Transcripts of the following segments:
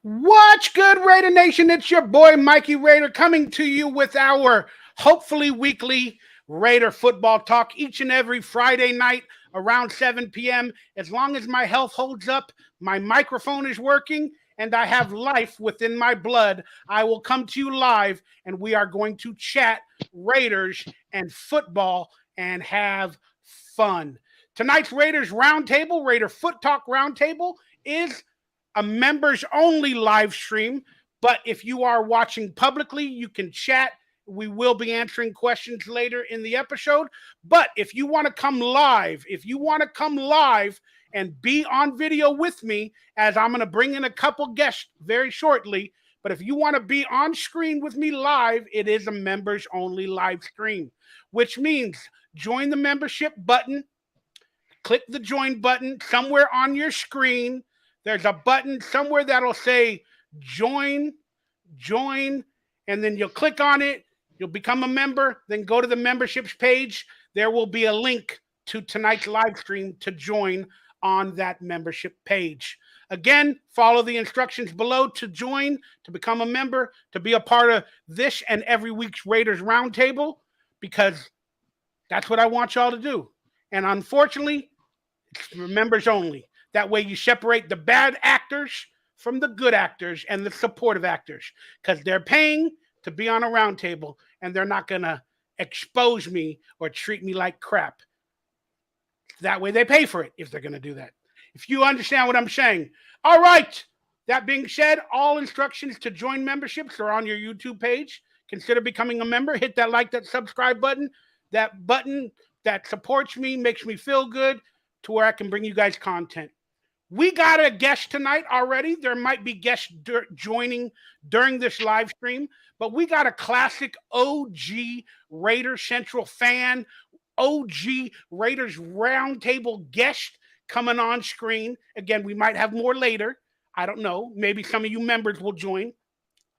What's good, Raider Nation? It's your boy, Mikey Raider, coming to you with our hopefully weekly Raider football talk each and every Friday night around 7 p.m. As long as my health holds up, my microphone is working, and I have life within my blood, I will come to you live, and we are going to chat Raiders and football and have fun. Tonight's Raiders Roundtable, Raider Foot Talk Roundtable, is a members only live stream. But if you are watching publicly, you can chat. We will be answering questions later in the episode. But if you want to come live, and be on video with me, as I'm going to bring in a couple guests very shortly. But if you want to be on screen with me live, it is a members only live stream, which means join the membership button. Click the join button somewhere on your screen. There's a button somewhere that'll say join, and then you'll click on it. You'll become a member, then go to the memberships page. There will be a link to tonight's live stream to join on that membership page. Again, follow the instructions below to join, to become a member, to be a part of this and every week's Raiders Roundtable, because that's what I want y'all to do. And unfortunately, it's for members only. That way you separate the bad actors from the good actors and the supportive actors, because they're paying to be on a round table, and they're not going to expose me or treat me like crap. That way they pay for it if they're going to do that. If you understand what I'm saying. All right. That being said, all instructions to join memberships are on your YouTube page. Consider becoming a member. Hit that like, that subscribe button. That button that supports me, makes me feel good, to where I can bring you guys content. We got a guest tonight already. There might be guests joining during this live stream, but we got a classic OG RaiderCentral fan, OG Raiders Roundtable guest coming on screen. Again, we might have more later. I don't know. Maybe some of you members will join.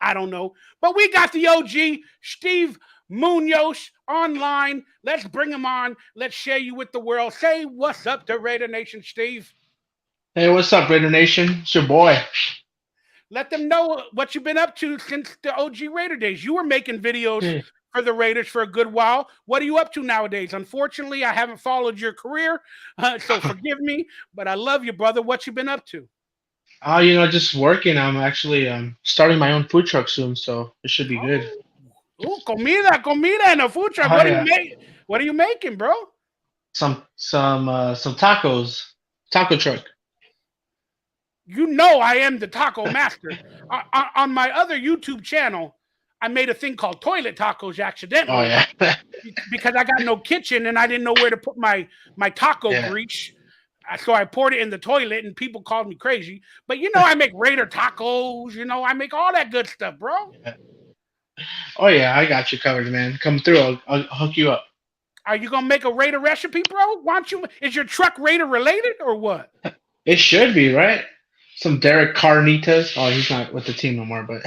I don't know. But we got the OG, Steve Munoz, online. Let's bring him on. Let's share you with the world. Say what's up to Raider Nation, Steve. Hey, what's up, Raider Nation? It's your boy. Let them know what you've been up to since the OG Raider days. You were making videos for the Raiders for a good while. What are you up to nowadays? Unfortunately, I haven't followed your career, so forgive me, but I love you, brother. What you been up to? Just working. I'm actually starting my own food truck soon, so it should be good. Oh, comida in a food truck. Oh What do yeah, you make? What are you making, bro? some tacos, taco truck. You know I am the taco master. On my other YouTube channel, I made a thing called toilet tacos Oh accidentally yeah, because I got no kitchen and I didn't know where to put my taco yeah. grease. So I poured it in the toilet and people called me crazy. But I make Raider tacos. I make all that good stuff, bro. Yeah. Oh yeah, I got you covered, man. Come through. I'll hook you up. Are you gonna make a Raider recipe, bro? Why don't you? Is your truck Raider related or what? It should be right. Some Derek Carnitas. Oh, he's not with the team no more, but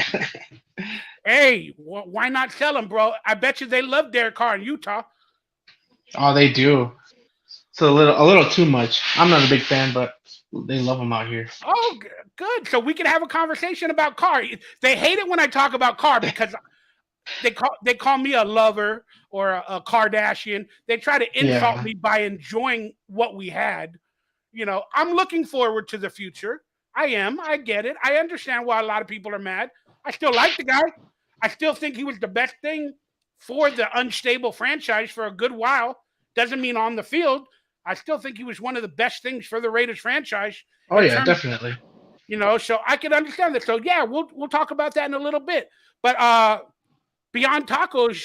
Hey, why not sell them, bro? I bet you they love Derek Carr in Utah. oh, they do. It's a little too much. I'm not a big fan, but they love him out here. Oh, good. So we can have a conversation about Carr. They hate it when I talk about Carr because they call me a lover or a Kardashian. They try to insult Yeah. me by enjoying what we had. I'm looking forward to the future. I am. I get it. I understand why a lot of people are mad. I still like the guy. I still think he was the best thing for the unstable franchise for a good while. Doesn't mean on the field. I still think he was one of the best things for the Raiders franchise Oh in yeah, terms, definitely. so I can understand that. So yeah, we'll talk about that in a little bit. But beyond tacos,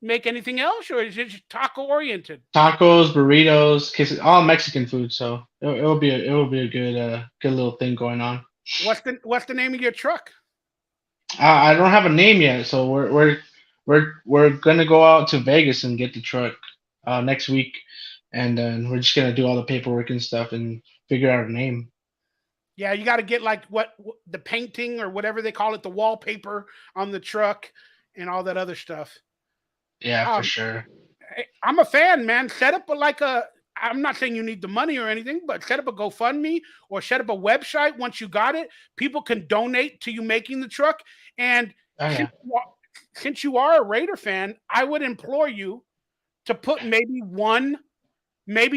make anything else, or is it just taco oriented? Tacos, burritos, kisses, all Mexican food. So it will be a good little thing going on. What's the name of your truck? I don't have a name yet, so we're gonna go out to Vegas and get the truck next week, and then we're just gonna do all the paperwork and stuff and figure out a name. Yeah, you got to get like what the painting or whatever they call it, the wallpaper on the truck, and all that other stuff. Yeah, for Um, sure. I'm a fan, man. Set up like a I'm not saying you need the money or anything, but set up a GoFundMe or set up a website. Once you got it, people can donate to you making the truck. And Oh since yeah, you are, since you are a Raider fan, I would implore you to put maybe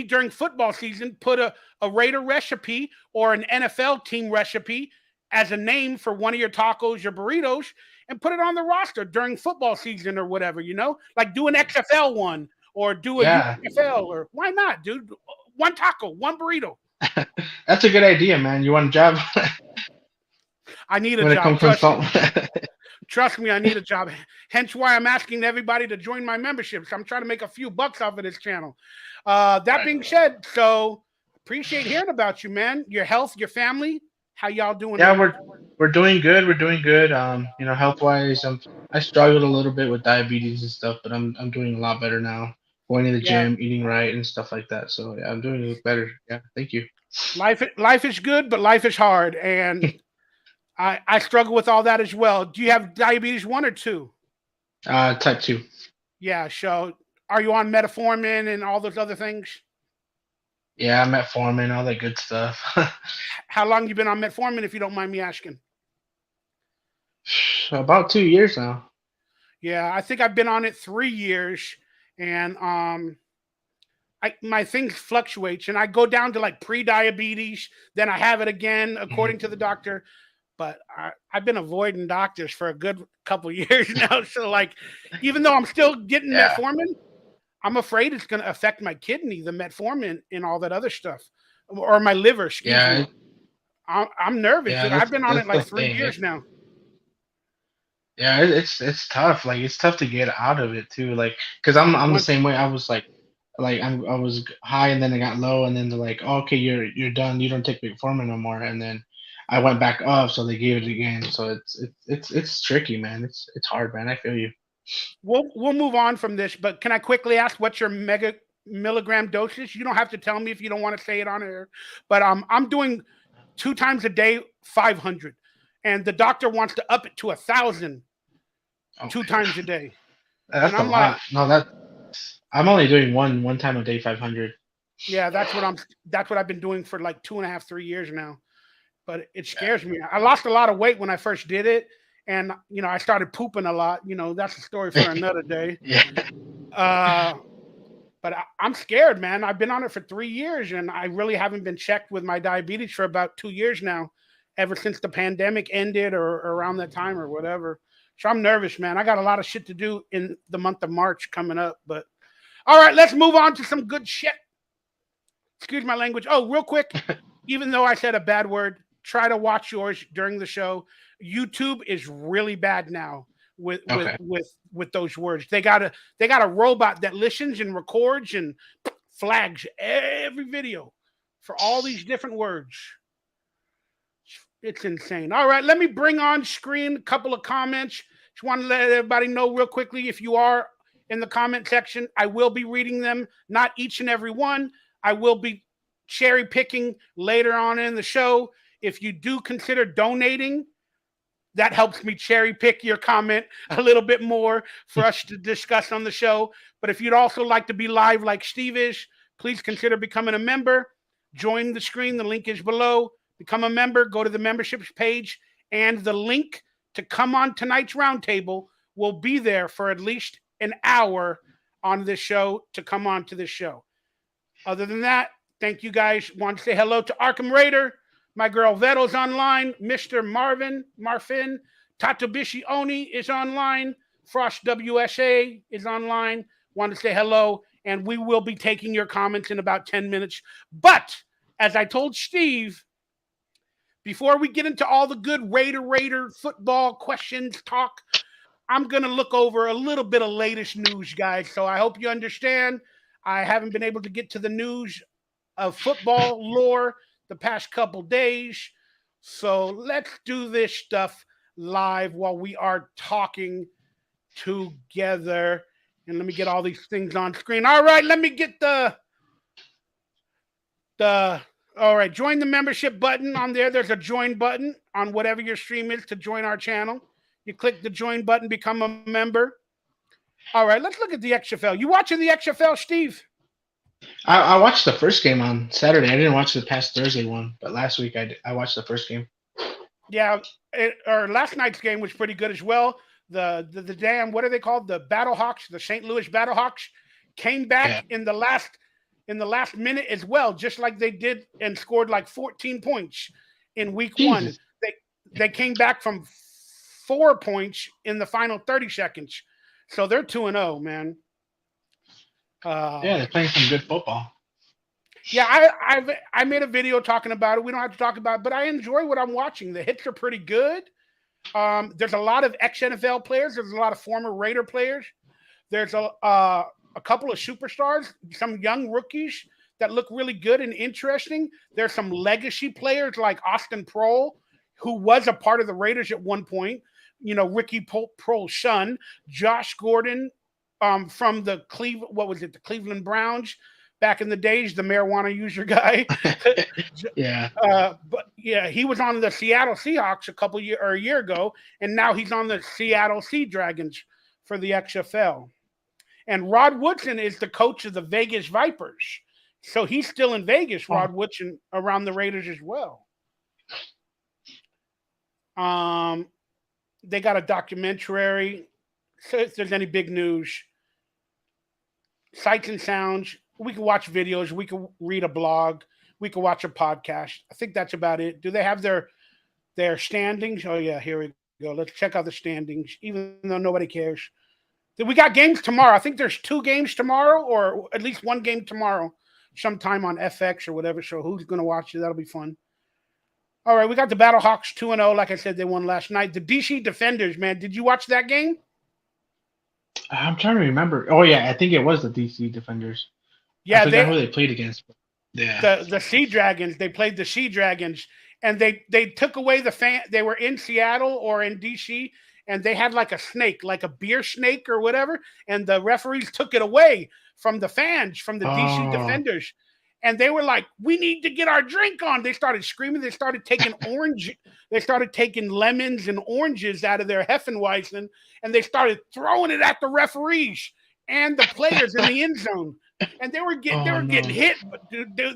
during football season, put a Raider recipe or an NFL team recipe as a name for one of your tacos, your burritos, and put it on the roster during football season or whatever, like do an XFL one or do a yeah. UFL or why not, dude? One taco, one burrito. That's a good idea, man. You want a job I need a when it job. comes from salt? Trust me, I need a job. Hence why I'm asking everybody to join my memberships. I'm trying to make a few bucks off of this channel. That being said, so appreciate hearing about you, man. Your health, your family. How y'all doing Yeah, there? we're doing good. We're doing good. Health wise, I struggled a little bit with diabetes and stuff, but I'm doing a lot better now. Going to the Yeah, gym, eating right, and stuff like that. So yeah, I'm doing better. Yeah, thank you. life is good, but life is hard, and I struggle with all that as well. Do you have diabetes one or two? Type 2. Yeah. So are you on metformin and all those other things? Yeah, I'm at Foreman, all that good stuff. How long you been on metformin, if you don't mind me asking? About 2 years now. Yeah, I think I've been on it 3 years, and my things fluctuates, and I go down to like pre-diabetes, then I have it again according to the doctor. But I've been avoiding doctors for a good couple years now, so like, even though I'm still getting Yeah, metformin, I'm afraid it's going to affect my kidney, the metformin, and all that other stuff, or my liver. Excuse yeah, me. I'm nervous. yeah. Dude. I've been on it That's like the three thing. years now. Yeah, it's tough. Like it's tough to get out of it too. Like, cause I'm the Once, same way. I was I was high and then I got low and then they're like, oh, okay, you're done. You don't take metformin no more. And then I went back up, so they gave it again. So it's tricky, man. It's hard, man. I feel you. we'll move on from this, but can I quickly ask what's your mega milligram dosage? You don't have to tell me if you don't want to say it on air, but I'm doing 2 times a day, 500, and the doctor wants to up it to 1,000 Oh, 2 times a day, and that's a I'm like, lot. No, that I'm only doing one time a day, 500. yeah, that's what I've been doing for like 2.5, 3 years now. But it Yeah, scares me. I lost a lot of weight when I first did it, and I started pooping a lot. That's a story for another day. yeah, Uh, but I'm scared, man. I've been on it for 3 years, and I really haven't been checked with my diabetes for about 2 years now, ever since the pandemic ended or around that time or whatever. So I'm nervous, man. I got a lot of shit to do in the month of March coming up. But all right, let's move on to some good shit. Excuse my language. Oh, real quick, even though I said a bad word, try to watch yours during the show. YouTube is really bad now with with okay. with with those words. They got a robot that listens and records and flags every video for all these different words. It's insane. All right, let me bring on screen a couple of comments. Just want to let everybody know real quickly, if you are in the comment section, I will be reading them, not each and every one. I will be cherry picking later on in the show. If you do consider donating, that helps me cherry pick your comment a little bit more for us to discuss on the show. But if you'd also like to be live like Steve is, please consider becoming a member. Join the screen. The link is below. Become a member. Go to the memberships page, and the link to come on tonight's roundtable will be there for at least an hour on this show to come on to this show. Other than that, thank you guys. Want to say hello to Arkham Raider. My girl Veto's online. Mr. Marfin, Tatobishi Oni is online. Frost WSA is online. Want to say hello. And we will be taking your comments in about 10 minutes. But as I told Steve, before we get into all the good Raider football questions talk, I'm going to look over a little bit of latest news, guys. So I hope you understand. I haven't been able to get to the news of football lore the past couple days. So let's do this stuff live while we are talking together. And let me get all these things on screen. All right, let me get the all right, join the membership button on there. There's a join button on whatever your stream is to join our channel. You click the join button, become a member. All right, let's look at the XFL. You watching the XFL, Steve? I watched the first game on Saturday. I didn't watch the past Thursday one, but last week I watched the first game. Yeah, or last night's game was pretty good as well. The damn, what are they called? The Battlehawks, the St. Louis Battlehawks, came Yeah. back in the last minute as well, just like they did and scored like 14 points in week one. Jesus. They came back from 4 points in the final 30 seconds, so they're 2-0, man. Yeah, Uh, they're playing some good football. yeah, I made a video talking about it. We don't have to talk about it, but I enjoy what I'm watching. The hits are pretty good. There's a lot of ex NFL players. There's a lot of former Raider players. There's a couple of superstars, some young rookies that look really good and interesting. There's some legacy players like Austin Prohl, who was a part of the Raiders at one point. You know, Ricky Prohl's son, Josh Gordon, from the what was it, the Cleveland Browns back in the days, the marijuana user guy. Yeah. But yeah, he was on the Seattle Seahawks a year ago, and now he's on the Seattle Sea Dragons for the XFL. And Rod Woodson is the coach of the Vegas Vipers, so he's still in Vegas. Oh, Rod Woodson around the Raiders as well. Um, they got a documentary. So if there's any big news, sights and sounds, we can watch videos, we can read a blog, we can watch a podcast. I think that's about it. Do they have their standings? Oh yeah, here we go. Let's check out the standings, even though nobody cares. We got games tomorrow. I think there's two games tomorrow, or at least one game tomorrow, sometime on FX or whatever. So who's gonna watch it? That'll be fun. All right, we got the Battlehawks 2-0. Like I said, they won last night. The DC Defenders, man, did you watch that game? I'm trying to remember. Oh yeah, I think it was the DC Defenders. I Yeah, forgot they who they played against. Yeah. the Sea Dragons. They played the Sea Dragons, and they took away the fan. They were in Seattle or in DC, and they had like a snake, like a beer snake or whatever, and the referees took it away from the fans, from the DC Oh. Defenders. And they were like, "We need to get our drink on." They started screaming. They started taking orange. They started taking lemons and oranges out of their Heffenweizen, and they started throwing it at the referees and the players in the end zone. And they Oh were getting no. hit,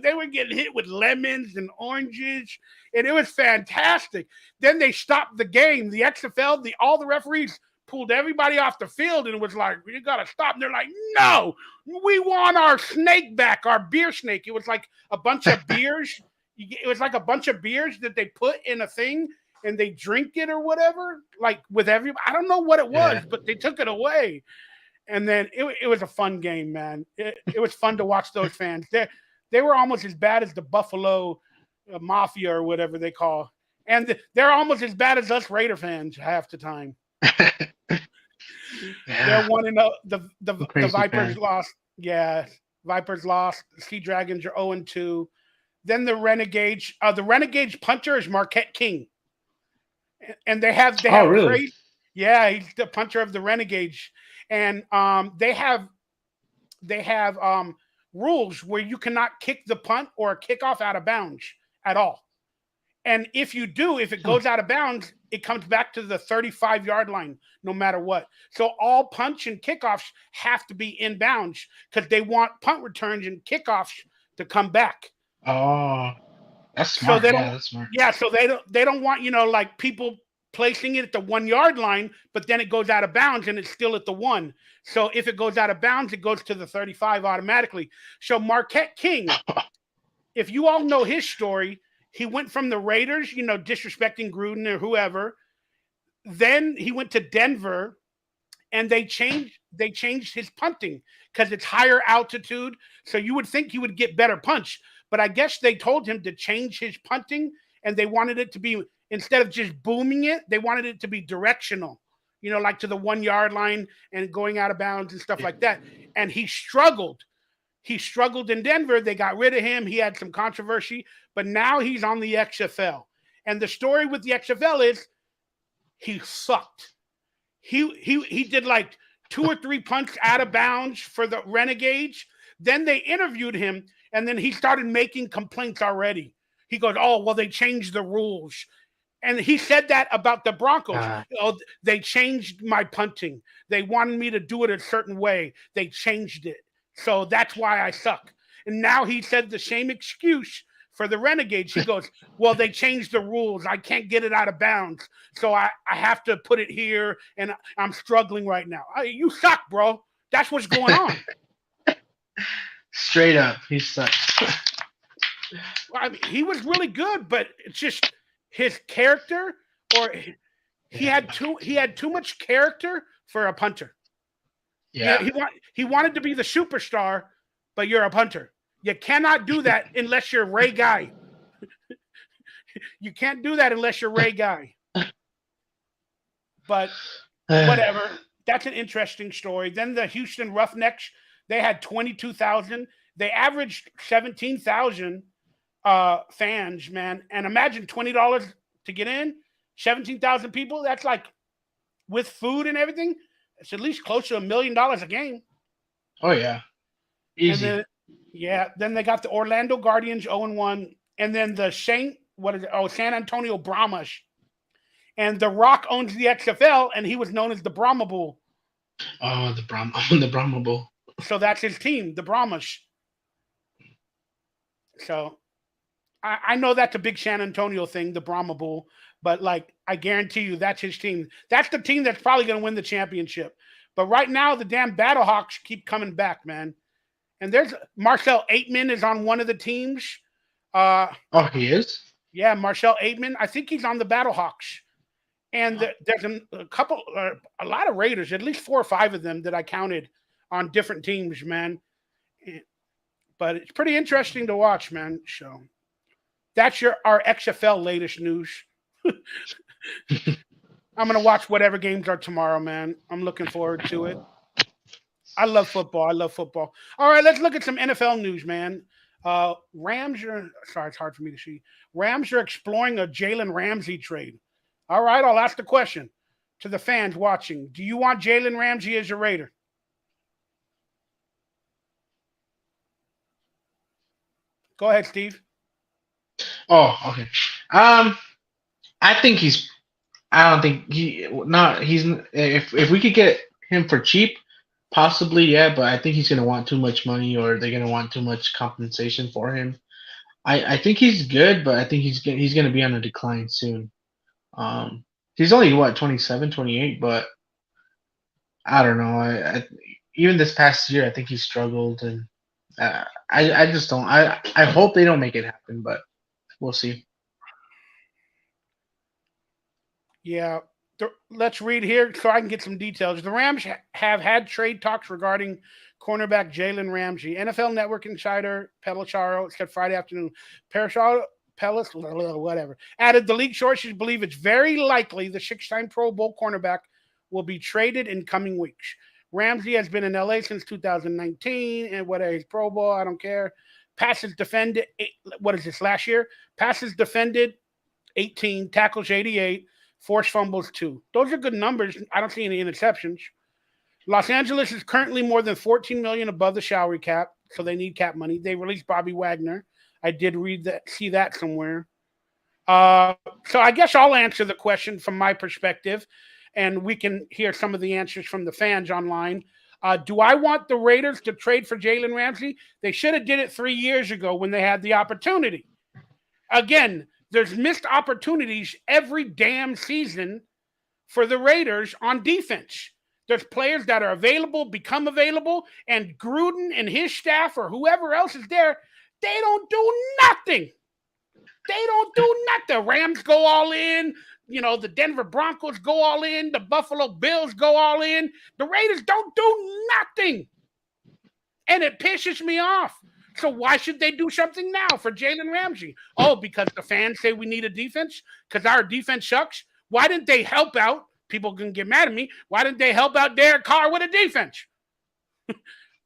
they were getting hit with lemons and oranges, and it was fantastic. Then they stopped the game. The XFL, all the referees pulled everybody off the field and was like, "You got to stop." And they're like, "No, we want our snake back, our beer snake." It was like a bunch of beers. It was like a bunch of beers that they put in a thing and they drink it or whatever. Like with everybody, I don't know what it Yeah. was, but they took it away. And then it was a fun game, man. It was fun to watch those fans. They were almost as bad as the Buffalo Mafia or whatever they call, and they're almost as bad as us Raider fans half the time. They're Yeah. 1-0. I'm a The crazy Vipers fan. lost. Yeah, Vipers lost. The Sea Dragons are 0-2. Then the Renegades puncher is Marquette King, and they Oh have really? crazy. Yeah, he's the puncher of the Renegades, and they have rules where you cannot kick the punt or a kickoff out of bounds at all. And if you do, if it Huh. goes out of bounds, it comes back to the 35-yard line no matter what. So all punch and kickoffs have to be in bounds because they want punt returns and kickoffs to come back. Oh, that's So smart. they Yeah, don't, that's smart. yeah, so they don't want, like people placing it at the 1 yard line, but then it goes out of bounds and it's still at the one. So if it goes out of bounds, it goes to the 35 automatically. So Marquette King, if you all know his story, he went from the Raiders, disrespecting Gruden or whoever. Then he went to Denver, and they changed his punting because it's higher altitude. So you would think he would get better punch, but I guess they told him to change his punting, and they wanted it to be, instead of just booming it, they wanted it to be directional. Like to the 1 yard line and going out of bounds and stuff like that. And he struggled. He struggled in Denver. They got rid of him. He had some controversy, but now he's on the XFL. And the story with the XFL is he sucked. He did like two or three punts out of bounds for the Renegades. Then they interviewed him, and then he started making complaints already. He goes, "Oh, well, they changed the rules." And he said that about the Broncos. Uh, They changed my punting. They wanted me to do it a certain way. They changed it. So that's why I suck. And now he said the same excuse for the Renegades. He goes, well, they changed the rules. I can't get it out of bounds. So I have to put it here, and I'm struggling right now. You suck, bro. That's what's going on. Straight up, he sucks. I mean, he was really good, but it's just his character, or he had too much character for a punter. Yeah. He wanted to be the superstar, but you're a punter. You cannot do that unless you're Ray Guy. You can't do that unless you're Ray Guy. But whatever. That's an interesting story. Then the Houston Roughnecks, they had 22,000. They averaged 17,000 fans, man. And imagine $20 to get in, 17,000 people. That's like, with food and everything, it's at least close to $1 million a game. Oh yeah, easy. Then they got the Orlando Guardians 0-1, and then the San Antonio Brahmas. And The Rock owns the XFL, and he was known as the Brahma Bull. Oh, the Brahma Bull. So that's his team, the Brahmas. So I know that's a big San Antonio thing, the Brahma Bull, but like I guarantee you that's his team. That's the team that's probably going to win the championship. But right now, the damn Battlehawks keep coming back, man. And there's Marcel Aitman is on one of the teams. Oh, he is? Yeah, Marcel Aitman. I think he's on the Battlehawks. And there's a lot of Raiders, at least 4 or 5 of them that I counted on different teams, man. But it's pretty interesting to watch, man. So that's our XFL latest news. I'm going to watch whatever games are tomorrow, man. I'm looking forward to it. I love football. All right, let's look at some NFL news, man. It's hard for me to see. Rams are exploring a Jalen Ramsey trade. All right, I'll ask the question to the fans watching. Do you want Jalen Ramsey as a Raider? Go ahead, Steve. Oh, okay. I think he's. I don't think he's. If we could get him for cheap, possibly, yeah. But I think he's gonna want too much money, or they're gonna want too much compensation for him. I think he's good, but I think he's gonna be on a decline soon. He's only 27, 28, but I don't know. Even this past year, I think he struggled, and I just don't. I hope they don't make it happen, but we'll see. Yeah, let's read here so I can get some details. The Rams have had trade talks regarding cornerback Jalen Ramsey. NFL Network insider Pelissaro said Friday afternoon. Whatever. Added the league sources believe it's very likely the 6-time Pro Bowl cornerback will be traded in coming weeks. Ramsey has been in LA since 2019, and whether he's Pro Bowl, I don't care. Passes defended, last year? Passes defended, 18. Tackles, 88. Forced fumbles, 2. Those are good numbers. I don't see any interceptions. Los Angeles is currently more than $14 million above the salary cap, so they need cap money. They released Bobby Wagner. I did see that somewhere. So I guess I'll answer the question from my perspective, and we can hear some of the answers from the fans online. Do I want the Raiders to trade for Jalen Ramsey? They should have did it 3 years ago when they had the opportunity. Again, there's missed opportunities every damn season for the Raiders on defense. There's players that are available, become available, and Gruden and his staff or whoever else is there, they don't do nothing. They don't do nothing. The Rams go all in. You know, the Denver Broncos go all in. The Buffalo Bills go all in. The Raiders don't do nothing. And it pisses me off. So why should they do something now for Jalen Ramsey? Oh, because the fans say we need a defense? Because our defense sucks? Why didn't they help out? People can get mad at me. Why didn't they help out Derek Carr with a defense?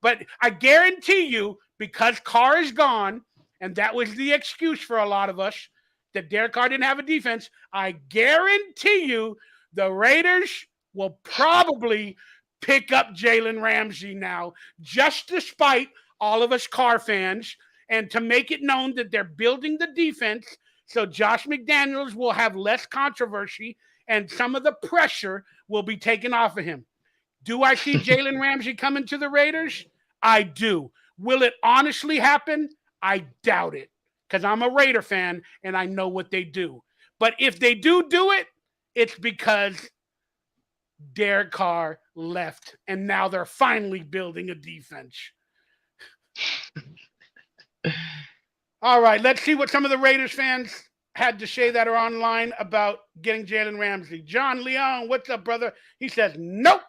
But I guarantee you, because Carr is gone, and that was the excuse for a lot of us, that Derek Carr didn't have a defense, I guarantee you the Raiders will probably pick up Jalen Ramsey now, just despite all of us Carr fans, and to make it known that they're building the defense so Josh McDaniels will have less controversy and some of the pressure will be taken off of him. Do I see Jalen Ramsey coming to the Raiders? I do. Will it honestly happen? I doubt it because I'm a Raider fan and I know what they do. But if they do it, it's because Derek Carr left and now they're finally building a defense. All right, let's see what some of the Raiders fans had to say that are online about getting Jalen Ramsey. John Leon, what's up, brother? He says, nope.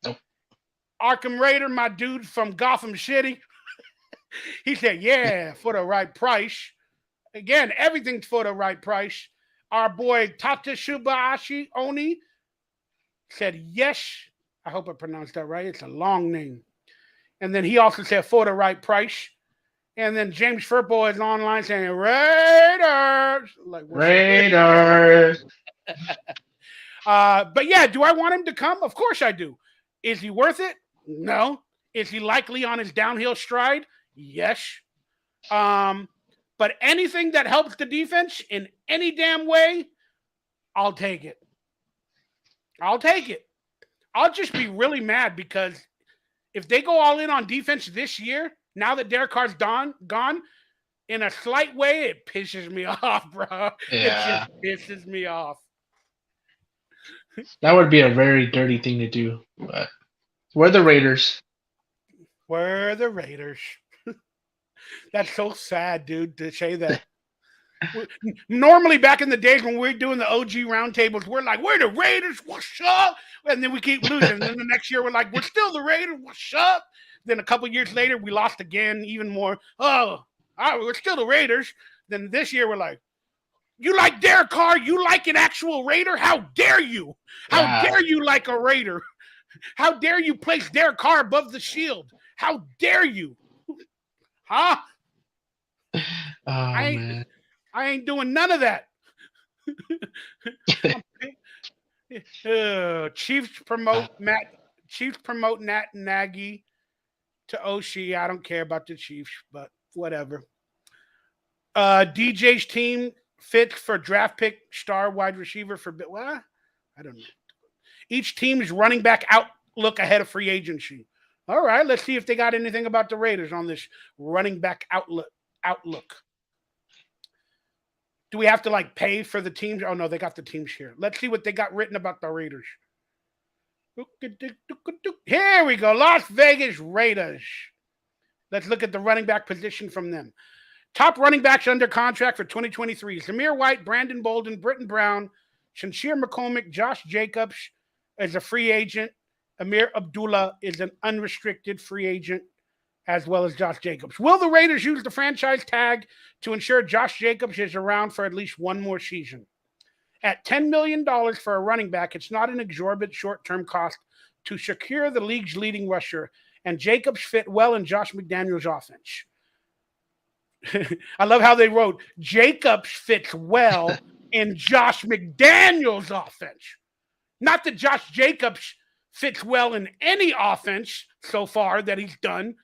Nope. Arkham Raider, my dude from Gotham City. He said, yeah, for the right price. Again, everything's for the right price. Our boy Tatashubashi Oni said, yes. I hope I pronounced that right. It's a long name. And then he also said, for the right price. And then James Furpo is online saying, Raiders. Like, Raiders. But yeah, do I want him to come? Of course I do. Is he worth it? No. Is he likely on his downhill stride? Yes. But anything that helps the defense in any damn way, I'll take it. I'll take it. I'll just be really mad because if they go all in on defense this year, now that Derek Carr's gone, in a slight way, it pisses me off, bro. Yeah. It just pisses me off. That would be a very dirty thing to do. But we're the Raiders. We're the Raiders. That's so sad, dude, to say that. Normally, back in the days when we were doing the OG roundtables, we're like, we're the Raiders, what's up? And then we keep losing. And then the next year, we're like, we're still the Raiders, what's up? Then a couple years later, we lost again, even more. Oh, we're still the Raiders. Then this year, we're like, you like Derek Carr? You like an actual Raider? How dare you? How dare you like a Raider? How dare you place Derek Carr above the shield? How dare you? Huh? Oh, man. I ain't doing none of that. Chiefs promote Nat Nagy to Oshie. I don't care about the Chiefs, but whatever. DJ's team fits for draft pick star wide receiver for what? I don't know. Each team's running back outlook ahead of free agency. All right, let's see if they got anything about the Raiders on this running back outlook. Do we have to like pay for the teams? Oh no, they got the teams here. Let's see what they got written about the Raiders. Here we go. Las Vegas Raiders. Let's look at the running back position from them. Top running backs under contract for 2023. Zamir White, Brandon Bolden, Britton Brown, Shanshir McCormick, Josh Jacobs is a free agent. Amir Abdullah is an unrestricted free agent, as well as Josh Jacobs. Will the Raiders use the franchise tag to ensure Josh Jacobs is around for at least one more season? At $10 million for a running back, it's not an exorbitant short-term cost to secure the league's leading rusher, and Jacobs fit well in Josh McDaniels' offense. I love how they wrote, Jacobs fits well in Josh McDaniels' offense. Not that Josh Jacobs fits well in any offense so far that he's done,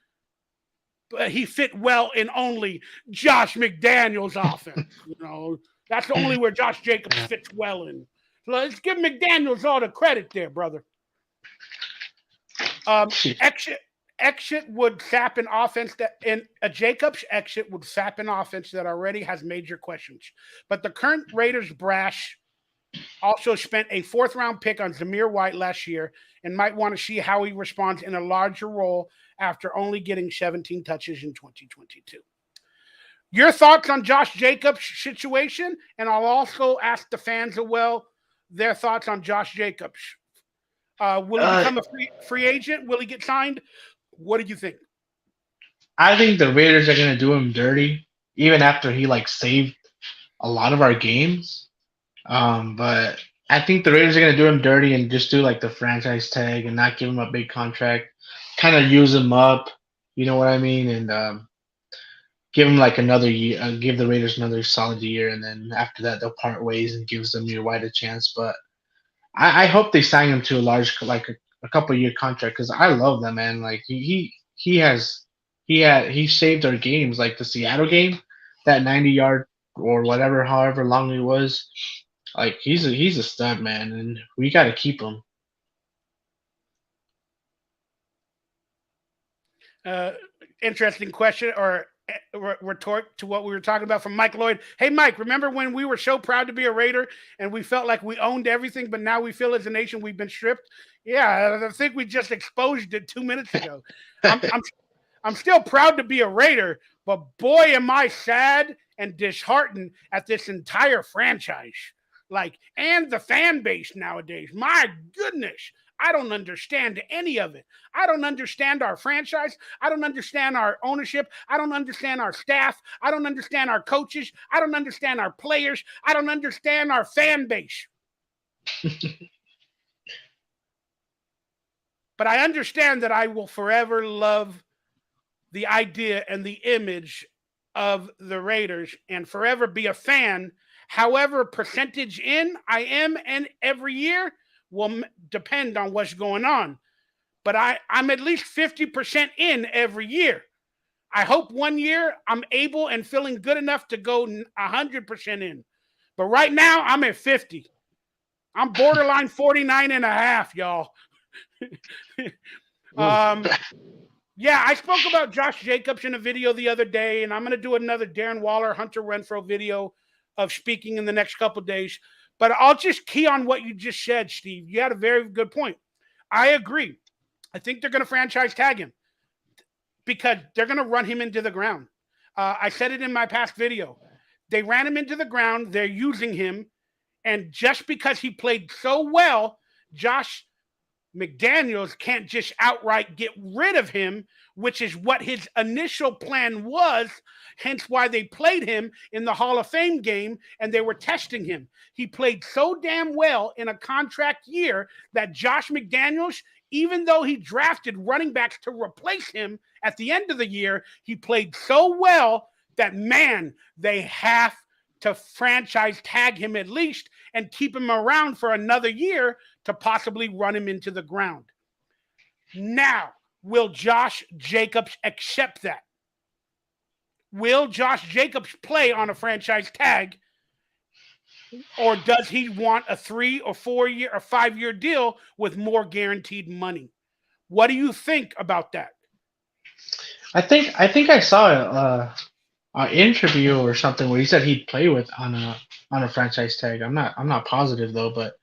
but he fit well in only Josh McDaniels' offense. You know, that's the only where Josh Jacobs fits well in. So let's give McDaniels all the credit there, brother. Exit would sap an offense a Jacobs exit would sap an offense that already has major questions. But the current Raiders brass also spent a fourth-round pick on Zamir White last year and might want to see how he responds in a larger role after only getting 17 touches in 2022. Your thoughts on Josh Jacobs' situation, and I'll also ask the fans as well their thoughts on Josh Jacobs. Will he become a free agent? Will he get signed? What do you think? I think the Raiders are gonna do him dirty, even after he like saved a lot of our games. But I think the Raiders are gonna do him dirty and just do like the franchise tag and not give him a big contract, kind of use him up. You know what I mean? And give him like another year, give the Raiders another solid year, and then after that they'll part ways and gives them your White a chance. But I hope they sign him to a large, like a couple year contract because I love that man. Like he saved our games, like the Seattle game, that 90-yard or whatever, however long it was. Like he's a stud man, and we got to keep him. Interesting question or retort to what we were talking about from Mike Lloyd. Hey, Mike, remember when we were so proud to be a Raider and we felt like we owned everything, but now we feel as a nation we've been stripped? Yeah, I think we just exposed it 2 minutes ago. I'm, I'm, I'm still proud to be a Raider, but boy, am I sad and disheartened at this entire franchise. Like, and the fan base nowadays. My goodness. I don't understand any of it. I don't understand our franchise. I don't understand our ownership. I don't understand our staff. I don't understand our coaches. I don't understand our players. I don't understand our fan base. But I understand that I will forever love the idea and the image of the Raiders and forever be a fan. However, percentage in I am and every year will depend on what's going on. But I'm at least 50% in every year. I hope one year I'm able and feeling good enough to go 100% in. But right now, I'm at 50. I'm borderline 49 and a half, y'all. Yeah, I spoke about Josh Jacobs in a video the other day, and I'm going to do another Darren Waller, Hunter Renfrow video of speaking in the next couple of days. But I'll just key on what you just said, Steve. You had a very good point. I agree. I think they're going to franchise tag him because they're going to run him into the ground. I said it in my past video. They ran him into the ground. They're using him. And just because he played so well, Josh McDaniels can't just outright get rid of him, which is what his initial plan was, hence why they played him in the Hall of Fame game and they were testing him. He played so damn well in a contract year that Josh McDaniels, even though he drafted running backs to replace him at the end of the year, he played so well that, man, they have to franchise tag him at least and keep him around for another year to possibly run him into the ground. Now, will Josh Jacobs accept that? Will Josh Jacobs play on a franchise tag? Or does he want a 3 or 4 year or 5 year deal with more guaranteed money? What do you think about that? I think I saw an interview or something where he said he'd play with on a franchise tag. I'm not positive though, but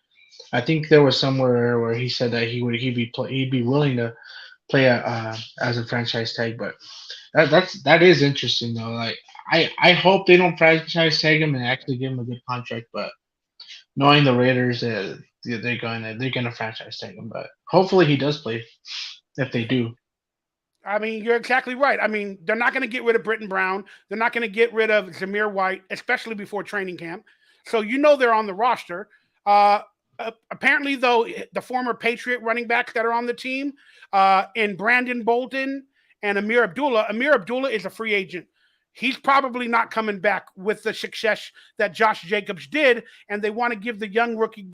I think there was somewhere where he said that he'd be willing to play as a franchise tag. But that is interesting though. Like I hope they don't franchise tag him and actually give him a good contract. But knowing the Raiders, they're gonna franchise tag him. But hopefully he does play if they do. I mean, you're exactly right. I mean, they're not going to get rid of Britton Brown. They're not going to get rid of Zamir White, especially before training camp. So they're on the roster. Apparently, though, the former Patriot running backs that are on the team, in Brandon Bolden and Amir Abdullah is a free agent. He's probably not coming back with the success that Josh Jacobs did, and they want to give the young rookie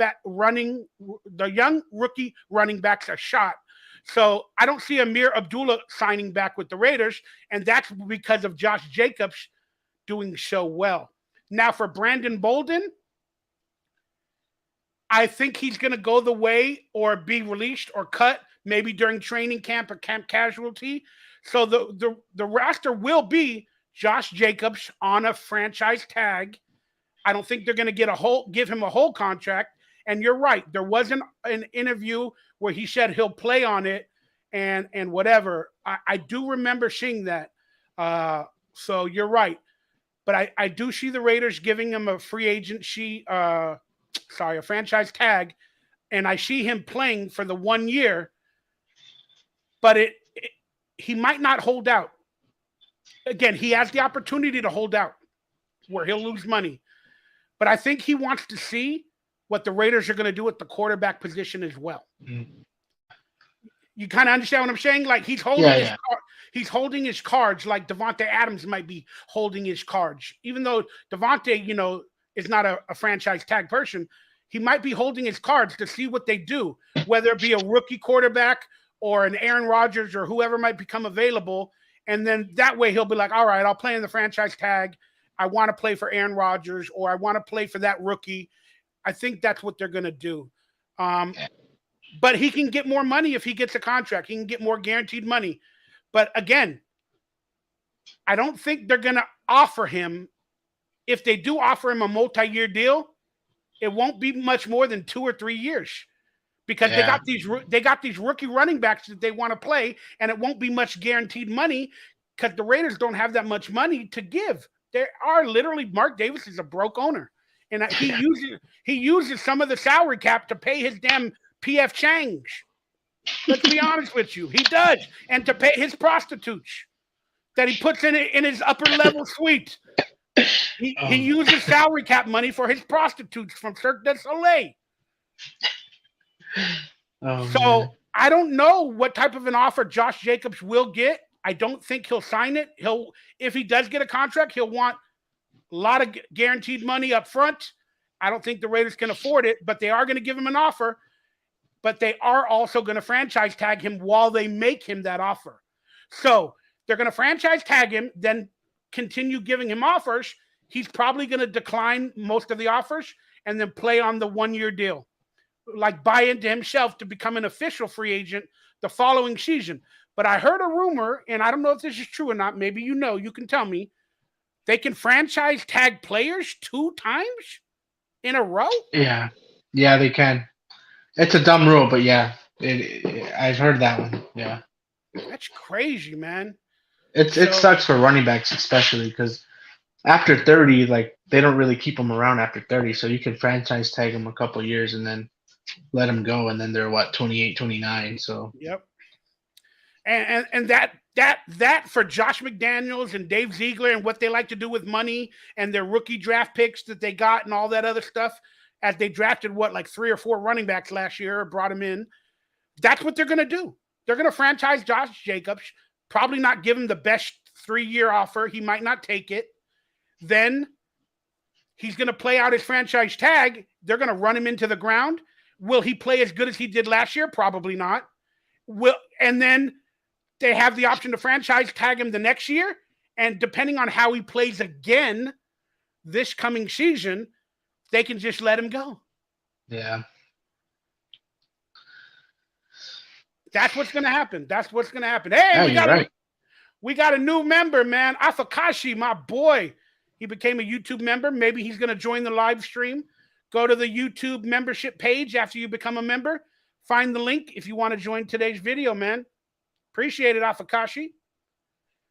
running backs a shot. So I don't see Amir Abdullah signing back with the Raiders, and that's because of Josh Jacobs doing so well. Now for Brandon Bolden, I think he's going to go the way or be released or cut maybe during training camp or camp casualty. So the roster will be Josh Jacobs on a franchise tag. I don't think they're going to give him a whole contract. And you're right. There wasn't an interview where he said he'll play on it and whatever. I do remember seeing that. So you're right. But I do see the Raiders giving him a a franchise tag. And I see him playing for the 1 year. But he might not hold out. Again, he has the opportunity to hold out where he'll lose money. But I think he wants to see what the Raiders are going to do at the quarterback position as well. Mm. You kind of understand what I'm saying? Like he's he's holding his cards like Devontae Adams might be holding his cards. Even though Devontae, is not a franchise tag person, he might be holding his cards to see what they do, whether it be a rookie quarterback or an Aaron Rodgers or whoever might become available. And then that way he'll be like, all right, I'll play in the franchise tag. I want to play for Aaron Rodgers or I want to play for that rookie. I think that's what they're going to do. But he can get more money if he gets a contract. He can get more guaranteed money. But again, I don't think they're going to offer him. If they do offer him a multi-year deal, it won't be much more than 2 or 3 years, because they Yeah. got these rookie running backs that they want to play, and it won't be much guaranteed money because the Raiders don't have that much money to give. There are literally, Mark Davis is a broke owner, and he uses some of the salary cap to pay his damn PF Changs. Let's be honest with you, he does, and to pay his prostitutes that he puts in his upper level suite. He uses salary cap money for his prostitutes from Cirque du Soleil. So man. I don't know what type of an offer Josh Jacobs will get. I don't think he'll sign it. If he does get a contract, he'll want a lot of guaranteed money up front. I don't think the Raiders can afford it, but they are going to give him an offer. But they are also going to franchise tag him while they make him that offer. So they're going to franchise tag him, then continue giving him offers. He's probably going to decline most of the offers and then play on the 1-year deal, like buy into himself to become an official free agent the following season. But I heard a rumor, and I don't know if this is true or not. Maybe you can tell me. They can franchise tag players 2 times in a row? Yeah. Yeah, they can. It's a dumb rule, but yeah, I've heard that one. Yeah. That's crazy, man. It sucks for running backs, especially because after 30, like they don't really keep them around after 30. So you can franchise tag them a couple years and then let them go, and then they're 28, 29. So yep. And that for Josh McDaniels and Dave Ziegler and what they like to do with money and their rookie draft picks that they got and all that other stuff, as they drafted like 3 or 4 running backs last year, brought him in. That's what they're going to do. They're going to franchise Josh Jacobs, probably not give him the best 3-year offer. He might not take it. Then he's going to play out his franchise tag. They're going to run him into the ground. Will he play as good as he did last year? Probably not. And then they have the option to franchise tag him the next year. And depending on how he plays again this coming season, they can just let him go. Yeah. That's what's going to happen. Hey, we got a new member, man. Afakashi, my boy. He became a YouTube member. Maybe he's going to join the live stream. Go to the YouTube membership page after you become a member. Find the link if you want to join today's video, man. Appreciate it, Afakashi.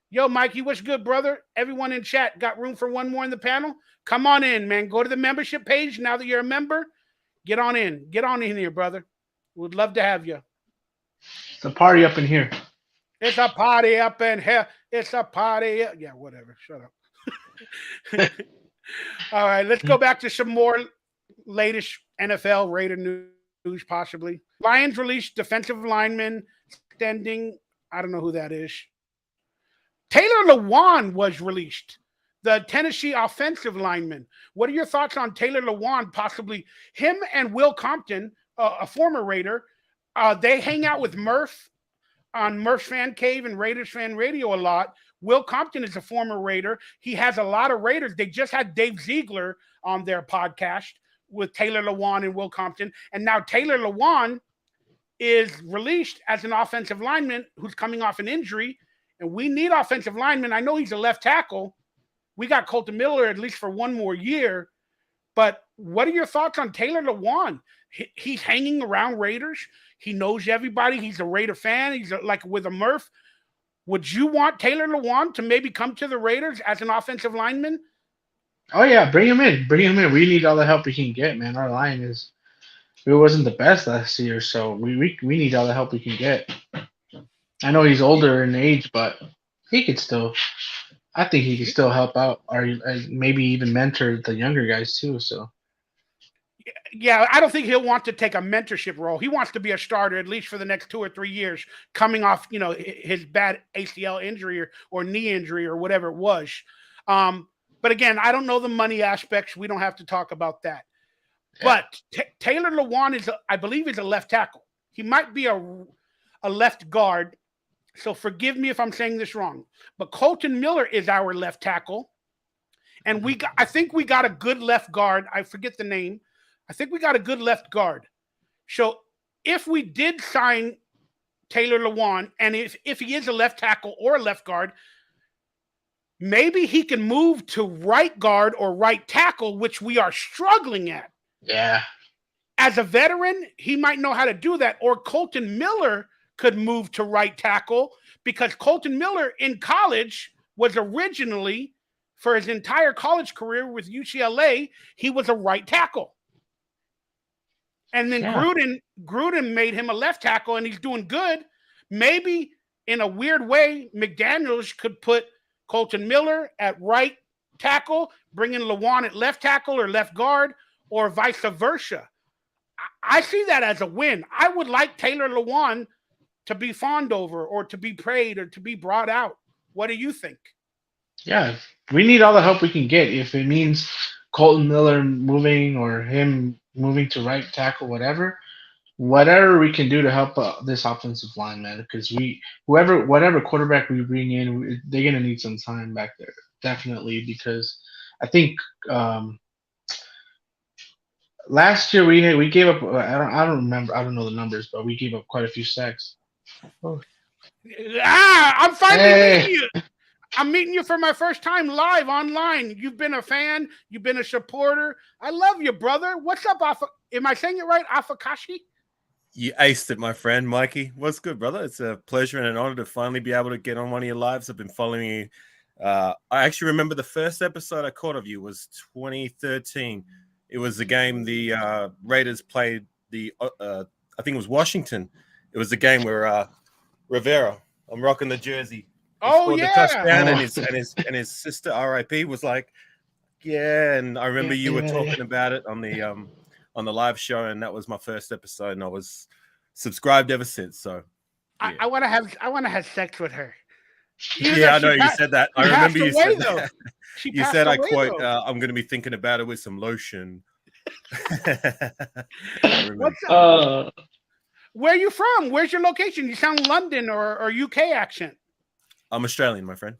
Yo, Mikey, what's good, brother? Everyone in chat, got room for one more in the panel? Come on in, man. Go to the membership page now that you're a member. Get on in. Get on in here, brother. We'd love to have you. It's a party up in here. It's a party up in here. It's a party. Yeah, whatever. Shut up. All right, let's go back to some more latest NFL Raider news, possibly. Lions released defensive lineman extending. I don't know who that is. Taylor Lewan was released, the Tennessee offensive lineman. What are your thoughts on Taylor Lewan, possibly him and Will Compton, a former Raider? They hang out with Murph on Murph's Fan Cave and Raiders Fan Radio a lot. Will Compton is a former Raider. He has a lot of Raiders. They just had Dave Ziegler on their podcast with Taylor Lewan and Will Compton. And now Taylor Lewan is released as an offensive lineman who's coming off an injury. And we need offensive linemen. I know he's a left tackle. We got Colton Miller at least for 1 more year. But what are your thoughts on Taylor Lewan? He's hanging around Raiders. He knows everybody. He's a Raider fan. He's like with a Murph. Would you want Taylor Lewan to maybe come to the Raiders as an offensive lineman? Oh, yeah. Bring him in. Bring him in. We need all the help we can get, man. Our line it wasn't the best last year, so we need all the help we can get. I know he's older in age, but I think he could still help out, or maybe even mentor the younger guys too. So, yeah, I don't think he'll want to take a mentorship role. He wants to be a starter at least for the next 2 or 3 years, coming off his bad ACL injury or knee injury or whatever it was. But again, I don't know the money aspects. We don't have to talk about that. Yeah. But Taylor Lewan I believe, is a left tackle. He might be a left guard. So forgive me if I'm saying this wrong, but Colton Miller is our left tackle. And I think we got a good left guard. I forget the name. I think we got a good left guard. So if we did sign Taylor Lewan, and if he is a left tackle or a left guard, maybe he can move to right guard or right tackle, which we are struggling at. Yeah. As a veteran, he might know how to do that. Or Colton Miller could move to right tackle because Colton Miller in college was originally, for his entire college career with UCLA, he was a right tackle. And then Yeah. Gruden made him a left tackle, and he's doing good. Maybe in a weird way, McDaniels could put Colton Miller at right tackle, bring in LeWan at left tackle or left guard, or vice versa. I see that as a win. I would like Taylor LeWan to be fawned over or to be prayed or to be brought out. What do you think? Yeah. We need all the help we can get. If it means Colton Miller moving or him moving to right tackle, whatever we can do to help this offensive line, man. Because whatever quarterback we bring in, they're gonna need some time back there, definitely. Because I think last year we gave up. I don't remember. I don't know the numbers, but we gave up quite a few sacks. Oh. I'm finally meeting Hey. you. I'm meeting you for my first time live online. You've been a fan. You've been a supporter. I love you, brother. What's up, am I saying it right? Afakashi? You aced it, my friend, Mikey. What's good, brother? It's a pleasure and an honor to finally be able to get on one of your lives. I've been following you. I actually remember the first episode I caught of you was 2013. It was the game the Raiders played I think it was Washington. It was the game where Rivera, I'm rocking the jersey. Oh yeah, the touchdown, and his sister RIP was like, yeah. And I remember you were talking about it on the live show, and that was my first episode, and I was subscribed ever since. So yeah. I want to have sex with her. Yeah, I know you said that. I remember you said that. You said, I quote, I'm going to be thinking about it with some lotion. What's up? Where are you from? Where's your location? You sound London or UK accent. I'm Australian, my friend.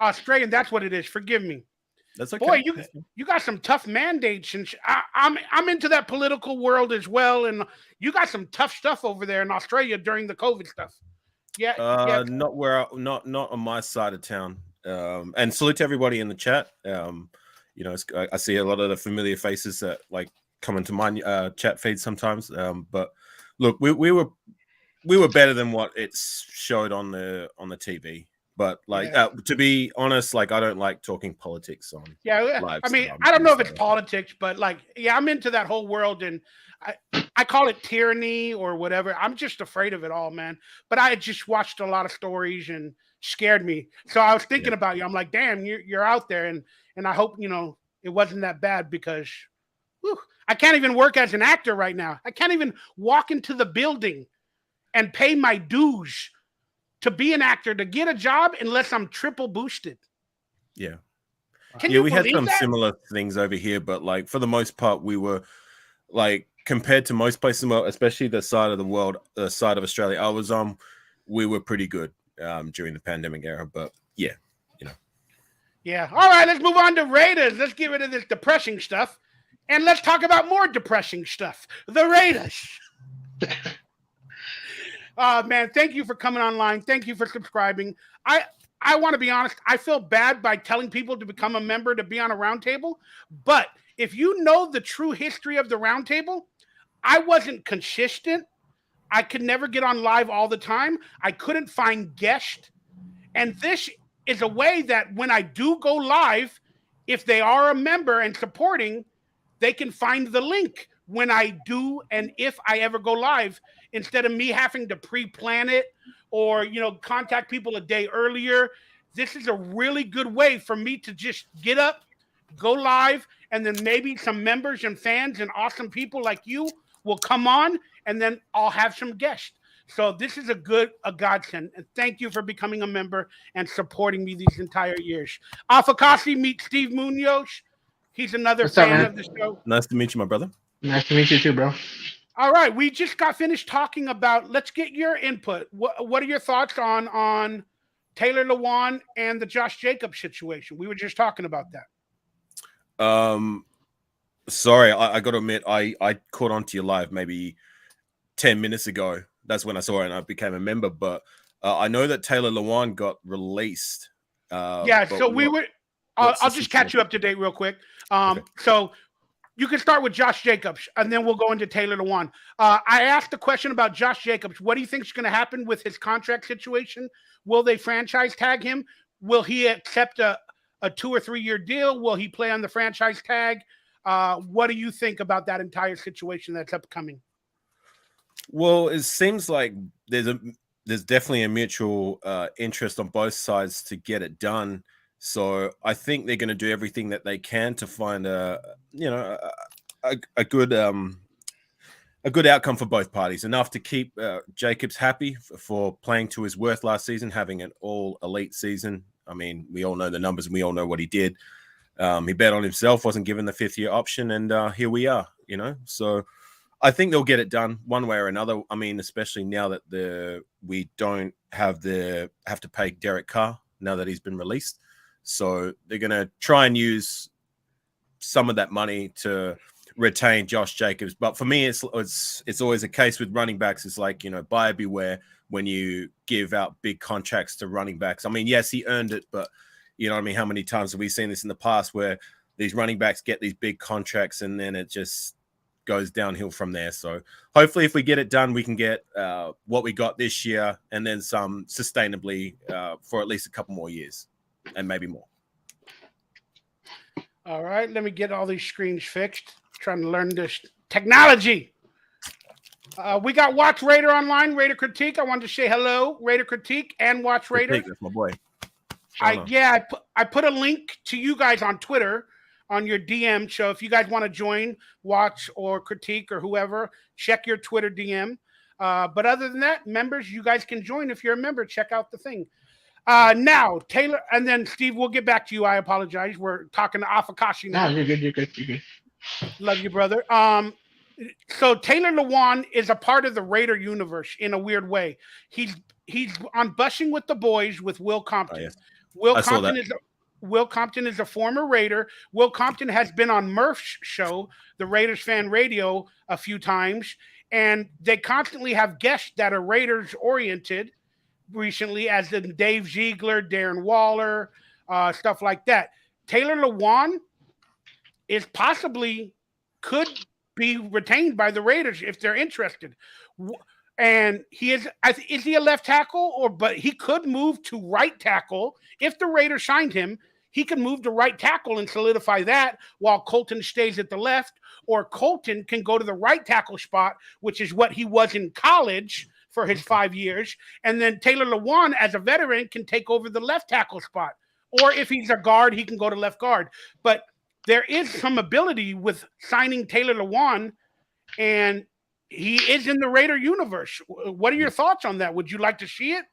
Australian, that's what it is. Forgive me. That's okay. Boy, you got some tough mandates, and I'm into that political world as well, and you got some tough stuff over there in Australia during the COVID stuff. Yeah, not on my side of town. And salute to everybody in the chat. I see a lot of the familiar faces that like come into my chat feed sometimes. But look, we were better than what it showed on the TV. But to be honest, like I don't like talking politics on. Yeah, live, I mean, I don't know if it's politics, but like, yeah, I'm into that whole world, and I call it tyranny or whatever. I'm just afraid of it all, man. But I just watched a lot of stories and scared me. So I was thinking about you. I'm like, damn, you're out there, and I hope it wasn't that bad because I can't even work as an actor right now. I can't even walk into the building and pay my dues to be an actor, to get a job, unless I'm triple boosted. Yeah. We had some similar things over here, but like for the most part, we were like compared to most places in the world, especially the side of the world, the side of Australia I was on, we were pretty good during the pandemic era. But yeah. Yeah. All right, let's move on to Raiders. Let's get rid of this depressing stuff, and let's talk about more depressing stuff. The Raiders. Man, thank you for coming online. Thank you for subscribing. I want to be honest. I feel bad by telling people to become a member to be on a roundtable. But if you know the true history of the roundtable, I wasn't consistent. I could never get on live all the time. I couldn't find guests. And this is a way that when I do go live, if they are a member and supporting, they can find the link when I do and if I ever go live, instead of me having to pre-plan it or, contact people a day earlier. This is a really good way for me to just get up, go live, and then maybe some members and fans and awesome people like you will come on, and then I'll have some guests. So this is a godsend. And thank you for becoming a member and supporting me these entire years. Afakasi, meet Steve Munoz. He's another fan of the show. Nice to meet you, my brother. Nice to meet you too, bro. All right, we just got finished talking about. Let's get your input. What are your thoughts on Taylor LeWan and the Josh Jacobs situation? We were just talking about that. Sorry, I got to admit, I caught on to your live maybe 10 minutes ago. That's when I saw it and I became a member. But I know that Taylor LeWan got released Yeah, so I'll just catch you up to date real quick. Okay. So you can start with Josh Jacobs, and then we'll go into Taylor Lewan. I asked a question about Josh Jacobs. What do you think is going to happen with his contract situation? Will they franchise tag him? Will he accept a 2 or 3 year deal? Will he play on the franchise tag? What do you think about that entire situation that's upcoming? Well, it seems like there's definitely a mutual interest on both sides to get it done. So I think they're going to do everything that they can to find a good outcome for both parties, enough to keep Jacobs happy for playing to his worth last season, having an all elite season. I mean, we all know the numbers and we all know what he did. He bet on himself, wasn't given the 5th year option, and here we are, So I think they'll get it done one way or another. I mean, especially now that we don't have to pay Derek Carr now that he's been released. So they're going to try and use some of that money to retain Josh Jacobs. But for me, it's always a case with running backs. It's like, buyer beware when you give out big contracts to running backs. I mean, yes, he earned it, but you know what I mean? How many times have we seen this in the past where these running backs get these big contracts and then it just goes downhill from there? So hopefully if we get it done, we can get what we got this year and then some sustainably for at least a couple more years and maybe more. All right, let me get all these screens fixed. Trying to learn this technology. We got Watch Raider online, Raider Critique. I wanted to say hello, Raider Critique and Watch Raider. That's my boy. I put a link to you guys on Twitter on your DM. So if you guys want to join Watch or Critique or whoever, check your Twitter DM. But other than that, members, you guys can join. If you're a member, check out the thing. Now, Taylor, and then Steve, we'll get back to you. I apologize. We're talking to Afakashi now. No, you're good. Love you, brother. So Taylor Lewan is a part of the Raider universe in a weird way. He's on Bushing with the Boys with Will Compton. Oh, yes. Will Compton is a former Raider. Will Compton has been on Murph's show, the Raiders Fan Radio, a few times, and they constantly have guests that are Raiders oriented. Recently, as in Dave Ziegler, Darren Waller, stuff like that. Taylor Lewan is could be retained by the Raiders if they're interested. And is he a left tackle but he could move to right tackle if the Raiders signed him. He can move to right tackle and solidify that while Colton stays at the left, or Colton can go to the right tackle spot, which is what he was in college for his 5 years. And then Taylor Lewan, as a veteran, can take over the left tackle spot. Or if he's a guard, he can go to left guard. But there is some ability with signing Taylor Lewan, and he is in the Raider universe. What are your thoughts on that? Would you like to see it?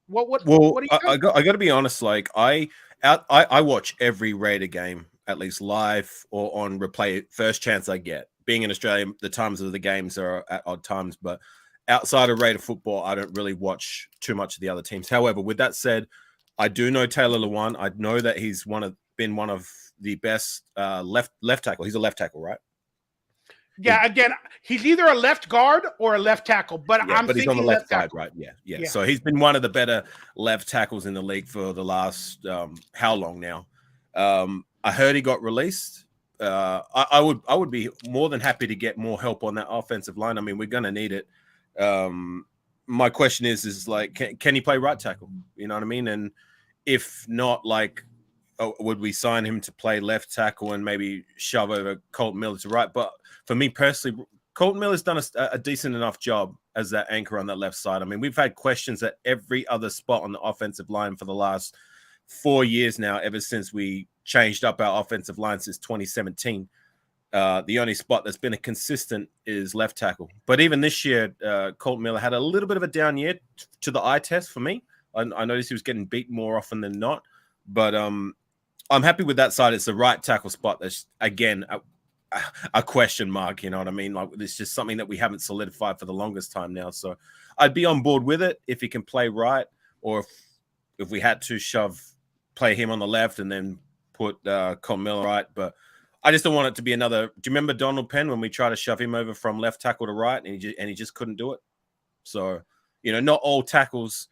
What do you think? I got to be honest. Like I watch every Raider game at least live or on replay first chance I get. Being in Australia, the times of the games are at odd times, but outside of Raider football, I don't really watch too much of the other teams. However, with that said, I do know Taylor Lewan. I know that he's been one of the best left tackle. He's a left tackle, right? Yeah, again, he's either a left guard or a left tackle, but he's on the left side, right? Yeah. So he's been one of the better left tackles in the league for the last how long now? I heard he got released. I would be more than happy to get more help on that offensive line. I mean, we're gonna need it. My question is like, can he play right tackle? You know what I mean? And if not, like, would we sign him to play left tackle and maybe shove over Colton Miller to right? But for me personally, Colton Miller's done a decent enough job as that anchor on that left side. I mean, we've had questions at every other spot on the offensive line for the last 4 years now, ever since we changed up our offensive line since 2017. The only spot that's been a consistent is left tackle. But even this year, Colton Miller had a little bit of a down year to the eye test for me. I noticed he was getting beat more often than not. But I'm happy with that side. It's the right tackle spot that's, again, a question mark. You know what I mean? Like, it's just something that we haven't solidified for the longest time now. So I'd be on board with it if he can play right, or if we had to play him on the left and then put Colton Miller right. But I just don't want it to be another. Do you remember Donald Penn when we tried to shove him over from left tackle to right and he just couldn't do it? So, not all tackles,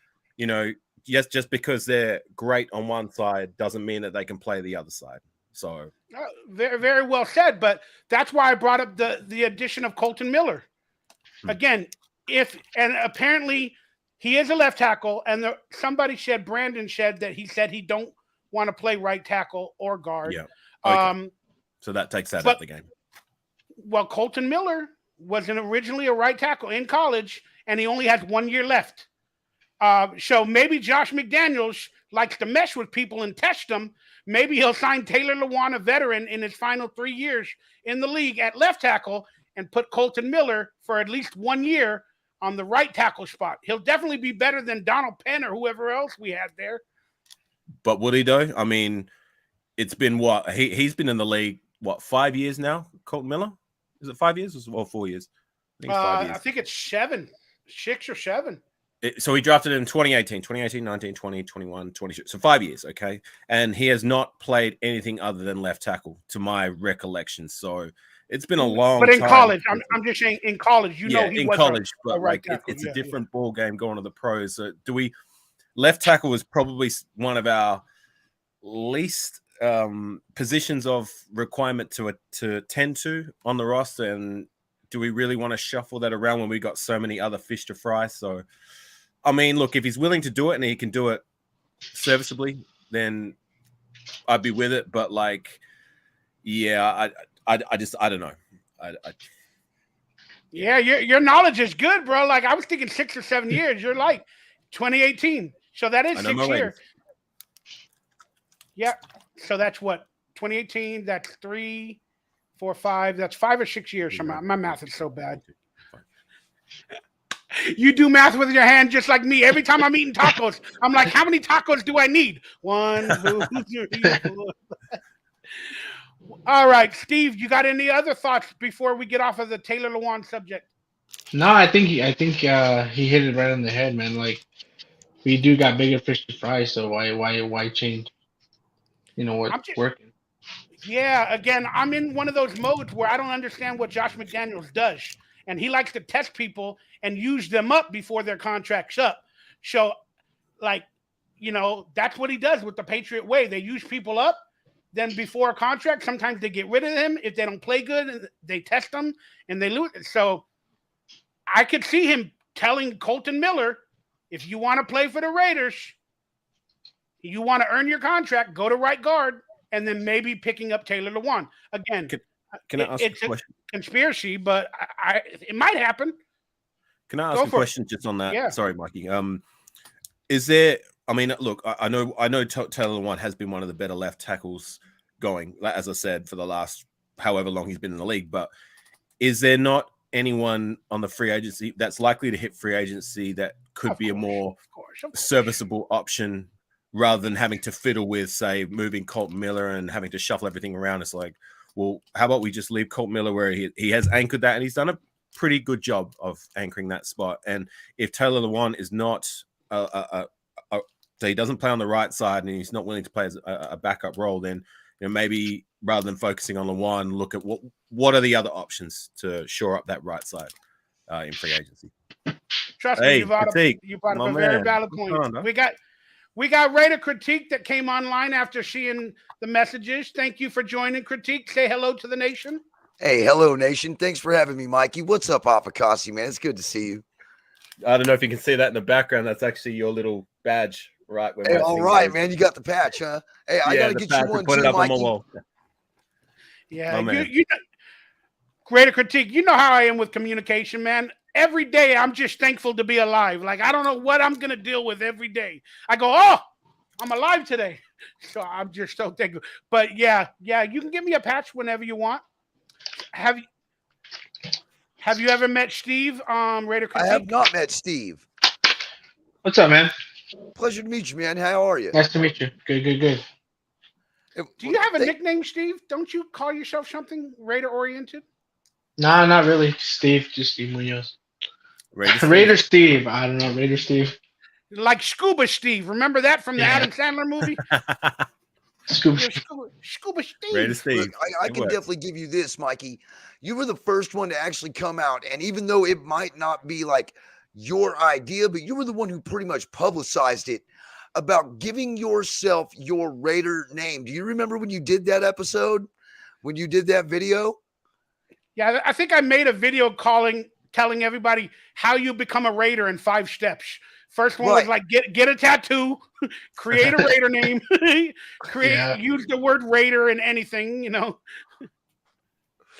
yes, just because they're great on one side doesn't mean that they can play the other side. So very, very well said. But that's why I brought up the addition of Colton Miller. Again, and apparently he is a left tackle, and Brandon said that he said he don't want to play right tackle or guard. Yeah. Okay. So that takes that out of the game. Well, Colton Miller was originally a right tackle in college, and he only has 1 year left. So maybe Josh McDaniels likes to mesh with people and test them. Maybe he'll sign Taylor Lewan, a veteran, in his final 3 years in the league at left tackle, and put Colton Miller for at least 1 year on the right tackle spot. He'll definitely be better than Donald Penn or whoever else we had there. But would he though? I mean, it's been what? He's been in the league, 5 years now, Colton Miller? Is it 5 years or 4 years? I think it's 5 years. I think it's 6 or 7. So he drafted in 2018, 19, 20, 21, 22. So 5 years, okay? And he has not played anything other than left tackle, to my recollection. So it's been a long time. But in college, I'm just saying in college, he in was college, but right like it's a different ball game going to the pros. So left tackle is probably one of our least positions of requirement to tend to on the roster. And do we really want to shuffle that around when we got so many other fish to fry? So, I mean, look, if he's willing to do it and he can do it serviceably, then I'd be with it. But like, yeah, I don't know. Yeah, your knowledge is good, bro. Like I was thinking 6 or 7 years. You're like 2018, so that is 6 years. Yeah, so that's what 2018. That's 3, 4, 5. That's 5 or 6 years. My math is so bad. You do math with your hand just like me. Every time I'm eating tacos, I'm like, how many tacos do I need? 1, 2, 3, 4. All right, Steve, you got any other thoughts before we get off of the Taylor Lewan subject? No, I think he hit it right on the head, man. Like we do got bigger fish to fry, so why change? You know what's working. Yeah, again, I'm in one of those modes where I don't understand what Josh McDaniels does. And he likes to test people and use them up before their contract's up. So, like, you know, that's what he does with the Patriot way. They use people up. Then before a contract, sometimes they get rid of him. If they don't play good, they test them and they lose. So I could see him telling Colton Miller, if you want to play for the Raiders, you want to earn your contract, go to right guard, and then maybe picking up Taylor Lewan. Again, can I ask a question? Conspiracy, but it might happen. Can I ask a question just on that? Yeah. Sorry, Mikey. Is there? I mean, look, I know Taylor Lewan has been one of the better left tackles going, as I said, for the last however long he's been in the league. But is there not anyone on the free agency that's likely to hit free agency that could be a more serviceable option rather than having to fiddle with, say, moving Colton Miller and having to shuffle everything around? It's like, well, how about we just leave Colton Miller where he has anchored that, and he's done a pretty good job of anchoring that spot. And if Taylor Lewan is not so he doesn't play on the right side and he's not willing to play as a backup role, then maybe rather than focusing on Lewan, look at what are the other options to shore up that right side in free agency. Trust me, you brought up a very valid point. We got Raider Critique that came online after seeing the messages. Thank you for joining, Critique. Say hello to the nation. Hey, hello, nation. Thanks for having me, Mikey. What's up, Apicassi, man? It's good to see you. I don't know if you can see that in the background. That's actually your little badge, right? Hey, all right, man. You got the patch, huh? Hey, I got to get you one put too, it up Mikey. on my wall. Yeah, you know, Raider Critique, you know how I am with communication, man. Every day, I'm just thankful to be alive. Like, I don't know what I'm going to deal with every day. I go, oh, I'm alive today. So I'm just so thankful. But, yeah, you can give me a patch whenever you want. Have you ever met Steve, Raider Critique? I have not met Steve. What's up, man? Pleasure to meet you, man. How are you? Nice to meet you. Good. Do you have a nickname, Steve? Don't you call yourself something Raider-oriented? Nah, not really. Steve, just Steve Munoz. Raider Steve. I don't know. Raider Steve. Like Scuba Steve. Remember that from the Adam Sandler movie? Scuba Steve. Raider Steve. Look, I can definitely give you this, Mikey. You were the first one to actually come out, and even though it might not be like your idea, but you were the one who pretty much publicized it about giving yourself your Raider name. Do you remember when you did that episode? When you did that video? Yeah, I think I made a video telling everybody how you become a Raider in 5 steps. First one was like get a tattoo, create a Raider name, use the word Raider in anything, you know.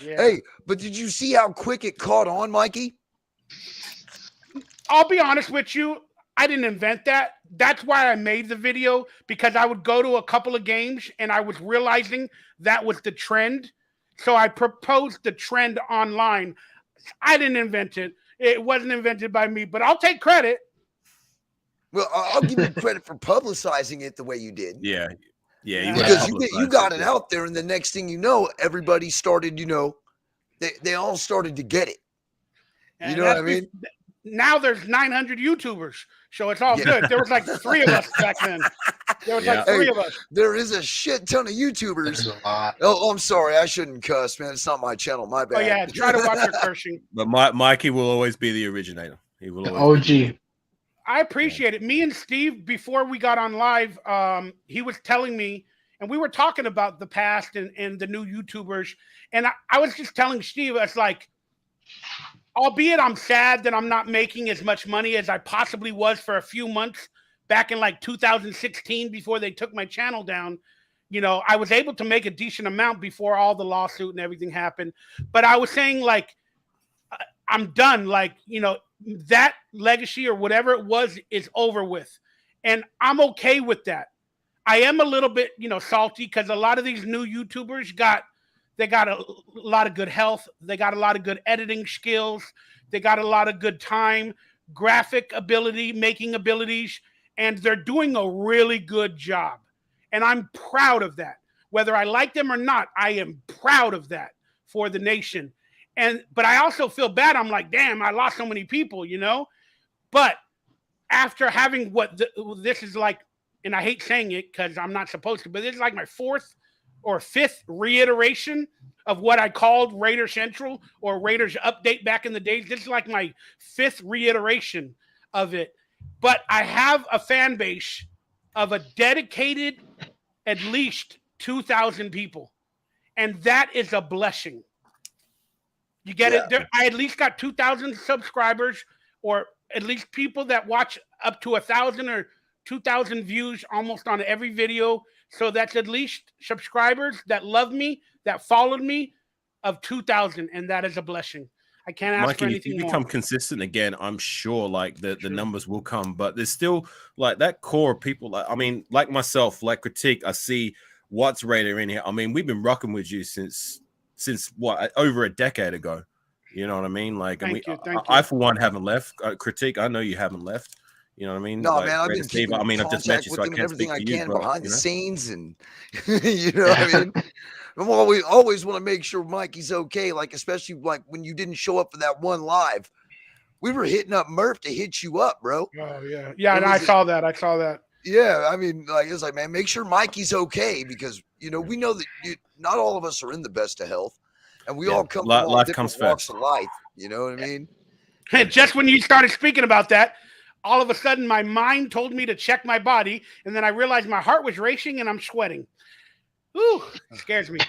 Yeah. Hey, but did you see how quick it caught on, Mikey? I'll be honest with you, I didn't invent that. That's why I made the video, because I would go to a couple of games and I was realizing that was the trend. So I proposed the trend online. I didn't invent it. It wasn't invented by me, but I'll take credit. Well, I'll give you credit for publicizing it the way you did. Yeah. Because you got it out there, and the next thing you know, everybody started, you know, they all started to get it. You know what I mean? Now there's 900 YouTubers, so it's all good. There was like 3 of us back then. There was like 3 of us. There is a shit ton of YouTubers. There's a lot. Oh, I'm sorry. I shouldn't cuss, man. It's not my channel. My bad. Oh, yeah. Try to watch your cursing. But Mikey will always be the originator. He will always OG. I appreciate it. Me and Steve, before we got on live, he was telling me, and we were talking about the past and the new YouTubers. And I was just telling Steve, it's like, albeit I'm sad that I'm not making as much money as I possibly was for a few months back in like 2016 before they took my channel down. You know, I was able to make a decent amount before all the lawsuit and everything happened. But I was saying, like, I'm done. Like, you know, that legacy or whatever it was is over with. And I'm okay with that. I am a little bit, you know, salty because a lot of these new YouTubers got a lot of good health. They got a lot of good editing skills. They got a lot of good time, graphic ability, making abilities, and they're doing a really good job. And I'm proud of that. Whether I like them or not, I am proud of that for the nation. But I also feel bad. I'm like, damn, I lost so many people, you know? But after having this is like, and I hate saying it because I'm not supposed to, but this is like my 4th or 5th reiteration of what I called RaiderCentral or Raiders Update back in the days. This is like my 5th reiteration of it. But I have a fan base of a dedicated at least 2,000 people. And that is a blessing. You get it? I at least got 2,000 subscribers, or at least people that watch up to 1,000 or 2,000 views almost on every video. So that's at least subscribers that love me, that followed me, of 2,000, and that is a blessing. I can't ask for anything more. If you become consistent again, I'm sure like the numbers will come, but there's still like that core of people. Like, I mean, like myself, like Critique, I see what's Raider in here. I mean, we've been rocking with you since what, over a decade ago. You know what I mean? Like, thank you. I for one haven't left. Critique, I know you haven't left. You know what I mean? No, like, man, I've been keeping I've just met you, so I can't everything speak I to you, can but, behind the scenes, and you know what I mean. I'm always want to make sure Mikey's okay. Like, especially like when you didn't show up for that one live, we were hitting up Murph to hit you up, bro. Oh yeah, and I saw that. Yeah, I mean, like, it's like, man, make sure Mikey's okay, because you know we know that not all of us are in the best of health, and we all come from all different walks of life. You know what I mean? And just when you started speaking about that, all of a sudden my mind told me to check my body, and then I realized my heart was racing and I'm sweating. Ooh, it scares me.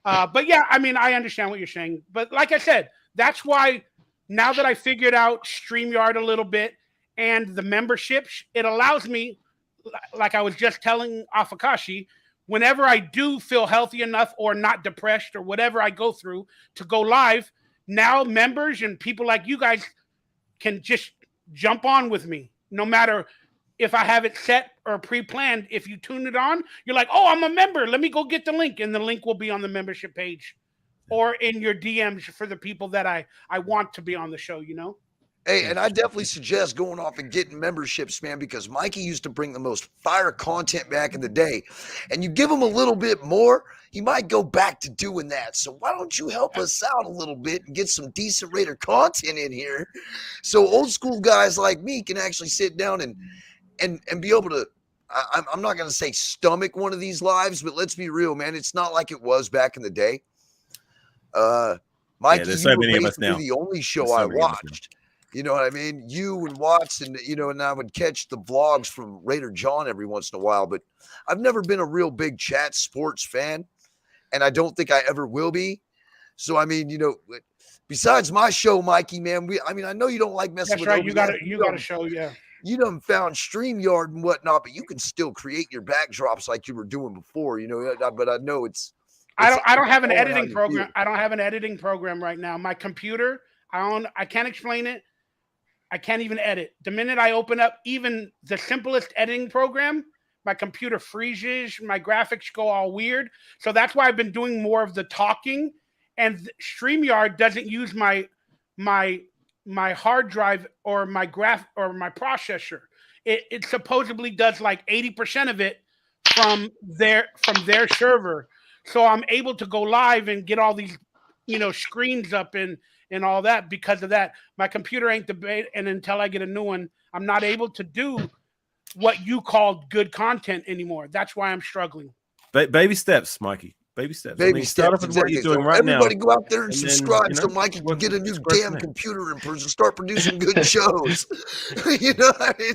But yeah, I mean, I understand what you're saying. But like I said, that's why now that I figured out StreamYard a little bit and the memberships, it allows me, like I was just telling Afakashi, whenever I do feel healthy enough or not depressed or whatever I go through to go live, now members and people like you guys can just jump on with me, no matter if I have it set or pre-planned. If you tune it on, you're like, oh, I'm a member. Let me go get the link. And the link will be on the membership page or in your DMs for the people that I want to be on the show, you know? Hey, and I definitely suggest going off and getting memberships, man, because Mikey used to bring the most fire content back in the day. And you give him a little bit more, he might go back to doing that. So why don't you help us out a little bit and get some decent Raider content in here so old school guys like me can actually sit down and be able to, I'm not going to say stomach one of these lives, but let's be real, man. It's not like it was back in the day. Mikey, there's so many of us basically now. the only show I watched. You know what I mean? You and Watts, and and I would catch the vlogs from Raider John every once in a while, but I've never been a real big chat sports fan, and I don't think I ever will be. So I mean, besides my show, Mikey, man, I know you don't like messing That's with right. OBS. You got to show, yeah. You done found StreamYard and whatnot, but you can still create your backdrops like you were doing before, but I know I don't have an all how editing you program. feel. I don't have an editing program right now. My computer, I can't explain it. I can't even edit. The minute I open up even the simplest editing program, my computer freezes, my graphics go all weird. So that's why I've been doing more of the talking. And StreamYard doesn't use my hard drive or my processor. It supposedly does like 80% of it from their server. So I'm able to go live and get all these, screens up and all that because of that. My computer ain't the best, and until I get a new one, I'm not able to do what you called good content anymore. That's why I'm struggling. Baby steps, Mikey. Baby steps. Baby start steps, off with what you're exactly. doing right now. Everybody go out there and and then, subscribe so Mikey can get a new damn computer and start producing good shows.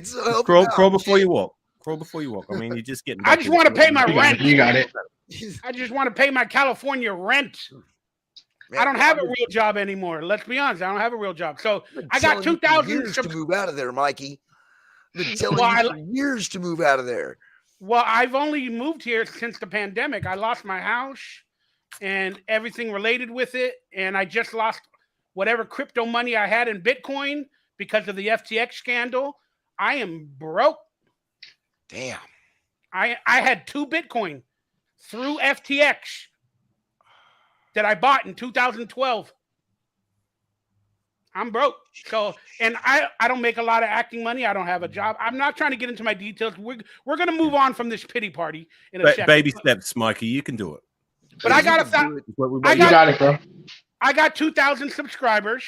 So crawl before you walk. Crawl before you walk. I mean, you're just getting. I just want to pay my rent. You got it. I just want to pay my California rent. Man, I don't have a real job anymore. Let's be honest. I don't have a real job. So I got 2,000 years to move out of there, Mikey. I've been telling you for years to move out of there. Well, I've only moved here since the pandemic. I lost my house and everything related with it. And I just lost whatever crypto money I had in Bitcoin because of the FTX scandal. I am broke. Damn. I had 2 Bitcoin through FTX that I bought in 2012. I'm broke. So, and I don't make a lot of acting money. I don't have a job. I'm not trying to get into my details. We're going to move on from this pity party in a second. Baby steps, Mikey. You can do it. But I got you got it, bro. I got 2,000 subscribers,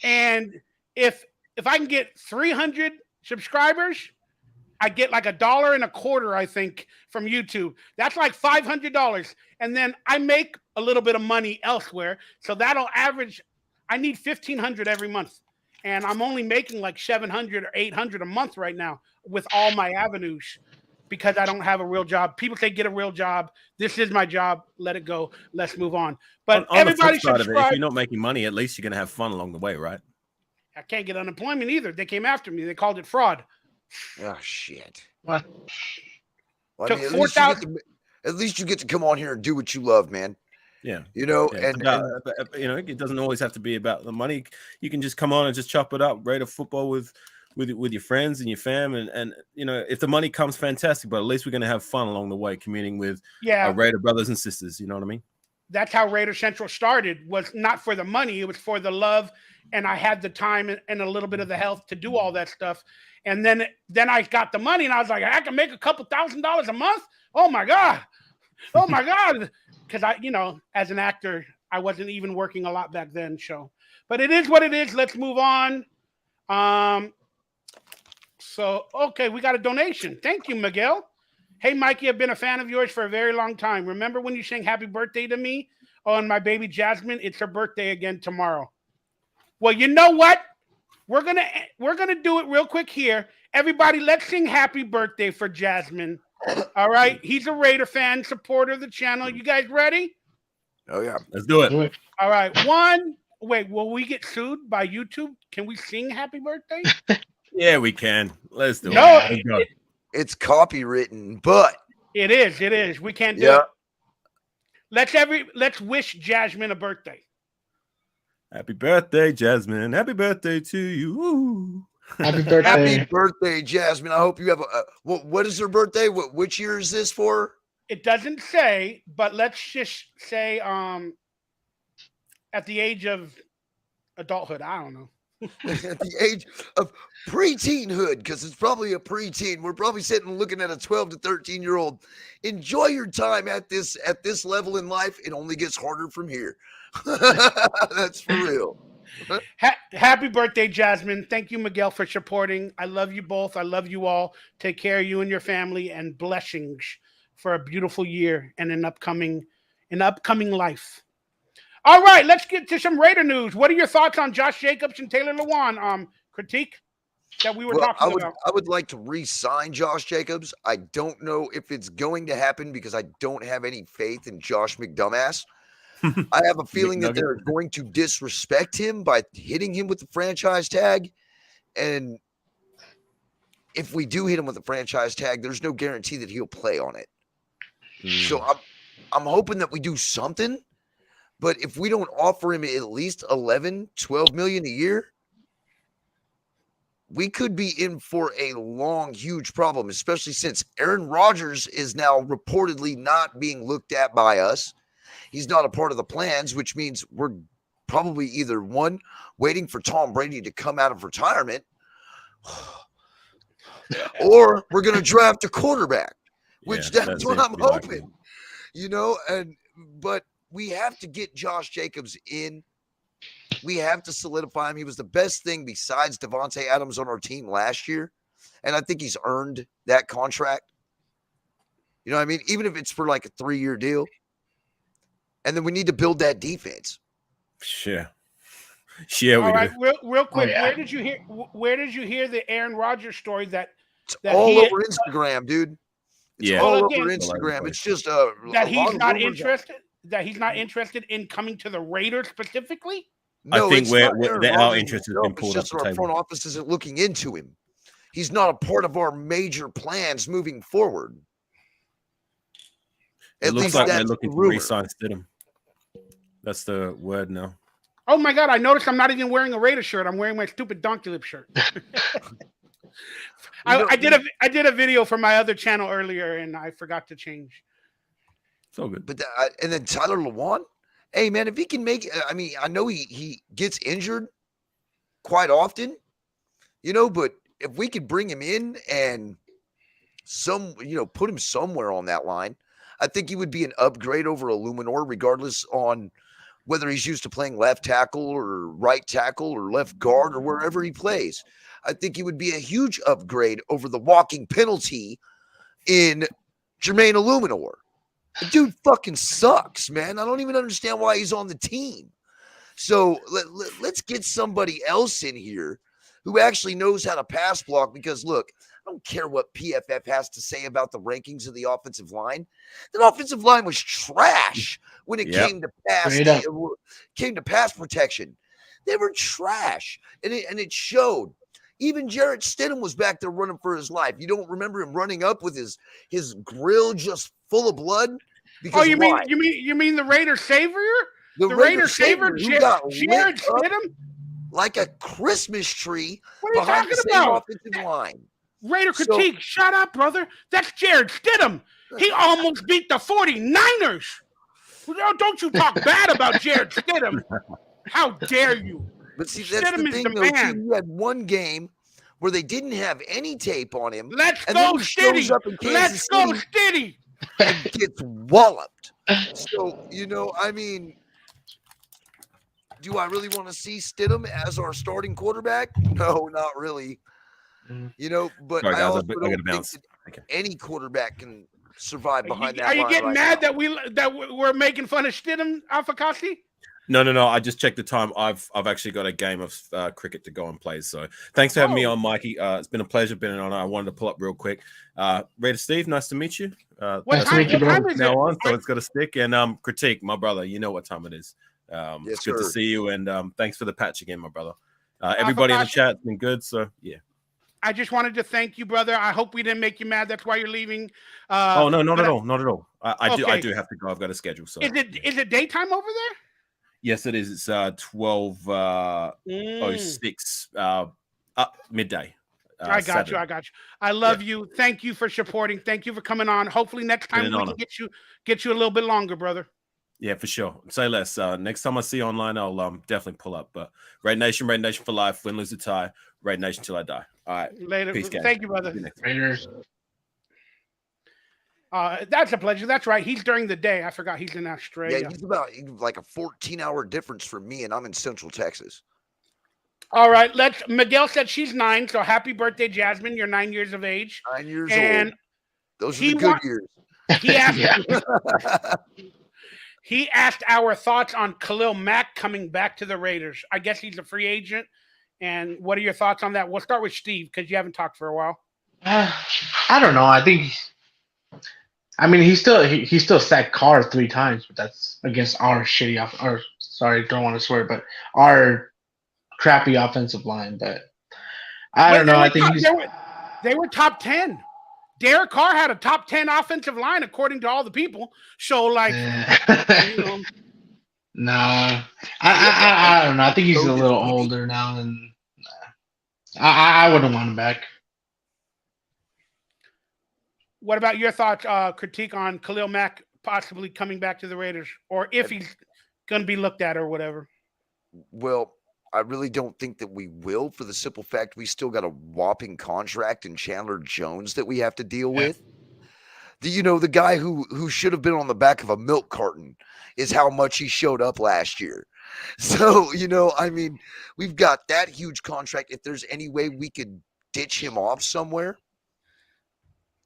and if I can get 300 subscribers, I get like $1.25, I think, from YouTube. That's like $500, and then I make a little bit of money elsewhere. So that'll average. I need $1,500 every month, and I'm only making like $700 or $800 a month right now with all my avenues because I don't have a real job. People say get a real job. This is my job. Let it go. Let's move on. But on everybody the flip side of it, if subscribe. you're not making money, at least you're gonna have fun along the way, right? I can't get unemployment either. They came after me. They called it fraud. Oh shit! What? Well, I mean, at least you get to come on here and do what you love, man. Yeah, and it doesn't always have to be about the money. You can just come on and just chop it up, Raider football with your friends and your fam, and if the money comes, fantastic. But at least we're going to have fun along the way, communing with our Raider brothers and sisters. You know what I mean? That's how RaiderCentral started. Was not for the money; it was for the love, and I had the time and a little bit of the health to do all that stuff. And then I got the money, and I was like, I can make a couple $1,000s a month. Oh my god! Oh my god! Because as an actor, I wasn't even working a lot back then. But it is what it is. Let's move on. So, okay, we got a donation. Thank you, Miguel. Hey, Mikey, I've been a fan of yours for a very long time. Remember when you sang happy birthday to me? Oh, and my baby Jasmine, it's her birthday again tomorrow. Well, you know what? We're gonna do it real quick here. Everybody, let's sing happy birthday for Jasmine. All right, he's a Raider fan, supporter of the channel. You guys ready? Oh yeah, let's do it. All right, wait, will we get sued by YouTube? Can we sing happy birthday? Yeah, we can. Let's do it. No, it's copywritten, but it is. We can't do it. Let's wish Jasmine a birthday. Happy birthday, Jasmine. Happy birthday to you. Woo. Happy birthday. Happy birthday, Jasmine. I hope you have what is her birthday? Which year is this for? It doesn't say, but let's just say at the age of adulthood. I don't know. At the age of pre-teenhood, because it's probably a preteen. We're probably sitting looking at a 12 to 13-year-old. Enjoy your time at this level in life. It only gets harder from here. That's for real. Happy birthday, Jasmine. Thank you, Miguel, for supporting. I love you both. I love you all. Take care of you and your family, and blessings for a beautiful year and an upcoming life. All right, let's get to some Raider news. What are your thoughts on Josh Jacobs and Taylor Lewan? Critique that we were talking about. I would like to re-sign Josh Jacobs. I don't know if it's going to happen because I don't have any faith in Josh McDumbass. I have a feeling that they're going to disrespect him by hitting him with the franchise tag. And if we do hit him with the franchise tag, there's no guarantee that he'll play on it. So I'm hoping that we do something. But if we don't offer him at least 11, 12 million a year, we could be in for a long, huge problem, especially since Aaron Rodgers is now reportedly not being looked at by us. He's not a part of the plans, which means we're probably either one, waiting for Tom Brady to come out of retirement, or we're going to draft a quarterback, which that's what I'm hoping, but we have to get Josh Jacobs in. We have to solidify him. He was the best thing besides Devontae Adams on our team last year. And I think he's earned that contract. You know what I mean? Even if it's for like a 3-year deal. And then we need to build that defense. Sure. All right, real quick. Where did you hear the Aaron Rodgers story that all over Instagram, dude? It's all over Instagram. It's just that he's not interested. That he's not interested in coming to the Raiders specifically? No, I think our interest has been pulled up the table. Our front office isn't looking into him. He's not a part of our major plans moving forward. It looks like they're looking to re-sign Stidham. That's the word now. Oh my God! I noticed I'm not even wearing a Raider shirt. I'm wearing my stupid Donkey Lip shirt. I did a video for my other channel earlier, and I forgot to change. It's all good. But and then Tyler Lewan, hey man, if he can make, I mean, I know he gets injured quite often, but if we could bring him in and put him somewhere on that line, I think he would be an upgrade over Illuminor, regardless on whether he's used to playing left tackle or right tackle or left guard or wherever he plays. I think he would be a huge upgrade over the walking penalty in Jermaine Illuminor. The dude fucking sucks, man. I don't even understand why he's on the team. So let's get somebody else in here who actually knows how to pass block, because, look, I don't care what PFF has to say about the rankings of the offensive line. The offensive line was trash when it came to pass protection. They were trash, and it showed. Even Jarrett Stidham was back there running for his life. You don't remember him running up with his grill just full of blood? Because you mean the Raider savior? The Raider savior, Jarrett Stidham? Like a Christmas tree what are you behind the same offensive line. Raider critique, shut up, brother. That's Jarrett Stidham. He almost beat the 49ers. Don't you talk bad about Jarrett Stidham. How dare you? But see, that's the thing, though, too. You had one game where they didn't have any tape on him. Let's go, Stiddy. Let's go, Stiddy. And gets walloped. So, I mean, do I really want to see Stidham as our starting quarterback? No, not really. But sorry, I guys, also I don't gotta think any quarterback can survive behind that. Are you line getting right mad now. that we're making fun of Stidham, Alfakasi? No. I just checked the time. I've actually got a game of cricket to go and play. So thanks for having me on, Mikey. It's been a pleasure, been an honor. I wanted to pull up real quick. Raider Steve, nice to meet you. What time is it? So it's got to stick. And critique, my brother. You know what time it is. It's good to see you, and thanks for the patch again, my brother. Everybody in the chat's been good. So yeah. I just wanted to thank you, brother. I hope we didn't make you mad. That's why you're leaving. No, not at all. Not at all. I do have to go. I've got a schedule. So is it daytime over there? Yes, it is. It's 12:06 midday. I got you. I love you. Thank you for supporting. Thank you for coming on. Hopefully next time we can get you a little bit longer, brother. Yeah, for sure. Say less. Next time I see you online, I'll definitely pull up. But Raider Nation for life. Win, lose, or tie. Raider Nation till I die. All right. Later. Peace, guys. Thank you, brother. Raiders. That's a pleasure. That's right. He's during the day. I forgot he's in Australia. Yeah, he's about like a 14-hour difference from me, and I'm in Central Texas. All right. Miguel said she's 9, so happy birthday, Jasmine. You're 9 years of age. 9 years old. Those are the good years. He asked our thoughts on Khalil Mack coming back to the Raiders. I guess he's a free agent. And what are your thoughts on that? We'll start with Steve because you haven't talked for a while. I don't know. I think. I mean, he still sacked Carr 3 times, but that's against our shitty or sorry, don't want to swear, but our crappy offensive line. But I don't know. I think they were top 10. Derek Carr had a top 10 offensive line according to all the people. So like, nah, I don't know. I think he's a little older now, and I wouldn't want him back. What about your thoughts, critique on Khalil Mack possibly coming back to the Raiders, or if he's going to be looked at or whatever? Well, I really don't think that we will, for the simple fact we still got a whopping contract in Chandler Jones that we have to deal with. The guy who should have been on the back of a milk carton is how much he showed up last year. So, I mean, we've got that huge contract. If there's any way we could ditch him off somewhere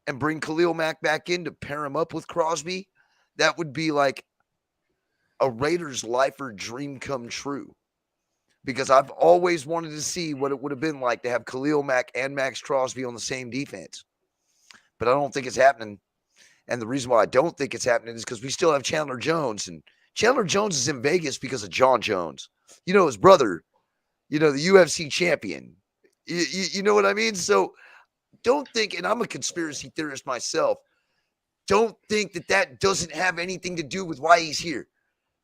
and bring Khalil Mack back in to pair him up with Crosby, that would be like a Raiders lifer dream come true. Because I've always wanted to see what it would have been like to have Khalil Mack and Max Crosby on the same defense. But I don't think it's happening. And the reason why I don't think it's happening is because we still have Chandler Jones. And Chandler Jones is in Vegas because of John Jones. His brother, the UFC champion. You know what I mean? So don't think, and I'm a conspiracy theorist myself, don't think that doesn't have anything to do with why he's here.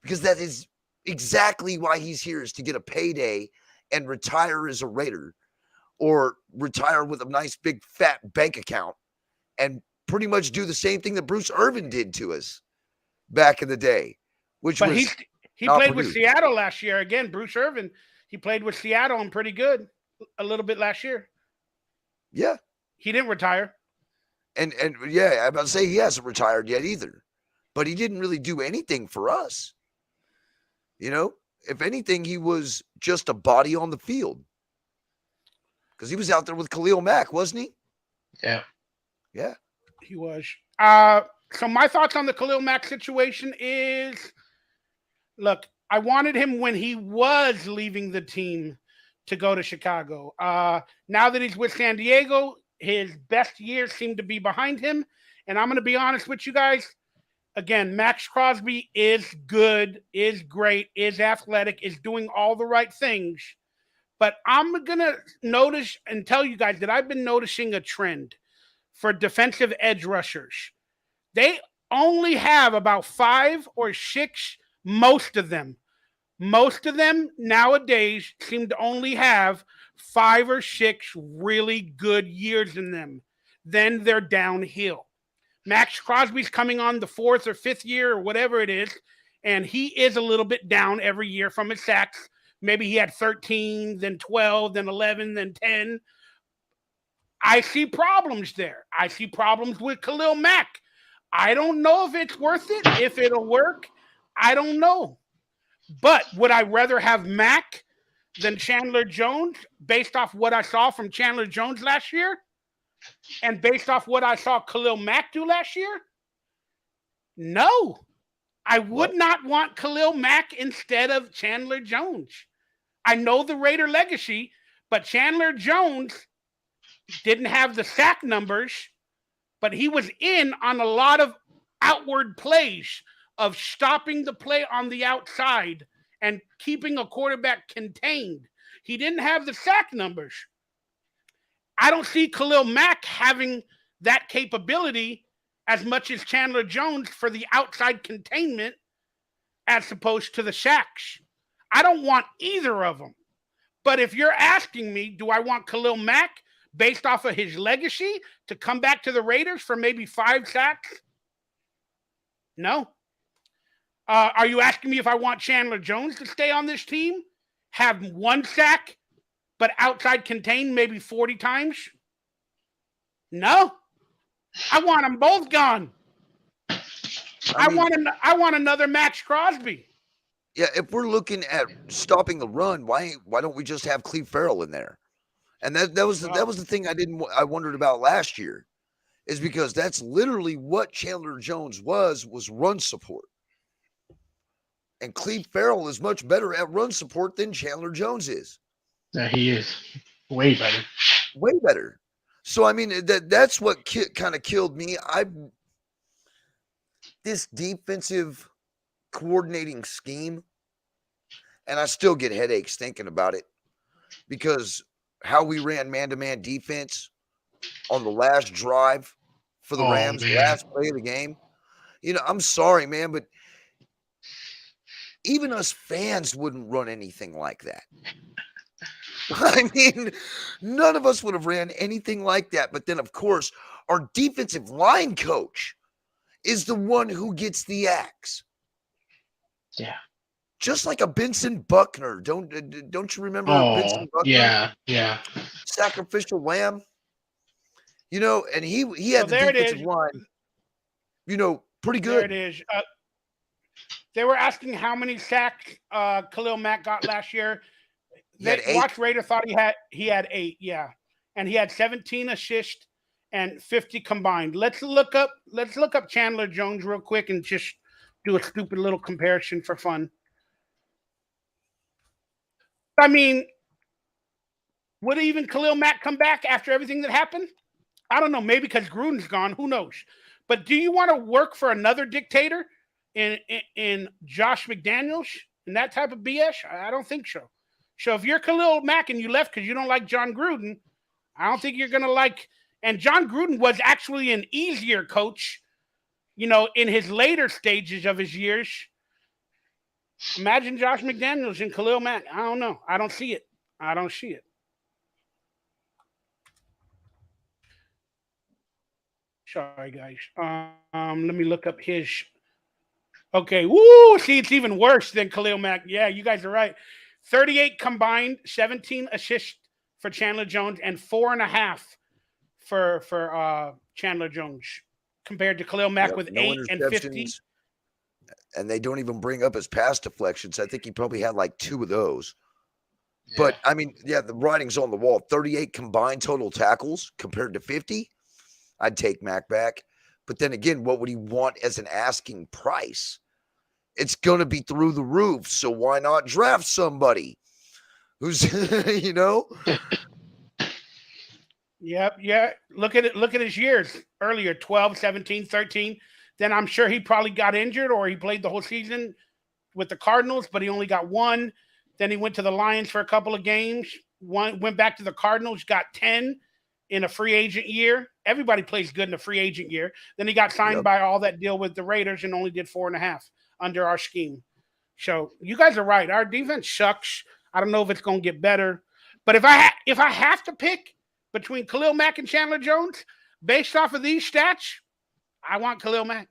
Because that is exactly why he's here, is to get a payday and retire as a Raider, or retire with a nice big fat bank account and pretty much do the same thing that Bruce Irvin did to us back in the day, he played with Seattle last year. Again, Bruce Irvin, he played with Seattle and pretty good a little bit last year. Yeah. He didn't retire. And yeah, I'm about to say he hasn't retired yet either, but he didn't really do anything for us. If anything, he was just a body on the field, because he was out there with Khalil Mack, wasn't he? Yeah. Yeah. He was. So my thoughts on the Khalil Mack situation is, look, I wanted him when he was leaving the team to go to Chicago. Now that he's with San Diego, his best years seem to be behind him. And I'm going to be honest with you guys. Again, Max Crosby is good, is great, is athletic, is doing all the right things. But I'm going to notice and tell you guys that I've been noticing a trend for defensive edge rushers. They only have about 5 or 6, most of them nowadays seem to only have 5 or 6 really good years in them. Then they're downhill. Max Crosby's coming on the 4th or 5th year or whatever it is, and he is a little bit down every year from his sacks. Maybe he had 13, then 12, then 11, then 10. I see problems there. I see problems with Khalil Mack. I don't know if it's worth it, if it'll work. I don't know. But would I rather have Mack than Chandler Jones based off what I saw from Chandler Jones last year? And based off what I saw Khalil Mack do last year? No. I would not want Khalil Mack instead of Chandler Jones. I know the Raider legacy, but Chandler Jones didn't have the sack numbers, but he was in on a lot of outward plays of stopping the play on the outside and keeping a quarterback contained. He didn't have the sack numbers. I don't see Khalil Mack having that capability as much as Chandler Jones for the outside containment as opposed to the sacks. I don't want either of them. But if you're asking me, do I want Khalil Mack based off of his legacy to come back to the Raiders for maybe 5 sacks? No. Are you asking me if I want Chandler Jones to stay on this team, have 1 sack, but outside contained maybe 40 times? No. I want them both gone. I want another Max Crosby. Yeah, if we're looking at stopping the run, why don't we just have Cleve Farrell in there? And that was the thing I wondered about last year, is because that's literally what Chandler Jones was run support. And Cleve Farrell is much better at run support than Chandler Jones is. Yeah, he is way better. Way better. So, I mean, that's what kind of killed me. This defensive coordinating scheme, and I still get headaches thinking about it, because how we ran man-to-man defense on the last drive for the Rams, last play of the game. You know, I'm sorry, man, but even us fans wouldn't run anything like that. I mean, none of us would have ran anything like that. But then, of course, our defensive line coach is the one who gets the axe. Yeah. Just like a Benson Buckner. Don't you remember Benson Buckner? Yeah. Sacrificial lamb. You know, and he had the defensive line, you know, pretty good. There it is. They were asking how many sacks Khalil Mack got last year. Watch Raider thought he had 8, yeah. And he had 17 assists and 50 combined. Let's look up Chandler Jones real quick and just do a stupid little comparison for fun. I mean, would even Khalil Mack come back after everything that happened? I don't know. Maybe because Gruden's gone. Who knows? But do you want to work for another dictator in Josh McDaniels and that type of BS? I don't think so. So if you're Khalil Mack and you left because you don't like John Gruden, I don't think you're going to like – and John Gruden was actually an easier coach, you know, in his later stages of his years. Imagine Josh McDaniels and Khalil Mack. I don't know. I don't see it. Sorry, guys. Let me look up his – okay. Woo! See, it's even worse than Khalil Mack. Yeah, you guys are right. 38 combined, 17 assists for Chandler Jones, and 4.5 for Chandler Jones compared to Khalil Mack with 8 and 50. And they don't even bring up his pass deflections. I think he probably had like 2 of those. Yeah. But, I mean, yeah, the writing's on the wall. 38 combined total tackles compared to 50. I'd take Mack back. But then again, what would he want as an asking price? It's going to be through the roof. So why not draft somebody who's, you know? Yep. Yeah. Look at it. Look at his years earlier, 12, 17, 13. Then I'm sure he probably got injured or he played the whole season with the Cardinals, but he only got 1. Then he went to the Lions for a couple of games. Went back to the Cardinals, got 10 in a free agent year. Everybody plays good in a free agent year. Then he got signed by all that deal with the Raiders and only did 4.5 under our scheme. So you guys are right. Our defense sucks. I don't know if it's going to get better. But if I have to pick between Khalil Mack and Chandler Jones, based off of these stats, I want Khalil Mack.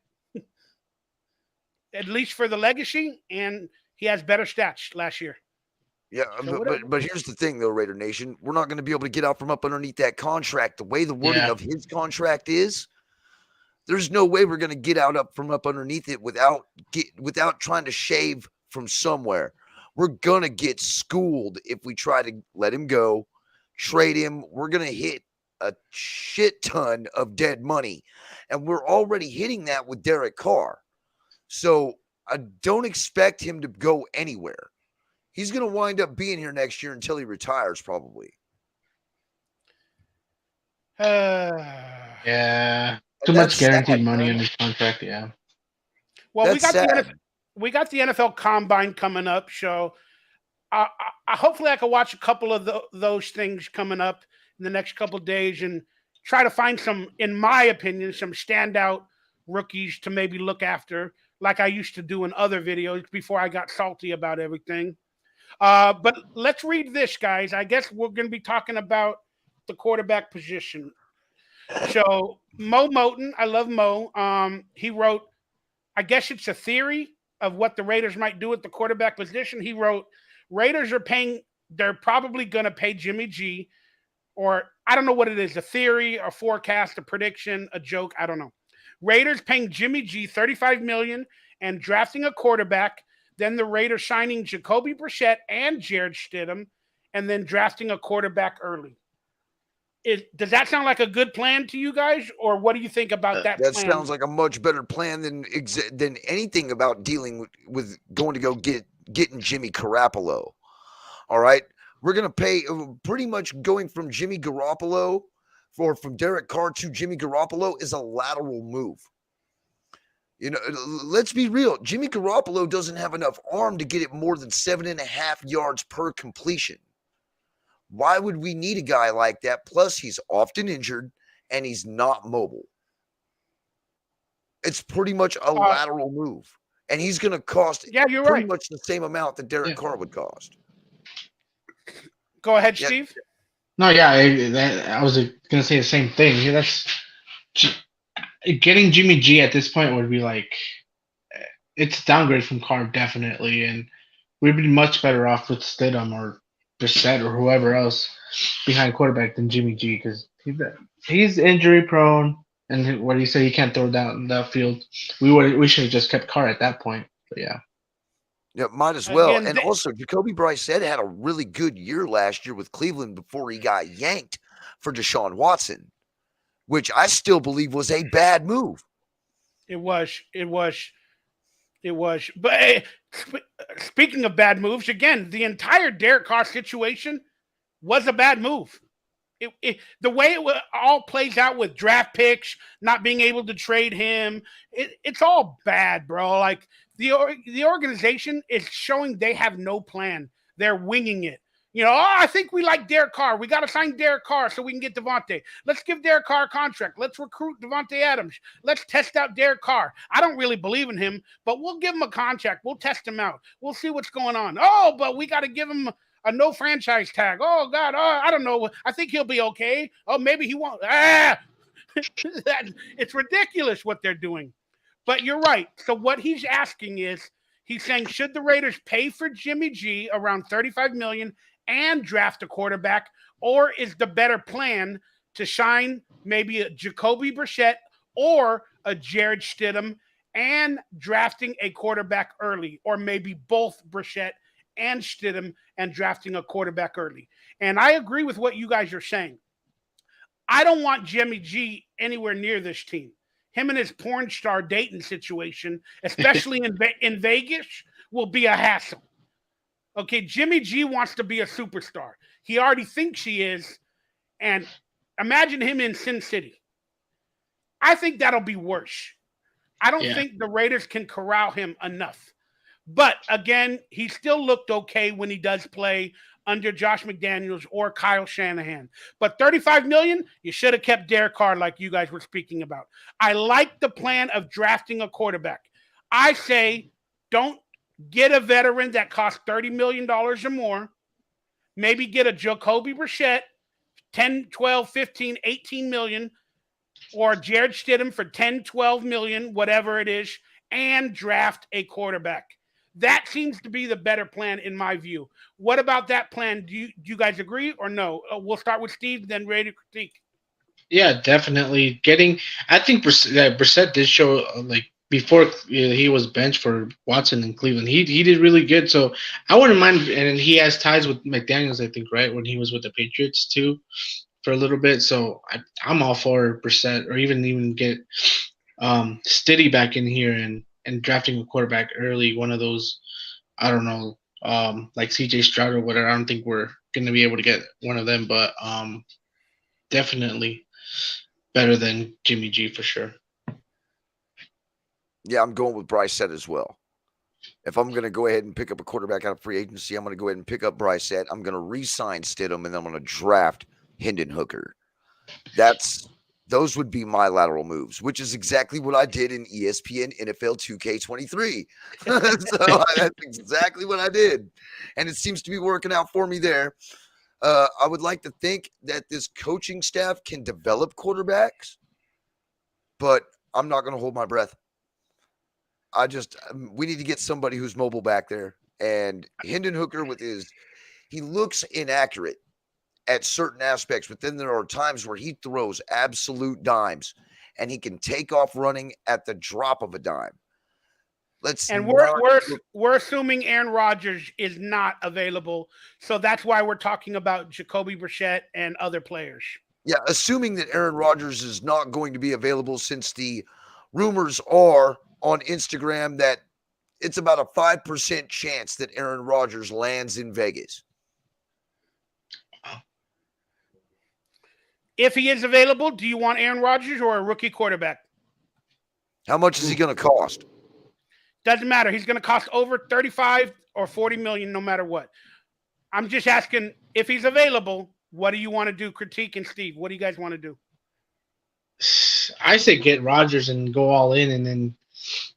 At least for the legacy, and he has better stats last year. Yeah, so but here's the thing, though, Raider Nation. We're not going to be able to get out from up underneath that contract. The way the wording of his contract is, there's no way we're going to get out from up underneath it without trying to shave from somewhere. We're going to get schooled if we try to let him go, trade him. We're going to hit a shit ton of dead money, and we're already hitting that with Derek Carr. So I don't expect him to go anywhere. He's going to wind up being here next year until he retires, probably. Yeah. Too much guaranteed money in his contract, yeah. Well, we got the NFL Combine coming up, so I hopefully I can watch a couple of those things coming up in the next couple of days and try to find some, in my opinion, some standout rookies to maybe look after, like I used to do in other videos before I got salty about everything. But let's read this, guys. I guess we're going to be talking about the quarterback position. So Mo Moten, I love Mo. He wrote, I guess it's a theory of what the Raiders might do at the quarterback position. He wrote, Raiders are paying, they're probably going to pay Jimmy G, or I don't know what it is, a theory, a forecast, a prediction, a joke, I don't know. Raiders paying Jimmy G $35 million and drafting a quarterback, then the Raiders signing Jacoby Brissett and Jared Stidham, and then drafting a quarterback early. Does that sound like a good plan to you guys, or what do you think about that That plan? sounds like a much better plan than anything about dealing with going to go getting Jimmy Garoppolo. All right, we're gonna pay pretty much going from Jimmy Garoppolo or from Derek Carr to Jimmy Garoppolo is a lateral move. You know, let's be real. Jimmy Garoppolo doesn't have enough arm to get it more than 7.5 yards per completion. Why would we need a guy like that? Plus, he's often injured and he's not mobile. It's pretty much a lateral move. And he's going to cost you're pretty right. much the same amount that Derek Carr would cost. Go ahead, Steve. No, yeah, I was going to say the same thing. That's getting Jimmy G at this point would be like, it's a downgrade from Carr, definitely. And we'd be much better off with Stidham or Brissett or whoever else behind quarterback than Jimmy G, because he's injury prone, and what do you say, he can't throw down that field. We should have just kept Carr at that point. But yeah, might as well. Again, and also, Jacoby Brissett had a really good year last year with Cleveland before he got yanked for Deshaun Watson, which I still believe was a bad move. It was. But speaking of bad moves, again, the entire Derek Carr situation was a bad move. The way it all plays out with draft picks, not being able to trade him, it's all bad, bro. Like the organization is showing they have no plan. They're winging it. You know, I think we like Derek Carr. We got to sign Derek Carr so we can get Devontae. Let's give Derek Carr a contract. Let's recruit Devontae Adams. Let's test out Derek Carr. I don't really believe in him, but we'll give him a contract. We'll test him out. We'll see what's going on. Oh, but we got to give him a no franchise tag. Oh, God. Oh, I don't know. I think he'll be okay. Oh, maybe he won't. It's ridiculous what they're doing. But you're right. So what he's asking is, he's saying, should the Raiders pay for Jimmy G around $35 million and draft a quarterback, or is the better plan to shine maybe a Jacoby Brissett or a Jared Stidham and drafting a quarterback early, or maybe both Brissett and Stidham and drafting a quarterback early? And I agree with what you guys are saying. I don't want Jimmy G anywhere near this team. Him and his porn star dating situation, especially in Vegas, will be a hassle. Okay, Jimmy G wants to be a superstar. He already thinks he is. And imagine him in Sin City. I think that'll be worse. I don't think the Raiders can corral him enough. But again, he still looked okay when he does play under Josh McDaniels or Kyle Shanahan. But $35 million, you should have kept Derek Carr like you guys were speaking about. I like the plan of drafting a quarterback. I say don't get a veteran that costs $30 million or more. Maybe get a Jacoby Brissett, 10, 12, 15, 18 million, or Jared Stidham for 10, 12 million, whatever it is, and draft a quarterback. That seems to be the better plan in my view. What about that plan? Do you guys agree or no? We'll start with Steve, then Raider critique. Yeah, definitely. I think Brissett did show before he was benched for Watson in Cleveland. He did really good. So I wouldn't mind. And he has ties with McDaniels, I think, right, when he was with the Patriots too for a little bit. So I'm all for Brissett, or even get Stiddy back in here and drafting a quarterback early. One of those, I don't know, like CJ Stroud or whatever. I don't think we're going to be able to get one of them, but definitely better than Jimmy G for sure. Yeah, I'm going with Brissett as well. If I'm going to go ahead and pick up a quarterback out of free agency, I'm going to go ahead and pick up Brissett. I'm going to re-sign Stidham, and I'm going to draft Hendon Hooker. Those would be my lateral moves, which is exactly what I did in ESPN NFL 2K23. So that's exactly what I did. And it seems to be working out for me there. I would like to think that this coaching staff can develop quarterbacks, but I'm not going to hold my breath. We need to get somebody who's mobile back there. And Hendon Hooker he looks inaccurate at certain aspects, but then there are times where he throws absolute dimes and he can take off running at the drop of a dime. We're assuming Aaron Rodgers is not available, so that's why we're talking about Jacoby Brissett and other players. Yeah, assuming that Aaron Rodgers is not going to be available, since the rumors are on Instagram that it's about a 5% chance that Aaron Rodgers lands in Vegas. If he is available, do you want Aaron Rodgers or a rookie quarterback? How much is he going to cost? Doesn't matter. He's going to cost over 35 or 40 million no matter what. I'm just asking, if he's available, what do you want to do? Critique and Steve, what do you guys want to do? I say get Rodgers and go all in, and then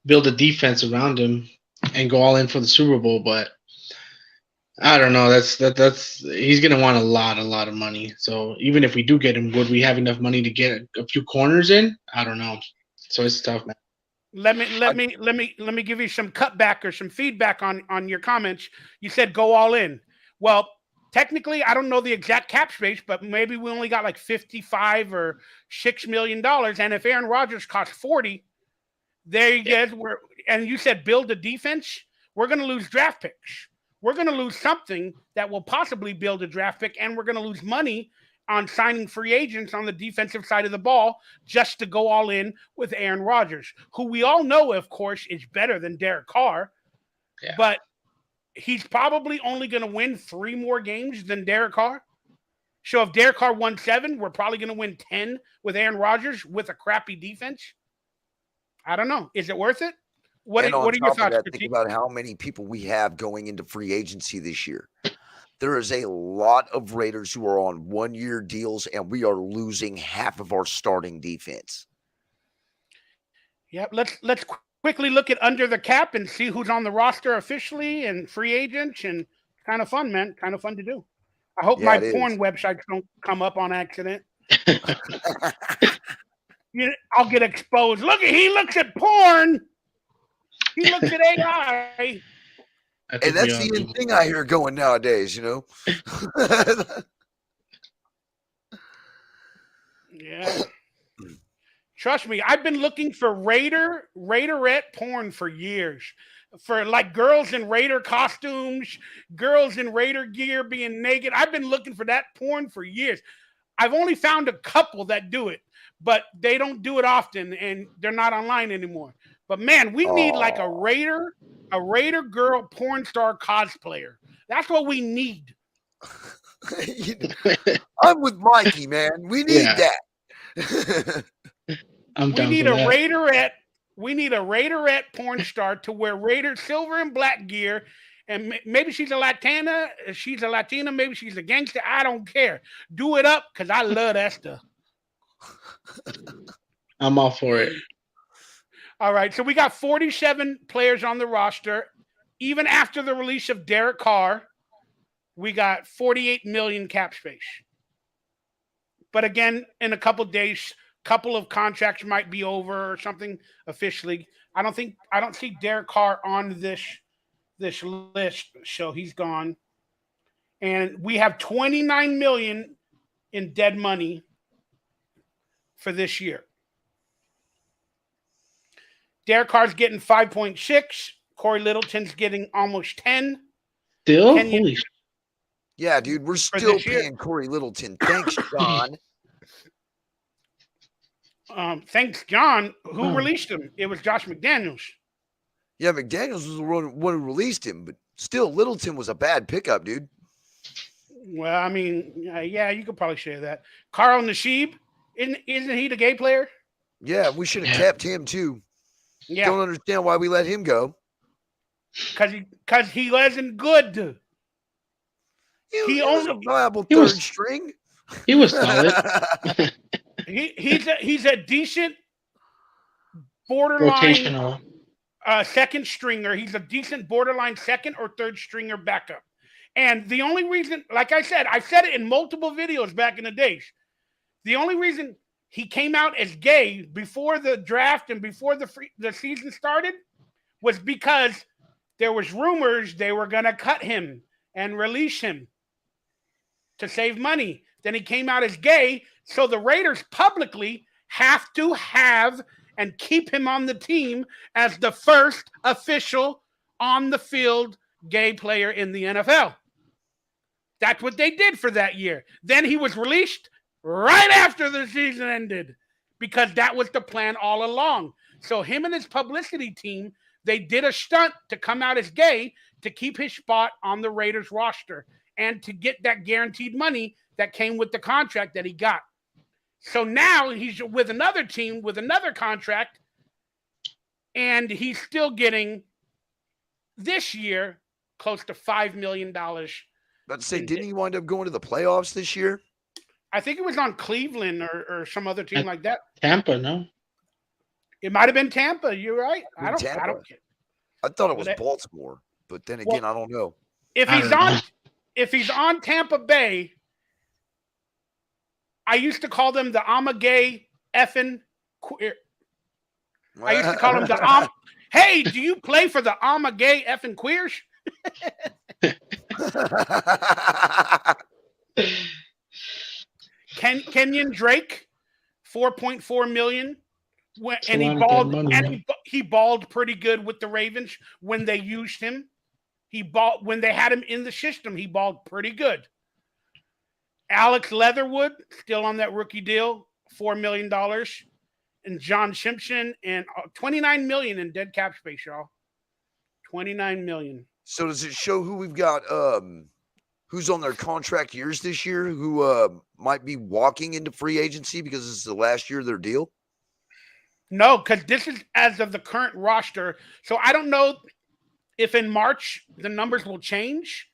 build a defense around him and go all in for the Super Bowl. But I don't know. That's he's gonna want a lot of money. So even if we do get him, would we have enough money to get a few corners in? I don't know. So it's tough, man. Let me give you some cutback or some feedback on your comments. You said go all in. Well, technically, I don't know the exact cap space, but maybe we only got like $55 or $6 million. And if Aaron Rodgers costs 40, there you go. And you said build a defense. We're going to lose draft picks. We're going to lose something that will possibly build a draft pick, and we're going to lose money on signing free agents on the defensive side of the ball just to go all in with Aaron Rodgers, who we all know, of course, is better than Derek Carr. Yeah. But he's probably only going to win 3 more games than Derek Carr. So if Derek Carr won 7, we're probably going to win 10 with Aaron Rodgers with a crappy defense. I don't know. Is it worth it? What are your thoughts? Think about how many people we have going into free agency this year. There is a lot of Raiders who are on 1-year deals, and we are losing half of our starting defense. Yep. Let's quickly look at under the cap and see who's on the roster officially and free agents, and kind of fun, man. Kind of fun to do. I hope my porn websites don't come up on accident. I'll get exposed. He looks at porn. He looks at AI. And that's the thing I hear going nowadays, Yeah. Trust me, I've been looking for Raiderette porn for years. For like girls in Raider costumes, girls in Raider gear being naked. I've been looking for that porn for years. I've only found a couple that do it, but they don't do it often, and they're not online anymore. But man, we need like a Raider girl porn star cosplayer. That's what we need. I'm with Mikey, man. We need that. We need a Raiderette. We need a Raiderette porn star to wear Raider silver and black gear. And maybe she's a Latina. She's a Latina. Maybe she's a gangster. I don't care. Do it up, because I love that stuff. I'm all for it. All right, so we got 47 players on the roster. Even after the release of Derek Carr, we got 48 million cap space. But again, in a couple of days, couple of contracts might be over or something officially. I don't see Derek Carr on this list, so he's gone. And we have 29 million in dead money for this year. Derek Carr's getting 5.6. Corey Littleton's getting almost 10. Still? Holy shit. Yeah, dude, we're still paying Corey Littleton. Thanks, John. Thanks, John. Who released him? It was Josh McDaniels. Yeah, McDaniels was the one who released him, but still, Littleton was a bad pickup, dude. Well, I mean, yeah, you could probably say that. Carl Nassib, isn't he the gay player? Yeah, we should have kept him too. Yeah. Don't understand why we let him go. Because he wasn't good. He was a viable third string. He was solid. He's a decent borderline second stringer. He's a decent borderline second or third stringer backup. And the only reason, like I said it in multiple videos back in the days. The only reason he came out as gay before the draft and before the season started was because there was rumors they were going to cut him and release him to save money. Then he came out as gay, so the Raiders publicly have to have and keep him on the team as the first official on-the-field gay player in the NFL. That's what they did for that year. Then he was released. right after the season ended because that was the plan all along. So him and his publicity team, they did a stunt to come out as gay to keep his spot on the Raiders roster and to get that guaranteed money that came with the contract that he got. So now he's with another team with another contract, and he's still getting this year close to $5 million. About to say, didn't he wind up going to the playoffs this year? I think it was on Cleveland or some other team like that. Tampa, no? It might have been Tampa. You're right. I don't care. I thought it was Baltimore, but then again, I don't know. If he's on Tampa Bay, I used to call them the Amagay effing queer. I used to call them the Hey, do you play for the Amagay effing queers? Kenyon Drake, $4.4 million, and he balled pretty good with the Ravens when they used him. When they had him in the system, he balled pretty good. Alex Leatherwood, still on that rookie deal, $4 million. And John Simpson, and $29 million in dead cap space, y'all. $29 million. So does it show who we've got, who's on their contract years this year, who might be walking into free agency because this is the last year of their deal? No, because this is as of the current roster. So I don't know if in March the numbers will change,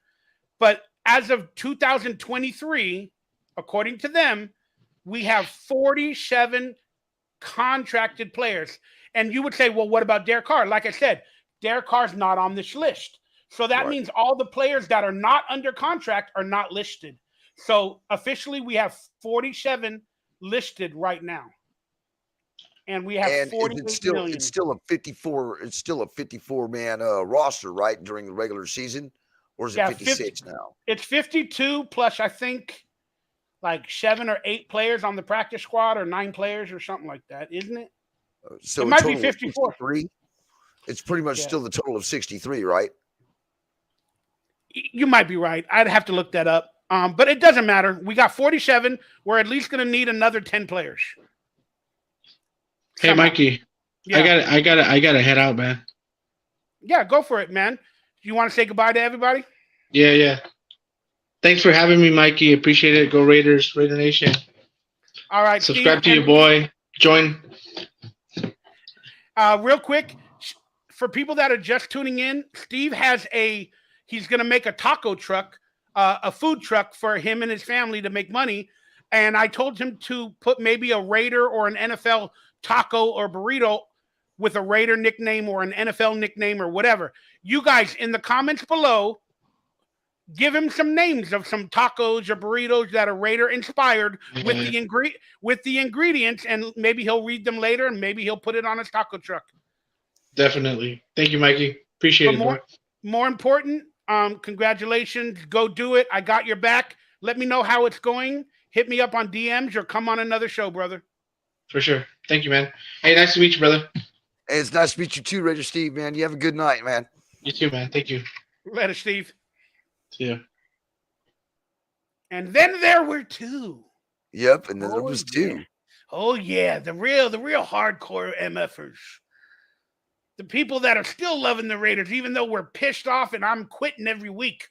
but as of 2023, according to them, we have 47 contracted players. And you would say, well, what about Derek Carr? Like I said, Derek Carr's not on this list. So that means all the players that are not under contract are not listed. So officially we have 47 listed right now. And we have 48 million. It's still a 54-man roster, right, during the regular season? Or is it 56 now? It's 52 plus, I think, like 7 or 8 players on the practice squad, or 9 players or something like that, isn't it? So it might be 54. It's pretty much still the total of 63, right? You might be right. I'd have to look that up. But it doesn't matter. We got 47. We're at least going to need another 10 players. Hey, Mikey. Yeah. I gotta head out, man. Yeah, go for it, man. You want to say goodbye to everybody? Yeah. Thanks for having me, Mikey. Appreciate it. Go Raiders, Raider Nation. All right. Subscribe to your boy. Join. Real quick, for people that are just tuning in, Steve he's going to make a taco truck, a food truck for him and his family to make money. And I told him to put maybe a Raider or an NFL taco or burrito with a Raider nickname or an NFL nickname or whatever. You guys in the comments below, give him some names of some tacos or burritos that are Raider inspired with the ingredients, and maybe he'll read them later and maybe he'll put it on his taco truck. Definitely. Thank you, Mikey. Appreciate it. More important, congratulations. Go do it. I got your back. Let me know how it's going. Hit me up on DMs or come on another show, brother. For sure. Thank you, man. Hey, nice to meet you, brother. Hey, it's nice to meet you too, Raider Steve, man. You have a good night, man. You too, man. Thank you. Later, Steve. See ya. And then there were 2. Yep, and then there was 2. Yeah. Oh yeah, the real hardcore MFers. The people that are still loving the Raiders, even though we're pissed off and I'm quitting every week.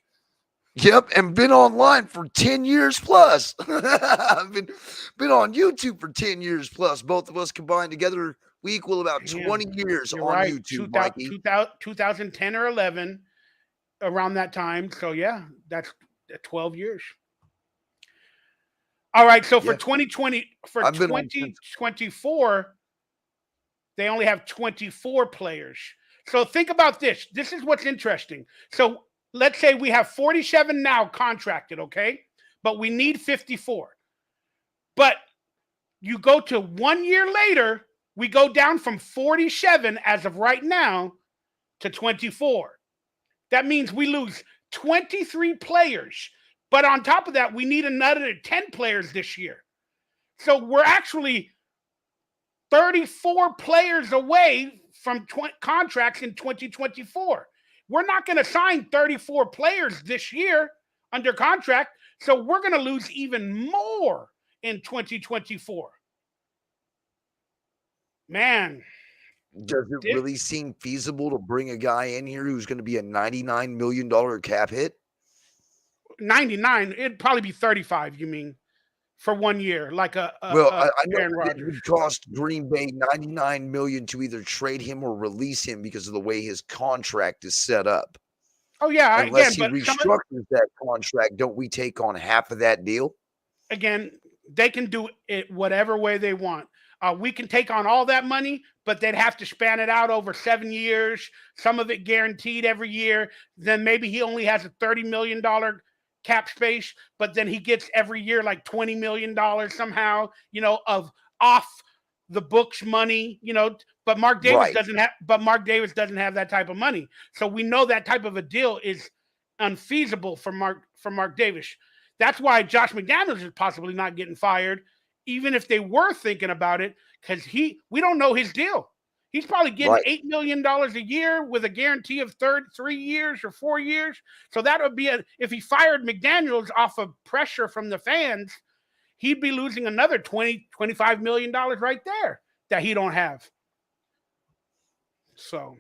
Yep, and been online for 10 years plus. I've been on YouTube for 10 years plus. Both of us combined together, we equal about 20 years on YouTube, Mikey. 2010 or 11, around that time. So yeah, that's 12 years. All right, so for 2024, they only have 24 players. So think about this. This is what's interesting. So let's say we have 47 now contracted, okay? But we need 54. But you go to 1 year later, we go down from 47 as of right now to 24. That means we lose 23 players. But on top of that, we need another 10 players this year. So we're actually 34 players away from contracts in 2024. We're not going to sign 34 players this year under contract, so we're going to lose even more in 2024. Man, Does it really seem feasible to bring a guy in here who's going to be a $99 million cap hit? 99, it'd probably be 35, you mean, for 1 year, like a I know Aaron it Rodgers. would cost Green Bay $99 million to either trade him or release him because of the way his contract is set up. Oh yeah, Unless again, he restructures that contract, don't we take on half of that deal? Again, they can do it whatever way they want. We can take on all that money, but they'd have to span it out over 7 years, some of it guaranteed every year. Then maybe he only has a $30 million cap space, but then he gets every year like $20 million somehow, of off the books money, but Mark Davis doesn't have that type of money. So we know that type of a deal is unfeasible for Mark Davis. That's why Josh McDaniels is possibly not getting fired, even if they were thinking about it, because we don't know his deal. He's probably getting $8 million a year with a guarantee of 3 years or 4 years. So that would be if he fired McDaniels off of pressure from the fans, he'd be losing another $25 million right there that he don't have. So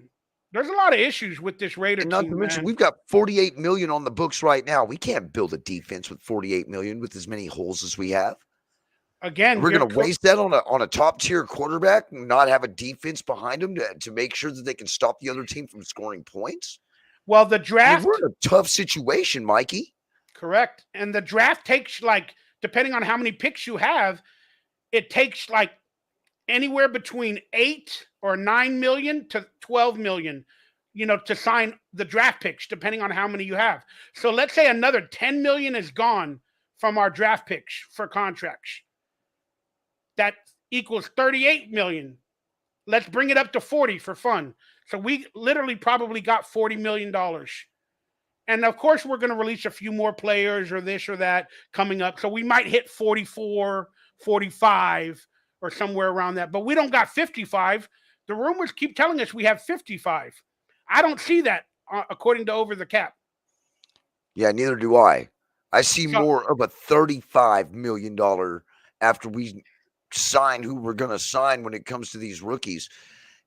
there's a lot of issues with this Raider team. Not to mention, we've got $48 million on the books right now. We can't build a defense with $48 million with as many holes as we have. Again, we're going to waste that on a top tier quarterback and not have a defense behind him to make sure that they can stop the other team from scoring points. Well, the draft, we're in a tough situation, Mikey. Correct. And the draft takes, like, depending on how many picks you have, it takes like anywhere between 8 or 9 million to 12 million, to sign the draft picks, depending on how many you have. So let's say another 10 million is gone from our draft picks for contracts. That equals 38 million. Let's bring it up to 40 for fun. So we literally probably got $40 million. And of course, we're going to release a few more players or this or that coming up. So we might hit 44, 45 or somewhere around that. But we don't got 55. The rumors keep telling us we have 55. I don't see that according to Over the Cap. Yeah, neither do I. I see more of a $35 million after we sign who we're going to sign when it comes to these rookies.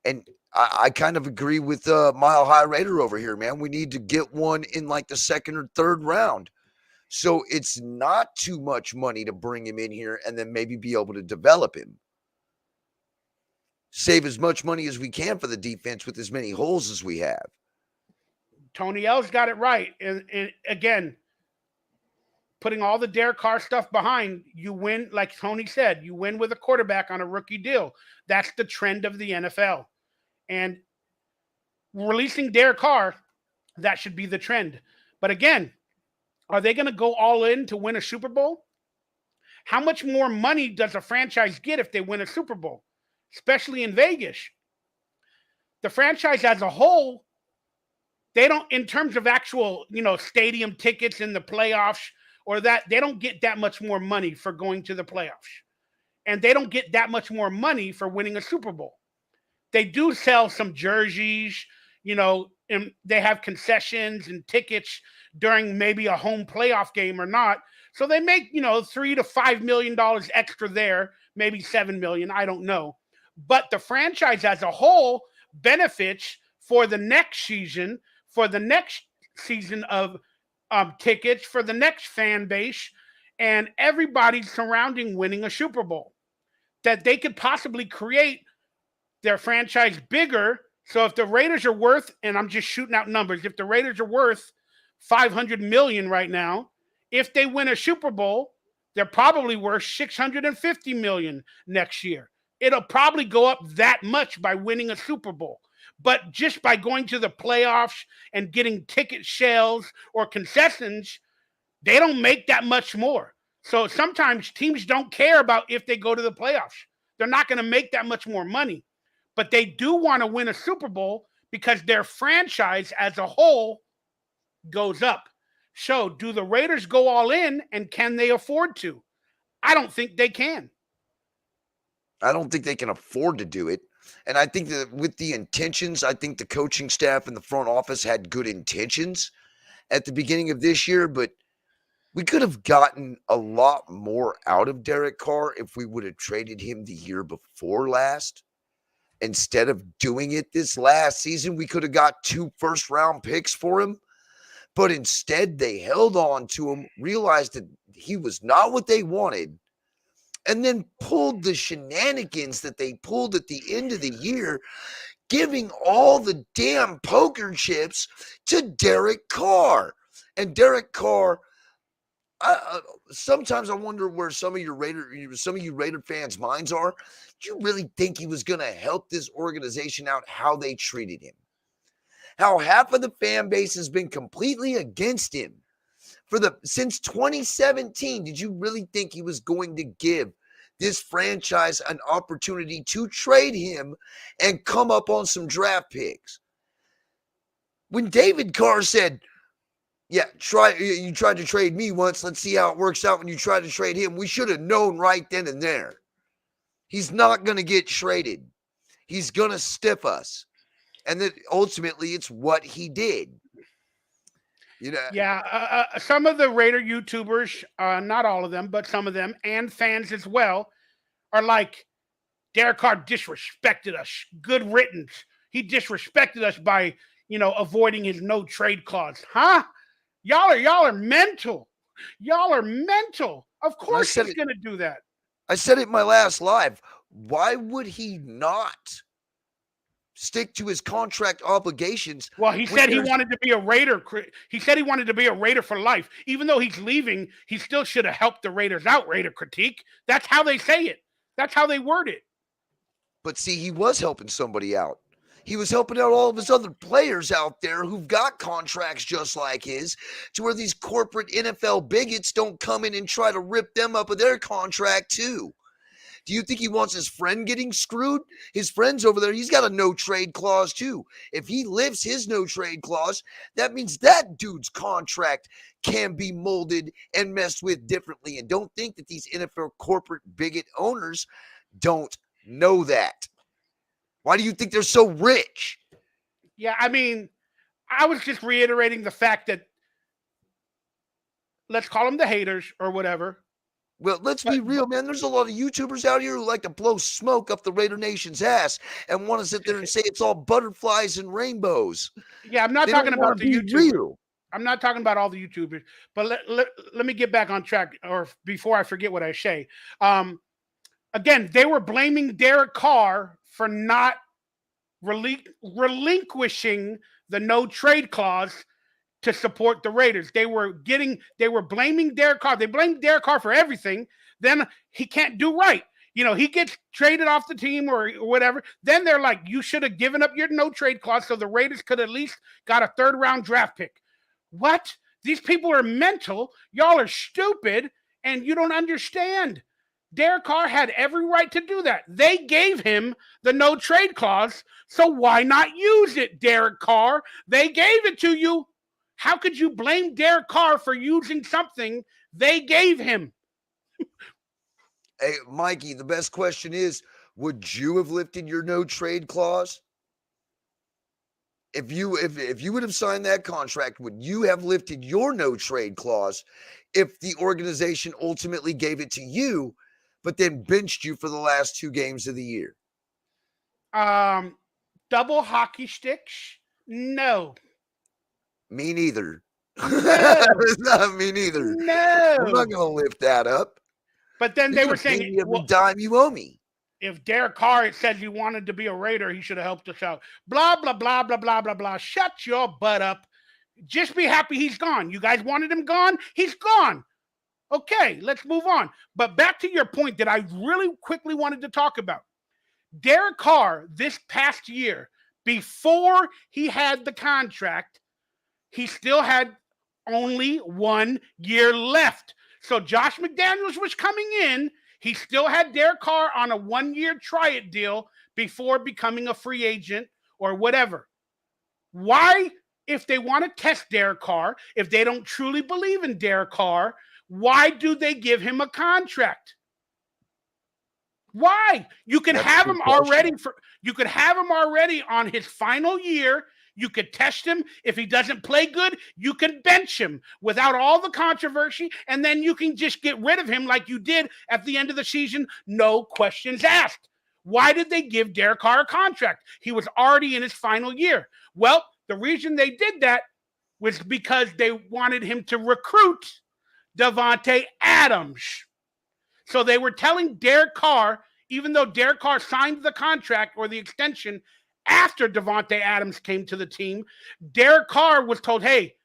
And I kind of agree with Mile High Raider over here, man. We need to get one in like the second or third round. So it's not too much money to bring him in here and then maybe be able to develop him. Save as much money as we can for the defense with as many holes as we have. Tony L's got it right. And again, putting all the Derek Carr stuff behind, you win, like Tony said, you win with a quarterback on a rookie deal. That's the trend of the NFL. And releasing Derek Carr, that should be the trend. But again, are they going to go all in to win a Super Bowl? How much more money does a franchise get if they win a Super Bowl, especially in Vegas? The franchise as a whole, they don't, in terms of actual, stadium tickets in the playoffs or that, they don't get that much more money for going to the playoffs. And they don't get that much more money for winning a Super Bowl. They do sell some jerseys, and they have concessions and tickets during maybe a home playoff game or not. So they make, $3 to $5 million extra there, maybe $7 million. I don't know. But the franchise as a whole benefits for the next season of tickets, for the next fan base, and everybody surrounding winning a Super Bowl. That they could possibly create their franchise bigger. So if the Raiders are worth, and I'm just shooting out numbers, if the Raiders are worth $500 million right now, if they win a Super Bowl, they're probably worth $650 million next year. It'll probably go up that much by winning a Super Bowl. But just by going to the playoffs and getting ticket sales or concessions, they don't make that much more. So sometimes teams don't care about if they go to the playoffs. They're not going to make that much more money. But they do want to win a Super Bowl because their franchise as a whole goes up. So do the Raiders go all in, and can they afford to? I don't think they can. I don't think they can afford to do it. And I think that with the intentions, I think the coaching staff and the front office had good intentions at the beginning of this year, but We could have gotten a lot more out of Derek Carr if we would have traded him the year before last. Instead of doing it this last season, we could have got 2 first-round picks for him. But instead, they held on to him, realized that he was not what they wanted, and then pulled the shenanigans that they pulled at the end of the year, giving all the damn poker chips to Derek Carr. And Derek Carr, sometimes I wonder where some of you Raider fans' minds are. Do you really think he was going to help this organization out how they treated him? How half of the fan base has been completely against him since 2017. Did you really think he was going to give this franchise an opportunity to trade him and come up on some draft picks? When David Carr said, yeah, you tried to trade me once. Let's see how it works out when you try to trade him. We should have known right then and there. He's not going to get traded. He's going to stiff us. And then ultimately it's what he did. You know. Yeah, some of the Raider YouTubers, not all of them, but some of them, and fans as well, are like, Derek Carr disrespected us. Good riddance. He disrespected us by, avoiding his no trade clause. Huh? Y'all are mental. Y'all are mental. Of course he's going to do that. I said it in my last live. Why would he not stick to his contract obligations? Well, he said he wanted to be a Raider. He said he wanted to be a Raider for life. Even though he's leaving, he still should have helped the Raiders out, Raider critique. That's how they say it. That's how they word it. But see, he was helping somebody out. He was helping out all of his other players out there who've got contracts just like his, to where these corporate NFL bigots don't come in and try to rip them up of their contract too. Do you think he wants his friend getting screwed? His friend's over there, he's got a no-trade clause too. If he lifts his no-trade clause, that means that dude's contract can be molded and messed with differently. And don't think that these NFL corporate bigot owners don't know that. Why do you think they're so rich? Yeah, I mean, I was just reiterating the fact that, let's call them the haters or whatever. Well, let's be real, man. There's a lot of YouTubers out here who like to blow smoke up the Raider Nation's ass and want to sit there and say it's all butterflies and rainbows. Yeah, I'm not talking about the YouTubers. I'm not talking about all the YouTubers. But let me get back on track, or before I forget what I say. Again, they were blaming Derek Carr for not relinquishing the no trade clause to support the Raiders. They were blaming Derek Carr. They blamed Derek Carr for everything. Then he can't do right. He gets traded off the team or whatever. Then they're like, you should have given up your no trade clause so the Raiders could at least got a 3rd round draft pick. What? These people are mental. Y'all are stupid and you don't understand. Derek Carr had every right to do that. They gave him the no trade clause, so why not use it, Derek Carr? They gave it to you. How could you blame Derek Carr for using something they gave him? Hey, Mikey, the best question is, would you have lifted your no trade clause? If you would have signed that contract, would you have lifted your no trade clause if the organization ultimately gave it to you, but then benched you for the last 2 games of the year? Double hockey sticks? No. Me neither. No. Not me neither. No. I'm not going to lift that up. But then they were saying, every dime you owe me. If Derek Carr said he wanted to be a Raider, he should have helped us out. Blah, blah, blah, blah, blah, blah, blah. Shut your butt up. Just be happy he's gone. You guys wanted him gone? He's gone. Okay, let's move on. But back to your point that I really quickly wanted to talk about. Derek Carr, this past year, before he had the contract, he still had only 1 year left. So Josh McDaniels was coming in. He still had Derek Carr on a 1-year try-it deal before becoming a free agent or whatever. Why, if they want to test Derek Carr, if they don't truly believe in Derek Carr, why do they give him a contract? Why? You can have him already on his final year. You could test him. If he doesn't play good, you can bench him without all the controversy, and then you can just get rid of him like you did at the end of the season, no questions asked. Why did they give Derek Carr a contract? He was already in his final year. Well, the reason they did that was because they wanted him to recruit Davante Adams. So they were telling Derek Carr, even though Derek Carr signed the contract or the extension after Davante Adams came to the team, Derek Carr was told, hey,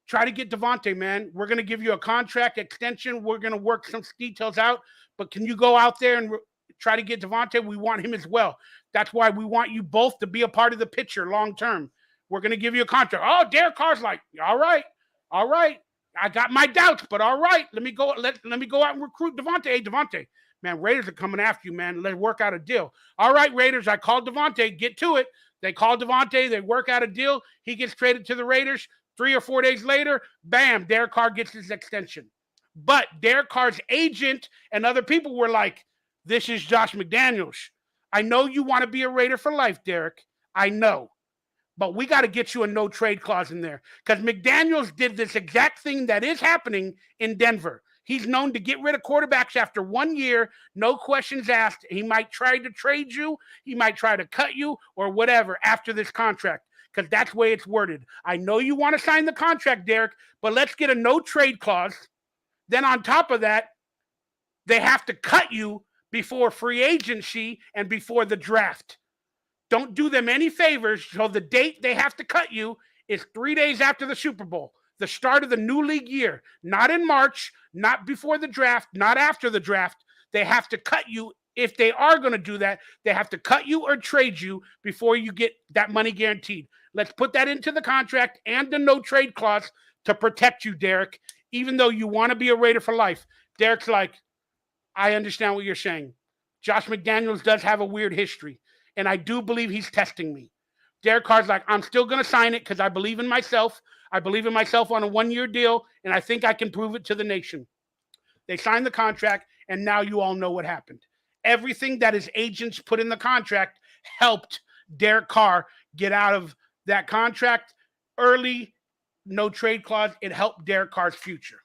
try to get Davante, man. We're going to give you a contract extension. We're going to work some details out, but can you go out there and try to get Davante? We want him as well. That's why we want you both to be a part of the picture long term. We're going to give you a contract. Oh, Derek Carr's like, all right. I got my doubts, but all right. Let me go out and recruit Davante. Hey, Davante, man, Raiders are coming after you, man. Let's work out a deal. All right, Raiders, I called Davante. Get to it. They called Davante. They work out a deal. He gets traded to the Raiders. 3 or 4 days later, bam, Derek Carr gets his extension. But Derek Carr's agent and other people were like, this is Josh McDaniels. I know you want to be a Raider for life, Derek. I know. But we got to get you a no-trade clause in there because McDaniels did this exact thing that is happening in Denver. He's known to get rid of quarterbacks after 1 year, no questions asked. He might try to trade you. He might try to cut you or whatever after this contract because that's the way it's worded. I know you want to sign the contract, Derek, but let's get a no-trade clause. Then on top of that, they have to cut you before free agency and before the draft. Don't do them any favors. So the date they have to cut you is 3 days after the Super Bowl, the start of the new league year. Not in March, not before the draft, not after the draft. They have to cut you. If they are going to do that, they have to cut you or trade you before you get that money guaranteed. Let's put that into the contract and the no trade clause to protect you, Derek, even though you want to be a Raider for life. Derek's like, I understand what you're saying. Josh McDaniels does have a weird history. And I do believe he's testing me. Derek Carr's like, I'm still going to sign it because I believe in myself. I believe in myself on a 1-year deal, and I think I can prove it to the nation. They signed the contract, and now you all know what happened. Everything that his agents put in the contract helped Derek Carr get out of that contract early, no trade clause. It helped Derek Carr's future.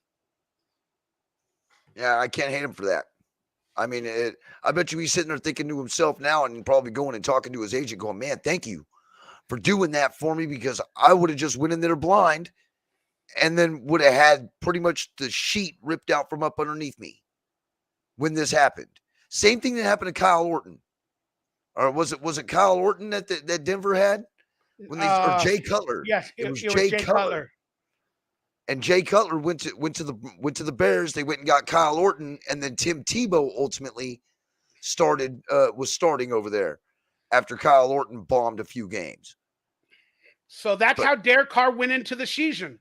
Yeah, I can't hate him for that. I mean, I bet you he's sitting there thinking to himself now and probably going and talking to his agent going, man, thank you for doing that for me because I would have just went in there blind and then would have had pretty much the sheet ripped out from up underneath me when this happened. Same thing that happened to Kyle Orton. Or was it Kyle Orton that Denver had? When they or Jay Cutler. Yes, it was Jay Cutler. And Jay Cutler went to the Bears. They went and got Kyle Orton, and then Tim Tebow ultimately was starting over there after Kyle Orton bombed a few games. So that's how Derek Carr went into the season.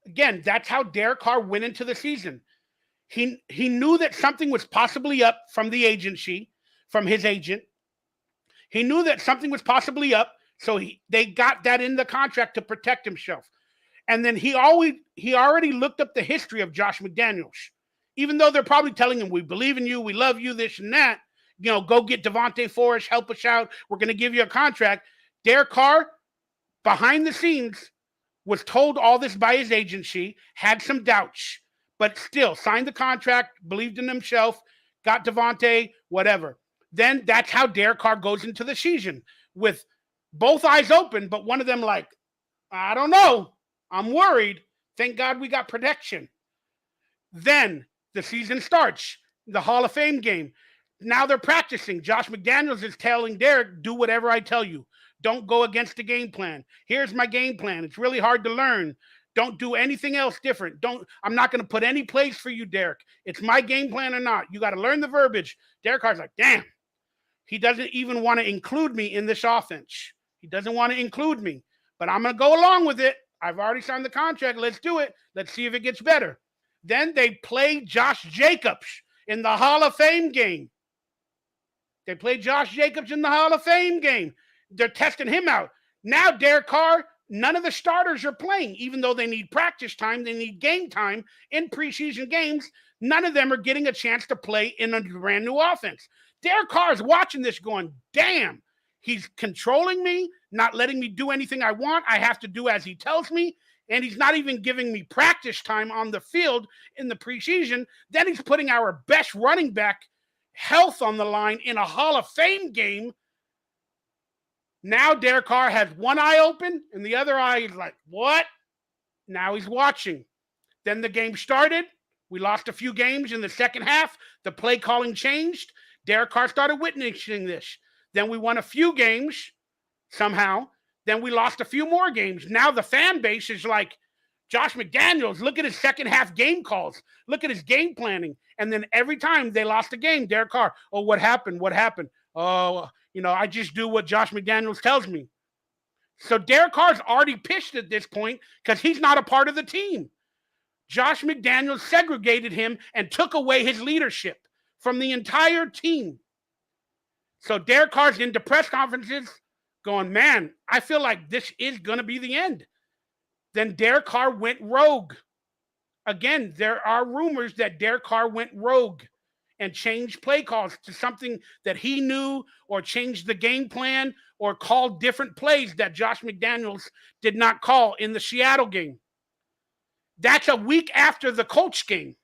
Again, that's how Derek Carr went into the season. He knew that something was possibly up from the agency, from his agent. He knew that something was possibly up, so they got that in the contract to protect himself. And then he already looked up the history of Josh McDaniels. Even though they're probably telling him, we believe in you, we love you, this and that, go get Davante for us, help us out, we're going to give you a contract. Derek Carr, behind the scenes, was told all this by his agency, had some doubts, but still signed the contract, believed in himself, got Davante, whatever. Then that's how Derek Carr goes into the season with both eyes open, but one of them like, I don't know. I'm worried. Thank God we got protection. Then the season starts, the Hall of Fame game. Now they're practicing. Josh McDaniels is telling Derek, do whatever I tell you. Don't go against the game plan. Here's my game plan. It's really hard to learn. Don't do anything else different. I'm not going to put any plays for you, Derek. It's my game plan or not. You got to learn the verbiage. Derek Carr's like, damn. He doesn't even want to include me in this offense. He doesn't want to include me. But I'm going to go along with it. I've already signed the contract. Let's do it. Let's see if it gets better. Then they play Josh Jacobs in the Hall of Fame game. They play Josh Jacobs in the Hall of Fame game. They're testing him out. Now, Derek Carr, none of the starters are playing, even though they need practice time. They need game time in preseason games. None of them are getting a chance to play in a brand new offense. Derek Carr is watching this going, damn, he's controlling me. not letting me do anything I want. I have to do as he tells me. And he's not even giving me practice time on the field in the preseason. Then he's putting our best running back health on the line in a Hall of Fame game. Now Derek Carr has one eye open and the other eye is like, what? Now he's watching. Then the game started. We lost a few games in the second half. The play calling changed. Derek Carr started witnessing this. Then we won a few games somehow. Then we lost a few more games. Now the fan base is like, Josh McDaniels, look at his second half game calls. Look at his game planning. And then every time they lost a game, Derek Carr, oh, what happened? What happened? Oh, I just do what Josh McDaniels tells me. So Derek Carr's already pitched at this point because he's not a part of the team. Josh McDaniels segregated him and took away his leadership from the entire team. So Derek Carr's into press conferences going, man, I feel like this is going to be the end. Then Derek Carr went rogue. Again, there are rumors that Derek Carr went rogue and changed play calls to something that he knew, or changed the game plan, or called different plays that Josh McDaniels did not call in the Seattle game. That's a week after the Colts game,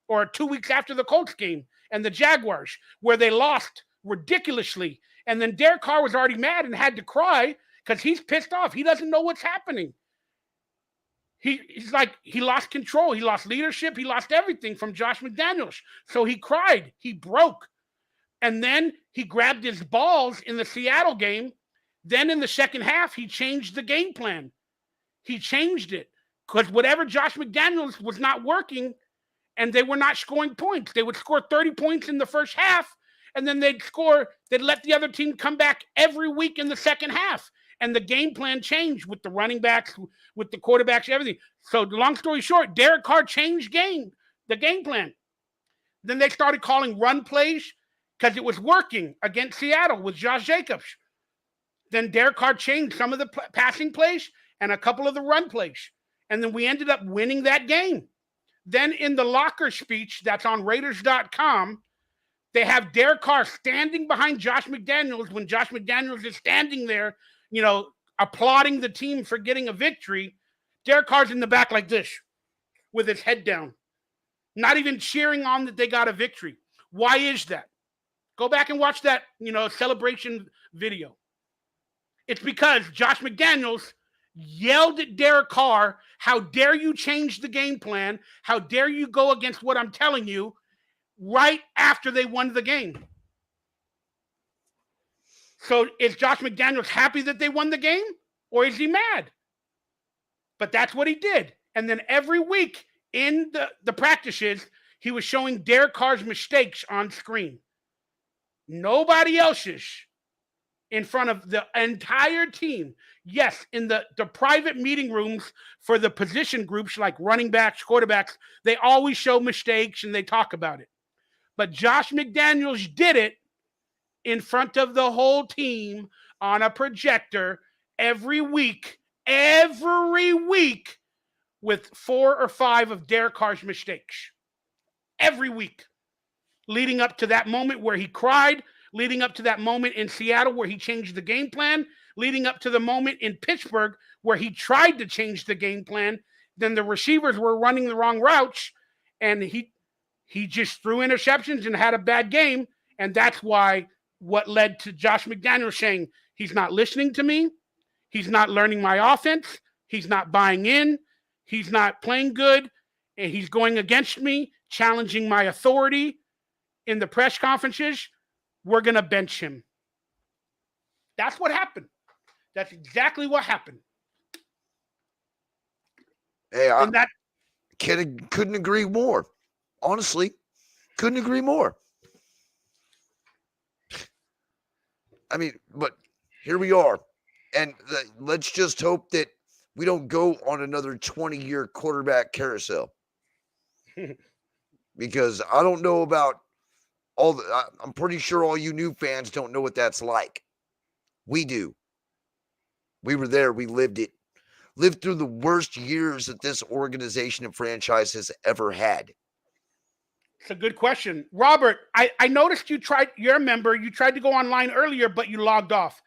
or 2 weeks after the Colts game and the Jaguars, where they lost ridiculously. And then Derek Carr was already mad and had to cry because he's pissed off. He doesn't know what's happening. He's like, he lost control. He lost leadership. He lost everything from Josh McDaniels. So he cried. He broke. And then he grabbed his balls in the Seattle game. Then in the second half, he changed the game plan. He changed it because whatever Josh McDaniels was not working, and they were not scoring points. They would score 30 points in the first half, and then they'd let the other team come back every week in the second half. And the game plan changed with the running backs, with the quarterbacks, everything. So long story short, Derek Carr changed the game plan. Then they started calling run plays because it was working against Seattle with Josh Jacobs. Then Derek Carr changed some of the passing plays and a couple of the run plays. And then we ended up winning that game. Then in the locker speech that's on Raiders.com, they have Derek Carr standing behind Josh McDaniels when Josh McDaniels is standing there, applauding the team for getting a victory. Derek Carr's in the back like this with his head down, not even cheering on that they got a victory. Why is that? Go back and watch that, celebration video. It's because Josh McDaniels yelled at Derek Carr, how dare you change the game plan? How dare you go against what I'm telling you, right after they won the game. So is Josh McDaniels happy that they won the game, or is he mad? But that's what he did. And then every week in the practices, he was showing Derek Carr's mistakes on screen. Nobody else's, in front of the entire team. Yes, in the private meeting rooms for the position groups like running backs, quarterbacks, they always show mistakes and they talk about it. But Josh McDaniels did it in front of the whole team on a projector every week with 4 or 5 of Derek Carr's mistakes. Every week. Leading up to that moment where he cried, leading up to that moment in Seattle where he changed the game plan, leading up to the moment in Pittsburgh where he tried to change the game plan. Then the receivers were running the wrong routes, and he just threw interceptions and had a bad game. And that's what led to Josh McDaniels saying, he's not listening to me. He's not learning my offense. He's not buying in. He's not playing good. And he's going against me, challenging my authority in the press conferences. We're going to bench him. That's what happened. That's exactly what happened. Hey, I couldn't agree more. Honestly, couldn't agree more. I mean, but here we are. And let's just hope that we don't go on another 20-year quarterback carousel. Because I don't know about I'm pretty sure all you new fans don't know what that's like. We do. We were there. We lived it. Lived through the worst years that this organization and franchise has ever had. It's a good question. Robert, I noticed you're a member. You tried to go online earlier, but you logged off.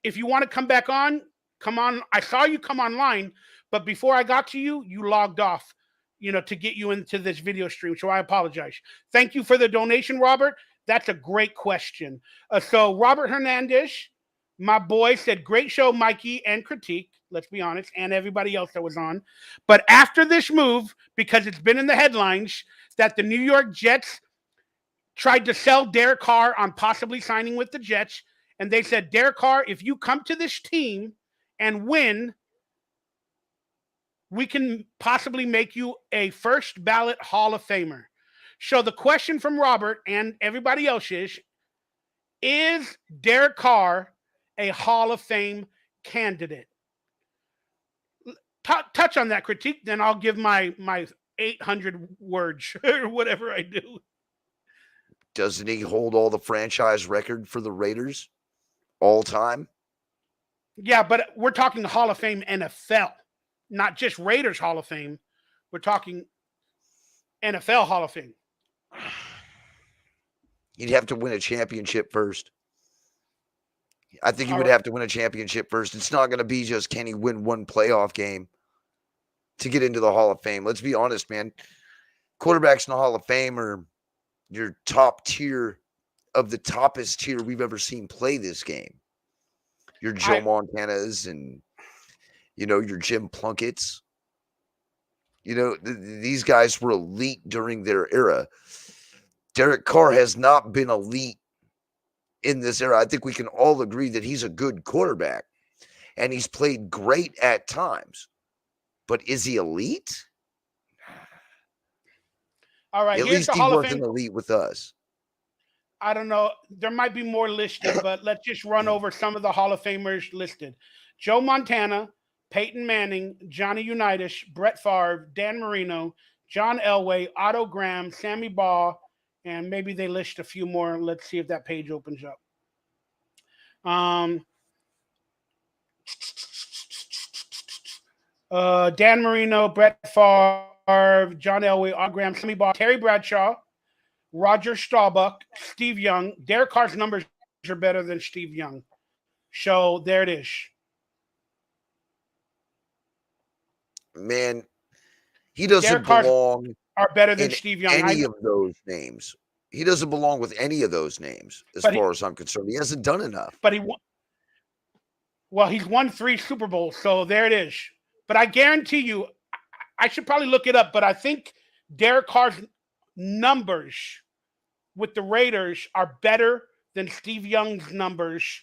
if you want to come back on, come on. I saw you come online, but before I got to you, you logged off, to get you into this video stream. So I apologize. Thank you for the donation, Robert. That's a great question. So Robert Hernandez, my boy, said, great show, Mikey, and critique, let's be honest, and everybody else that was on. But after this move, because it's been in the headlines that the New York Jets tried to sell Derek Carr on possibly signing with the Jets, and they said, Derek Carr, if you come to this team and win, we can possibly make you a first ballot Hall of Famer. So the question from Robert and everybody else is Derek Carr a Hall of Fame candidate? Touch on that critique, then I'll give my 800 words or whatever I do. Doesn't he hold all the franchise record for the Raiders all time? Yeah, but we're talking Hall of Fame NFL, not just Raiders Hall of Fame. We're talking NFL Hall of Fame. He'd have to win a championship first. I think he would have to win a championship first. It's not going to be just, can he win one playoff game to get into the Hall of Fame? Let's be honest, man. Quarterbacks in the Hall of Fame are your top tier of the toppest tier we've ever seen play this game. Your Joe Montanas and, your Jim Plunkett's. These guys were elite during their era. Derek Carr has not been elite in this era. I think we can all agree that he's a good quarterback and he's played great at times. But is he elite? All right. At least he wasn't elite with us. I don't know. There might be more listed, but let's just run over some of the Hall of Famers listed. Joe Montana, Peyton Manning, Johnny Unitas, Brett Favre, Dan Marino, John Elway, Otto Graham, Sammy Baugh, and maybe they list a few more. Let's see if that page opens up. Dan Marino, Brett Favre, John Elway, Otto Graham, Sammy Baugh, Terry Bradshaw, Roger Staubach, Steve Young. Derek Carr's numbers are better than Steve Young. So there it is. Man, he doesn't belong are better than Steve Young. Any of those names. He doesn't belong with any of those names, as far as I'm concerned. He hasn't done enough. But he's won 3 Super Bowls, so there it is. But I guarantee you, I should probably look it up, but I think Derek Carr's numbers with the Raiders are better than Steve Young's numbers.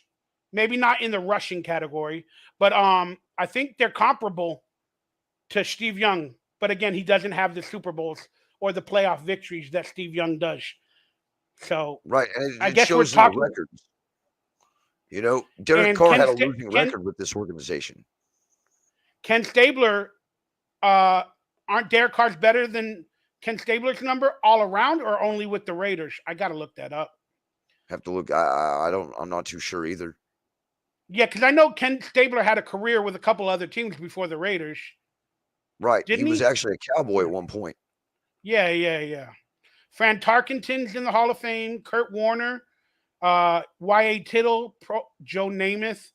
Maybe not in the rushing category, but I think they're comparable to Steve Young. But again, he doesn't have the Super Bowls or the playoff victories that Steve Young does. So right, and I guess shows we're talking in the records. Derek Carr had a losing record with this organization. Ken Stabler, aren't Derek Carr's better than Ken Stabler's number all around, or only with the Raiders? I got to look that up. Have to look. I'm not too sure either. Yeah, because I know Ken Stabler had a career with a couple other teams before the Raiders. Right. He was actually a Cowboy at one point. Yeah. Fran Tarkenton's in the Hall of Fame. Kurt Warner, Y.A. Tittle, Joe Namath.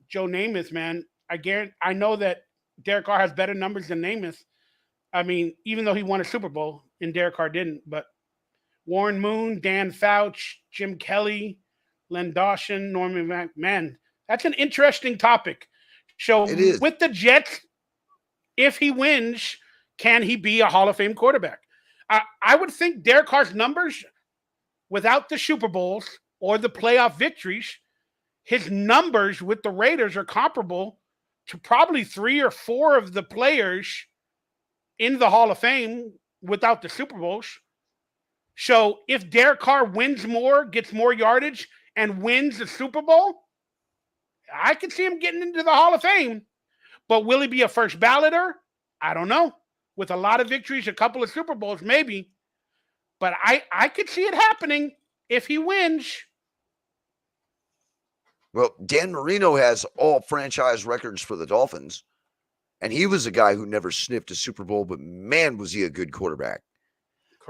Joe Namath, man. I know that Derek Carr has better numbers than Namath. I mean, even though he won a Super Bowl and Derek Carr didn't. But Warren Moon, Dan Fouch, Jim Kelly, Len Dawson, Norman Man, that's an interesting topic. So with the Jets, if he wins, can he be a Hall of Fame quarterback? I would think Derek Carr's numbers without the Super Bowls or the playoff victories, his numbers with the Raiders are comparable to probably 3 or 4 of the players in the Hall of Fame without the Super Bowls. So if Derek Carr wins more, gets more yardage, and wins the Super Bowl, I could see him getting into the Hall of Fame. But will he be a first balloter? I don't know. With a lot of victories, a couple of Super Bowls, maybe. But I could see it happening if he wins. Well, Dan Marino has all franchise records for the Dolphins. And he was a guy who never sniffed a Super Bowl, but man, was he a good quarterback.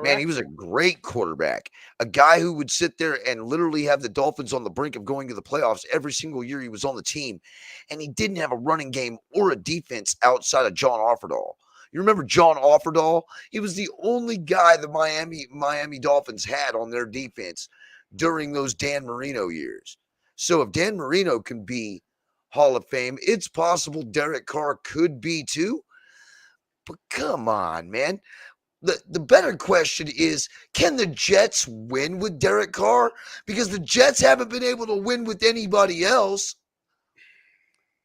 Man, he was a great quarterback. A guy who would sit there and literally have the Dolphins on the brink of going to the playoffs every single year he was on the team. And he didn't have a running game or a defense outside of John Offerdahl. You remember John Offerdahl? He was the only guy the Miami Dolphins had on their defense during those Dan Marino years. So if Dan Marino can be Hall of Fame, it's possible Derek Carr could be too. But come on, man. The better question is, can the Jets win with Derek Carr? Because the Jets haven't been able to win with anybody else.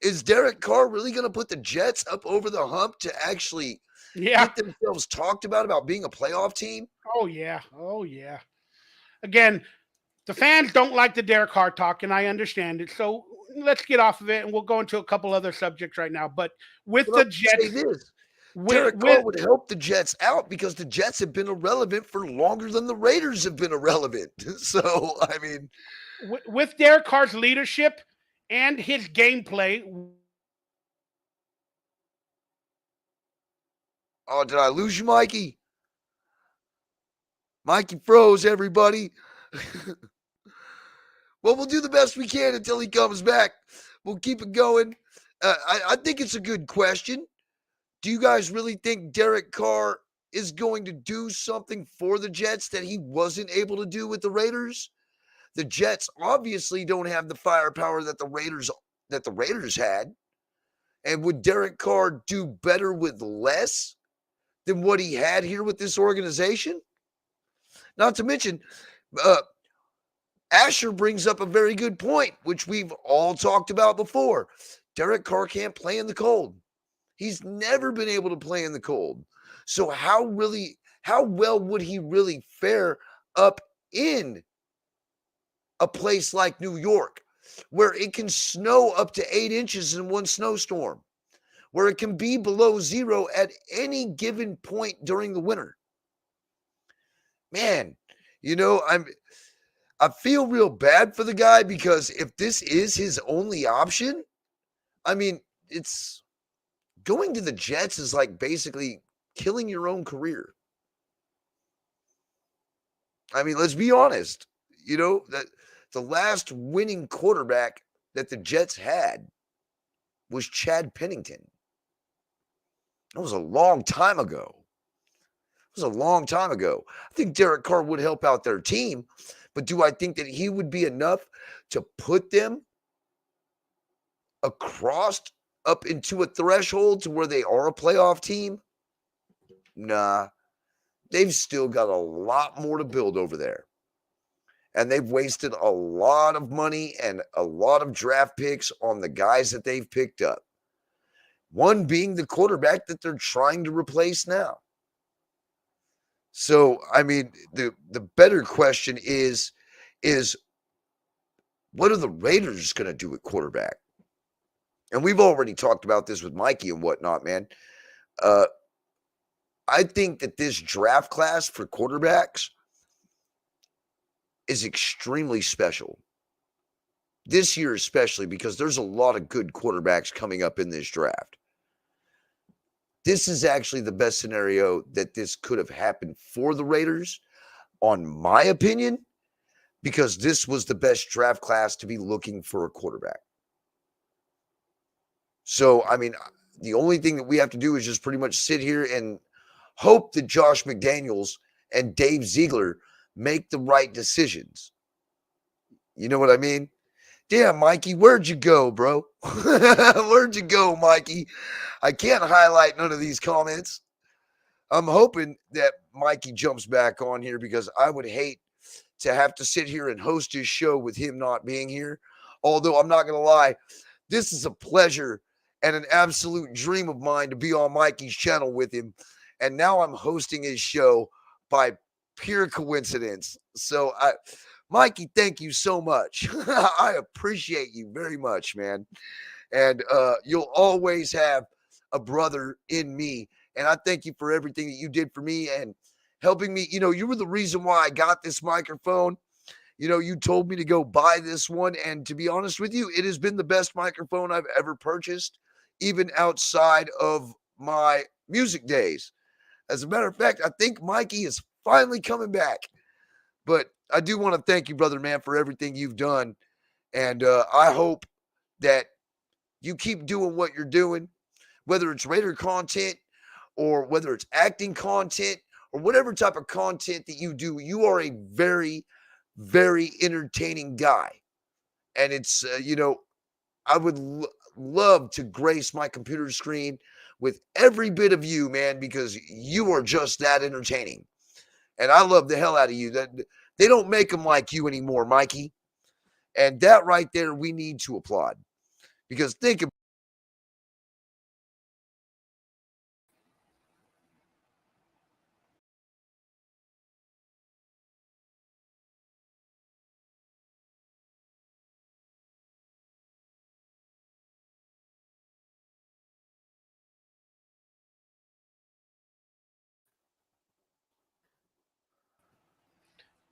Is Derek Carr really going to put the Jets up over the hump to actually get themselves talked about being a playoff team? Oh, yeah. Oh, yeah. Again, the fans don't like the Derek Carr talk, and I understand it. So let's get off of it, and we'll go into a couple other subjects right now. But with the Jets... Derek Carr would help the Jets out because the Jets have been irrelevant for longer than the Raiders have been irrelevant. So, I mean... With Derek Carr's leadership and his gameplay... Oh, did I lose you, Mikey? Mikey froze, everybody. Well, we'll do the best we can until he comes back. We'll keep it going. I think it's a good question. Do you guys really think Derek Carr is going to do something for the Jets that he wasn't able to do with the Raiders? The Jets obviously don't have the firepower that the Raiders had. And would Derek Carr do better with less than what he had here with this organization? Not to mention, Asher brings up a very good point, which we've all talked about before. Derek Carr can't play in the cold. He's never been able to play in the cold. So how well would he really fare up in a place like New York, where it can snow up to 8 inches in one snowstorm, where it can be below zero at any given point during the winter? Man, I feel real bad for the guy, because if this is his only option, I mean, it's going to the Jets is like basically killing your own career. I mean, let's be honest. That the last winning quarterback that the Jets had was Chad Pennington. That was a long time ago. I think Derek Carr would help out their team, but do I think that he would be enough to put them across up into a threshold to where they are a playoff team? Nah. They've still got a lot more to build over there. And they've wasted a lot of money and a lot of draft picks on the guys that they've picked up. One being the quarterback that they're trying to replace now. So, I mean, the better question is what are the Raiders going to do at quarterback? And we've already talked about this with Mikey and whatnot, man. I think that this draft class for quarterbacks is extremely special. This year especially, because there's a lot of good quarterbacks coming up in this draft. This is actually the best scenario that this could have happened for the Raiders, on my opinion, because this was the best draft class to be looking for a quarterback. So, I mean, the only thing that we have to do is just pretty much sit here and hope that Josh McDaniels and Dave Ziegler make the right decisions. You know what I mean? Damn, Mikey, where'd you go, bro? Where'd you go, Mikey? I can't highlight none of these comments. I'm hoping that Mikey jumps back on here, because I would hate to have to sit here and host his show with him not being here. Although I'm not going to lie, this is a pleasure and an absolute dream of mine to be on Mikey's channel with him. And now I'm hosting his show by pure coincidence. So, Mikey, thank you so much. I appreciate you very much, man. And you'll always have a brother in me. And I thank you for everything that you did for me and helping me. You were the reason why I got this microphone. You told me to go buy this one. And to be honest with you, it has been the best microphone I've ever purchased, even outside of my music days. As a matter of fact, I think Mikey is finally coming back. But I do want to thank you, brother, man, for everything you've done. And I hope that you keep doing what you're doing, whether it's Raider content or whether it's acting content or whatever type of content that you do. You are a very, very entertaining guy. And it's, I would love to grace my computer screen with every bit of you, man, because you are just that entertaining. And I love the hell out of you. That they don't make them like you anymore, Mikey. And that right there, we need to applaud. Because think about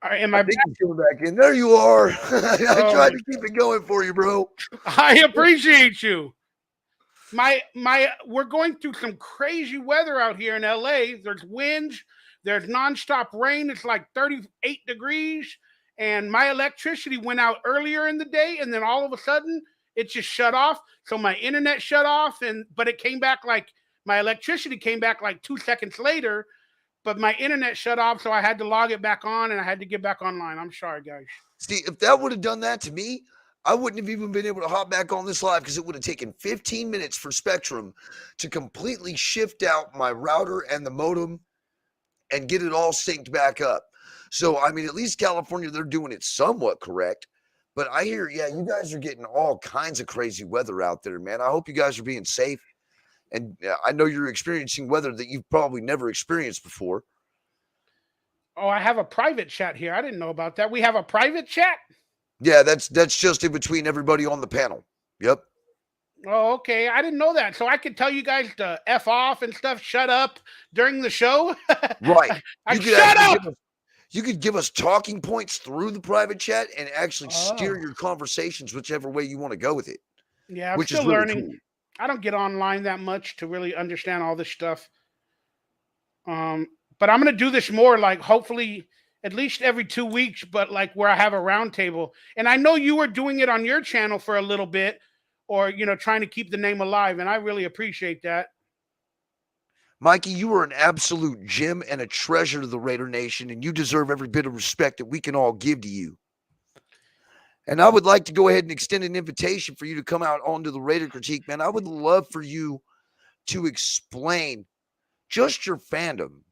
All right, am I back? he's coming back in. There you are. I tried to keep it going for you, bro. I appreciate you. We're going through some crazy weather out here in LA. There's winds, there's nonstop rain. It's like 38 degrees, and my electricity went out earlier in the day, and then all of a sudden it just shut off. So my internet shut off, but it came back like my electricity came back like 2 seconds later, but my internet shut off, so I had to log it back on and I had to get back online. I'm sorry, guys. See, if that would have done that to me, I wouldn't have even been able to hop back on this live because it would have taken 15 minutes for Spectrum to completely shift out my router and the modem and get it all synced back up. So, I mean, at least California, they're doing it somewhat correct. But I hear, yeah, you guys are getting all kinds of crazy weather out there, man. I hope you guys are being safe. And I know you're experiencing weather that you've probably never experienced before. Oh, I have a private chat here. I didn't know about that. We have a private chat? Yeah, that's just in between everybody on the panel. Yep. Oh, okay. I didn't know that. So I could tell you guys to F off and stuff, shut up during the show? Right. Shut up! You could give us talking points through the private chat and actually steer your conversations whichever way you want to go with it. Yeah, I'm still learning. Cool. I don't get online that much to really understand all this stuff. But I'm going to do this more, like hopefully at least every 2 weeks, but like where I have a roundtable. And I know you were doing it on your channel for a little bit, or, trying to keep the name alive. And I really appreciate that. Mikey, you are an absolute gem and a treasure to the Raider Nation, and you deserve every bit of respect that we can all give to you. And I would like to go ahead and extend an invitation for you to come out onto the Raider Critique, man. I would love for you to explain just your fandom.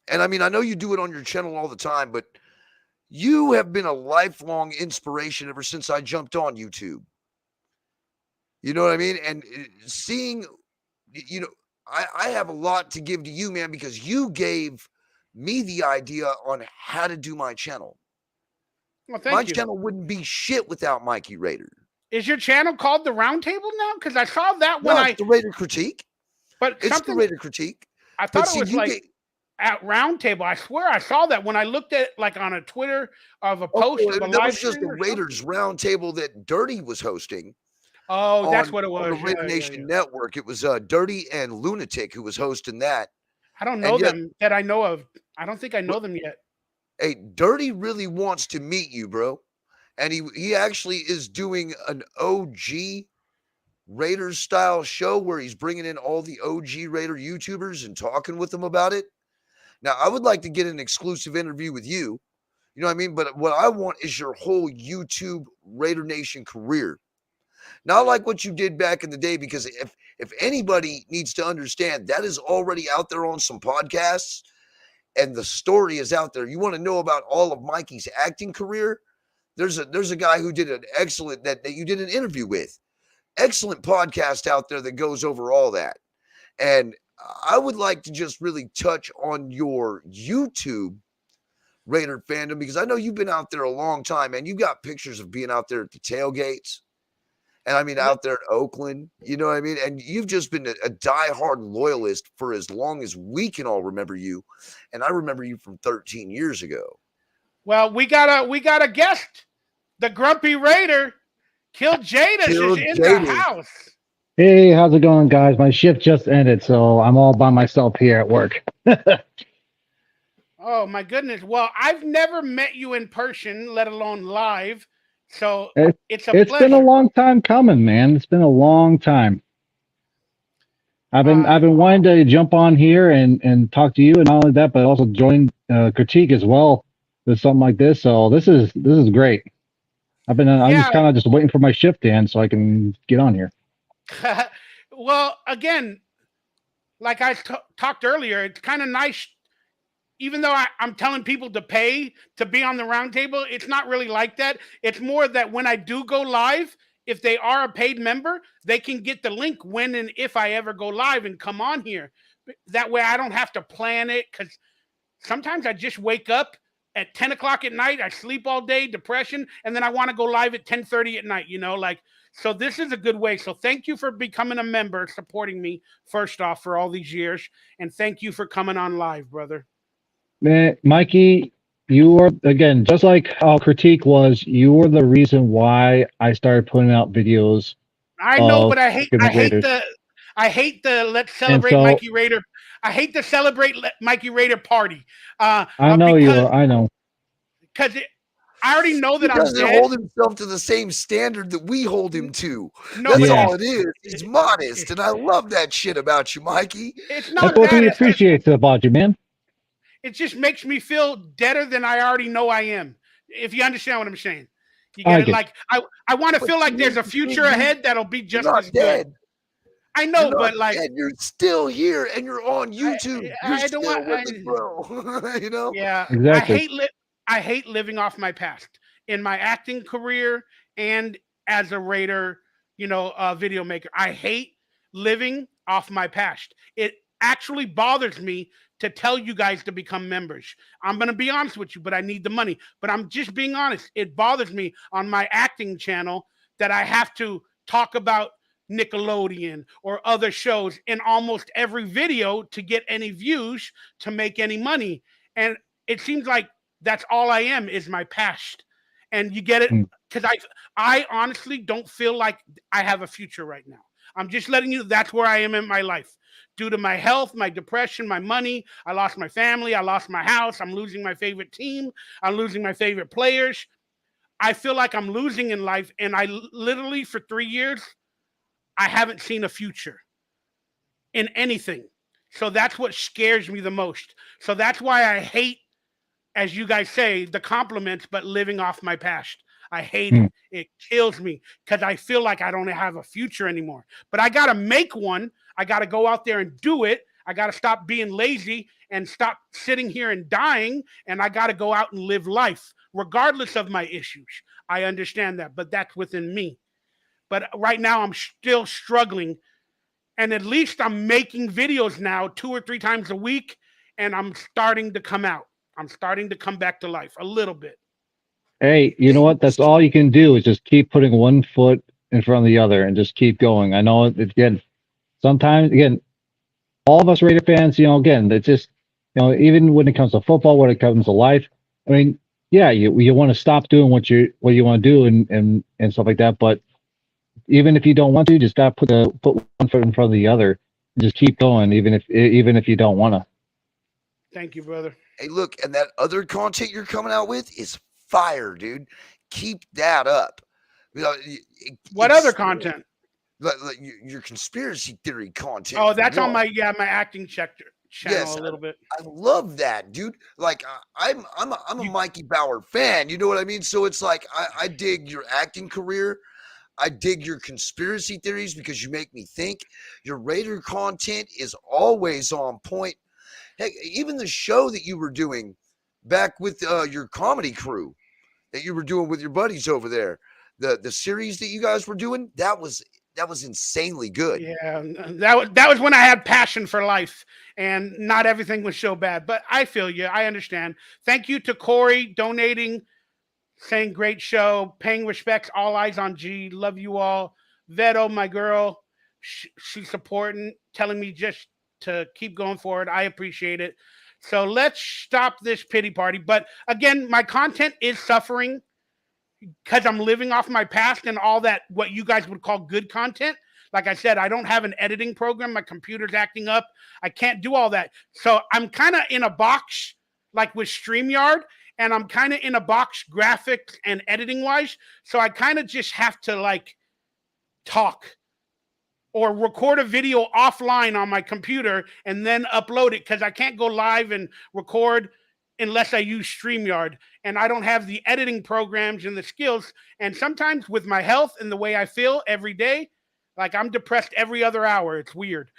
And I mean, I know you do it on your channel all the time, but you have been a lifelong inspiration ever since I jumped on YouTube. You know what I mean? And seeing, I have a lot to give to you, man, because you gave me the idea on how to do my channel. Well, thank you. My channel wouldn't be shit without Mikey Raider. Is your channel called the RoundTable now? Because I saw that when it's the Raider Critique. But it's the Raider Critique. I thought it was at RoundTable. I swear I saw that when I looked at like on a Twitter of a post. That was just the Raiders RoundTable that Dirty was hosting. Oh, that's what it was. On the Raider Nation Network. It was Dirty and Lunatic who was hosting that. I don't know them that I know of. I don't think I know them yet. Hey, Dirty really wants to meet you, bro. And he actually is doing an OG Raiders style show where he's bringing in all the OG Raider YouTubers and talking with them about it. Now, I would like to get an exclusive interview with you. You know what I mean? But what I want is your whole YouTube Raider Nation career. Not like what you did back in the day, because if anybody needs to understand, that is already out there on some podcasts, and the story is out there. You want to know about all of Mikey's acting career? There's a guy who did an excellent that you did an interview with. Excellent podcast out there that goes over all that. And I would like to just really touch on your YouTube Raider fandom, because I know you've been out there a long time, and you got pictures of being out there at the tailgates. And I mean, out there in Oakland, you know what I mean? And you've just been a diehard loyalist for as long as we can all remember you. And I remember you from 13 years ago. Well, we got a guest. The Grumpy Raider, Kill Jadis, is in the house. Hey, how's it going, guys? My shift just ended, so I'm all by myself here at work. Oh my goodness. Well, I've never met you in person, let alone live. So It, it's a it's been a pleasure. long time coming, man. It's been a long time. I've been wanting to jump on here and talk to you, and not only that, but also join critique as well with something like this. So this is great. I'm Yeah. just kind of just waiting for my shift to end so I can get on here. Well, again, like I talked earlier, it's kind of nice. Even though I'm telling people to pay to be on the roundtable, it's not really like that. It's more that when I do go live, if they are a paid member, they can get the link when and if I ever go live and come on here. That way I don't have to plan it, because sometimes I just wake up at 10 o'clock at night. I sleep all day, depression, and then I want to go live at 10:30 at night, like, so this is a good way. So thank you for becoming a member, supporting me, first off, for all these years. And thank you for coming on live, brother. Man, Mikey, you are again just like how critique was. You were the reason why I started putting out videos I know, of but I hate Raiders. the let's And celebrate so Mikey Raider. I hate the celebrate Mikey Raider party. I know you are. I know. Because I already know He that I'm doesn't dead. hold himself to the same standard that we hold him to. No, That's Yeah. all it is. He's modest, and I love that shit about you, Mikey. it's That's not what that. he appreciates about you, man. It just makes me feel deader than I already know I am. If you understand what I'm saying, you I get it. get Like I want to But feel like here's there's a the future thing, dude. ahead that'll be You're just not as good. dead. I You're know, not but like dead. You're still here, and you're on YouTube. You're I don't still want. with us, bro. You know? Yeah, exactly. I hate living off my past in my acting career and as a Raider, video maker. I hate living off my past. It actually bothers me to tell you guys to become members. I'm going to be honest with you, but I need the money. But I'm just being honest. It bothers me on my acting channel that I have to talk about Nickelodeon or other shows in almost every video to get any views, to make any money. And it seems like that's all I am, is my past. And you get it, Mm. because I honestly don't feel like I have a future right now. I'm just letting you know that's where I am in my life. Due to my health, my depression, my money, I lost my family, I lost my house, I'm losing my favorite team, I'm losing my favorite players. I feel like I'm losing in life, and I literally for 3 years I haven't seen a future in anything. So that's what scares me the most. So that's why I hate, as you guys say, the compliments, but living off my past. I hate it. Mm. It kills me because I feel like I don't have a future anymore. But I got to make one. I got to go out there and do it. I got to stop being lazy and stop sitting here and dying. And I got to go out and live life, regardless of my issues. I understand that, but that's within me. But right now, I'm still struggling. And at least I'm making videos now 2 or 3 times a week, and I'm starting to come out. I'm starting to come back to life a little bit. Hey, you know what? That's all you can do is just keep putting one foot in front of the other and just keep going. I know again, sometimes again, all of us Raider fans, again, it's just, even when it comes to football, when it comes to life, I mean, yeah, you want to stop doing what you want to do and stuff like that. But even if you don't want to, just gotta put one foot in front of the other and just keep going, even if you don't want to. Thank you, brother. Hey, look, and that other content you're coming out with is fire, dude. Keep that up. What other content? Like your conspiracy theory content. Oh, for that's on one. my acting channel Yes, a little bit. I love that, dude. Like I'm a Mikey Bauer fan. You know what I mean? So it's like I dig your acting career. I dig your conspiracy theories because you make me think. Your Raider content is always on point. Heck, even the show that you were doing back with your comedy crew that you were doing with your buddies over there, the series that you guys were doing, that was insanely good. Yeah, that was when I had passion for life, and not everything was so bad. But I feel you. I understand. Thank you to Corey donating, saying great show, paying respects. All eyes on G. Love you all. Veto, my girl, she's supporting, telling me just to keep going forward. I appreciate it. So let's stop this pity party. But again, my content is suffering because I'm living off my past and all that, what you guys would call good content. Like I said, I don't have an editing program. My computer's acting up. I can't do all that. So I'm kind of in a box like with StreamYard, and I'm kind of in a box graphics and editing wise. So I kind of just have to like talk or record a video offline on my computer and then upload it because I can't go live and record unless I use StreamYard. And I don't have the editing programs and the skills. And sometimes with my health and the way I feel every day, like I'm depressed every other hour. It's weird.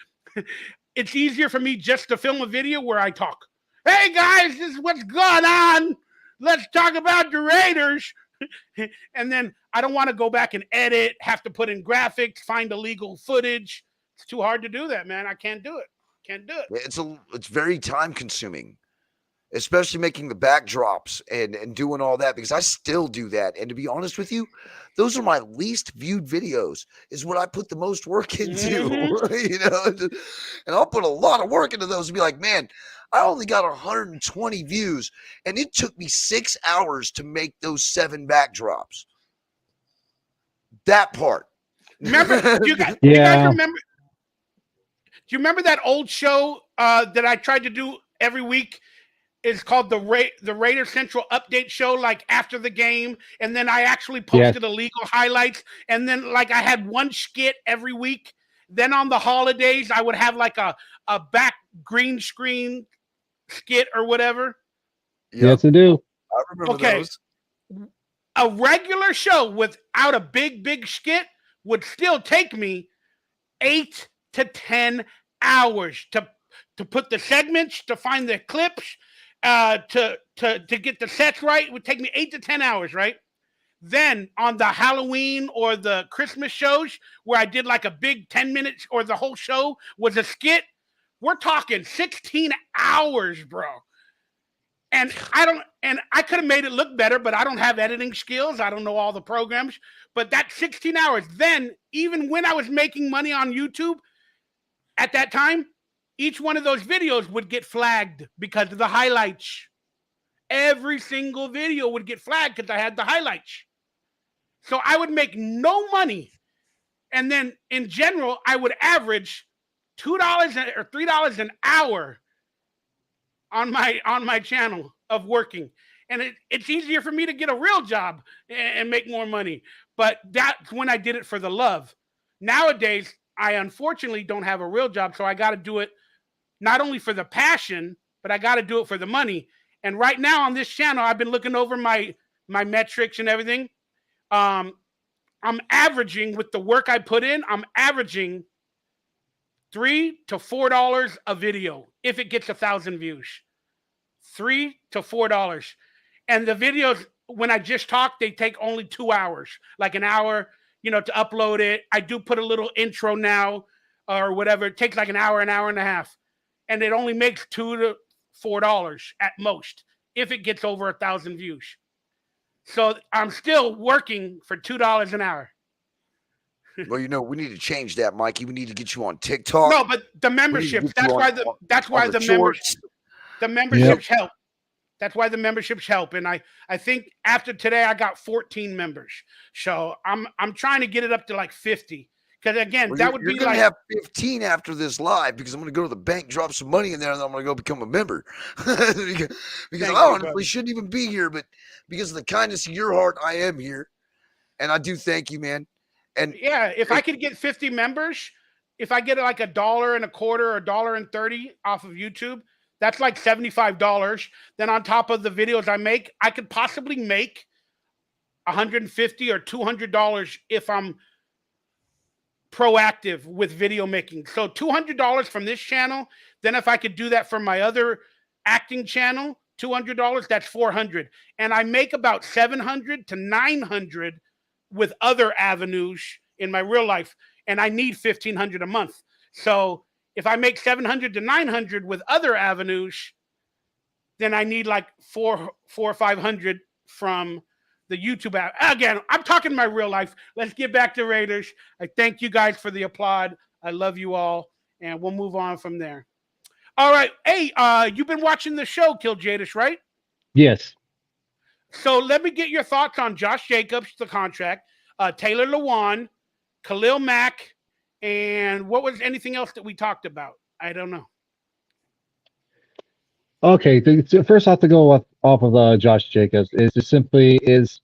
It's easier for me just to film a video where I talk. Hey guys, this is what's going on. Let's talk about the Raiders. And then I don't want to go back and edit, have to put in graphics, find illegal footage. It's too hard to do that, man. I can't do it. Can't do it. It's very time consuming, especially making the backdrops and doing all that, because I still do that. And to be honest with you, those are my least viewed videos, is what I put the most work into, you know, and I'll put a lot of work into those and be like, man, I only got 120 views and it took me 6 hours to make those 7 backdrops. That part. Remember, do you guys remember? Do you remember that old show that I tried to do every week? It's called the RaiderCentral update show, like after the game. And then I actually posted illegal highlights. And then like I had one skit every week. Then on the holidays, I would have like a back green screen skit or whatever. Yes, I do. I remember those. A regular show without a big skit would still take me 8 to 10 hours to put the segments, to find the clips, to get the sets right. It would take me 8 to 10 hours, right? Then on the Halloween or the Christmas shows where I did like a big 10 minutes or the whole show was a skit, we're talking 16 hours, bro. And I could have made it look better, but I don't have editing skills. I don't know all the programs. But that 16 hours, then even when I was making money on YouTube at that time, each one of those videos would get flagged because of the highlights. Every single video would get flagged because I had the highlights. So I would make no money. And then in general, I would average $2 or $3 an hour on my channel of working. And it's easier for me to get a real job and make more money. But that's when I did it for the love. Nowadays, I unfortunately don't have a real job, so I got to do it not only for the passion, but I got to do it for the money. And right now on this channel, I've been looking over my metrics and everything. I'm averaging, with the work I put in, I'm averaging $3 to $4 a video if it gets 1,000 views. $3 to $4. And the videos, when I just talk, they take only 2 hours, like an hour, to upload it. I do put a little intro now or whatever. It takes like an hour and a half. And it only makes $2 to $4 at most if it gets over 1,000 views. So I'm still working for $2 an hour. Well, we need to change that, Mikey. We need to get you on TikTok. No, but the memberships, that's why the memberships help. That's why the memberships help. And I think after today I got 14 members. So I'm trying to get it up to like 50. Because again, that would be like, you're gonna have 15 after this live, because I'm gonna go to the bank, drop some money in there, and then I'm gonna go become a member. because I honestly shouldn't even be here, but because of the kindness of your heart, I am here. And I do thank you, man. And yeah, if I could get 50 members, if I get like $1.25 or $1.30 off of YouTube, that's like $75. Then on top of the videos I make, I could possibly make $150 or $200 if I'm proactive with video making. So $200 from this channel. Then if I could do that from my other acting channel, $200, that's $400. And I make about $700 to $900 with other avenues in my real life. And I need $1,500 a month. So if I make $700 to $900 with other avenues, then I need like $400 or $500 from the YouTube app. Again, I'm talking my real life. Let's get back to Raiders. I thank you guys for the applaud. I love you all, and we'll move on from there. All right. Hey, you've been watching the show, Kill Jadis, right? Yes. So let me get your thoughts on Josh Jacobs, the contract, Taylor Lewan, Khalil Mack, and what was anything else that we talked about? I don't know. Okay, first off, to go off of Josh Jacobs is just simply is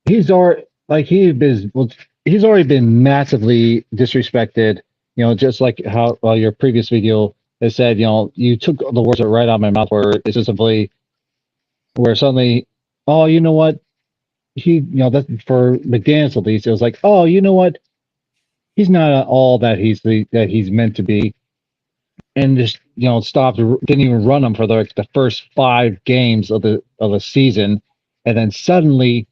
he's already like he's already been massively disrespected. You know, just like how your previous video has said. You know, you took the words right out of my mouth. Where it's just simply where suddenly, oh, you know what? That for McDaniels at least, it was like, oh, you know what? He's not all that he's meant to be, and just stopped, didn't even run him for the first 5 games of the season, and then suddenly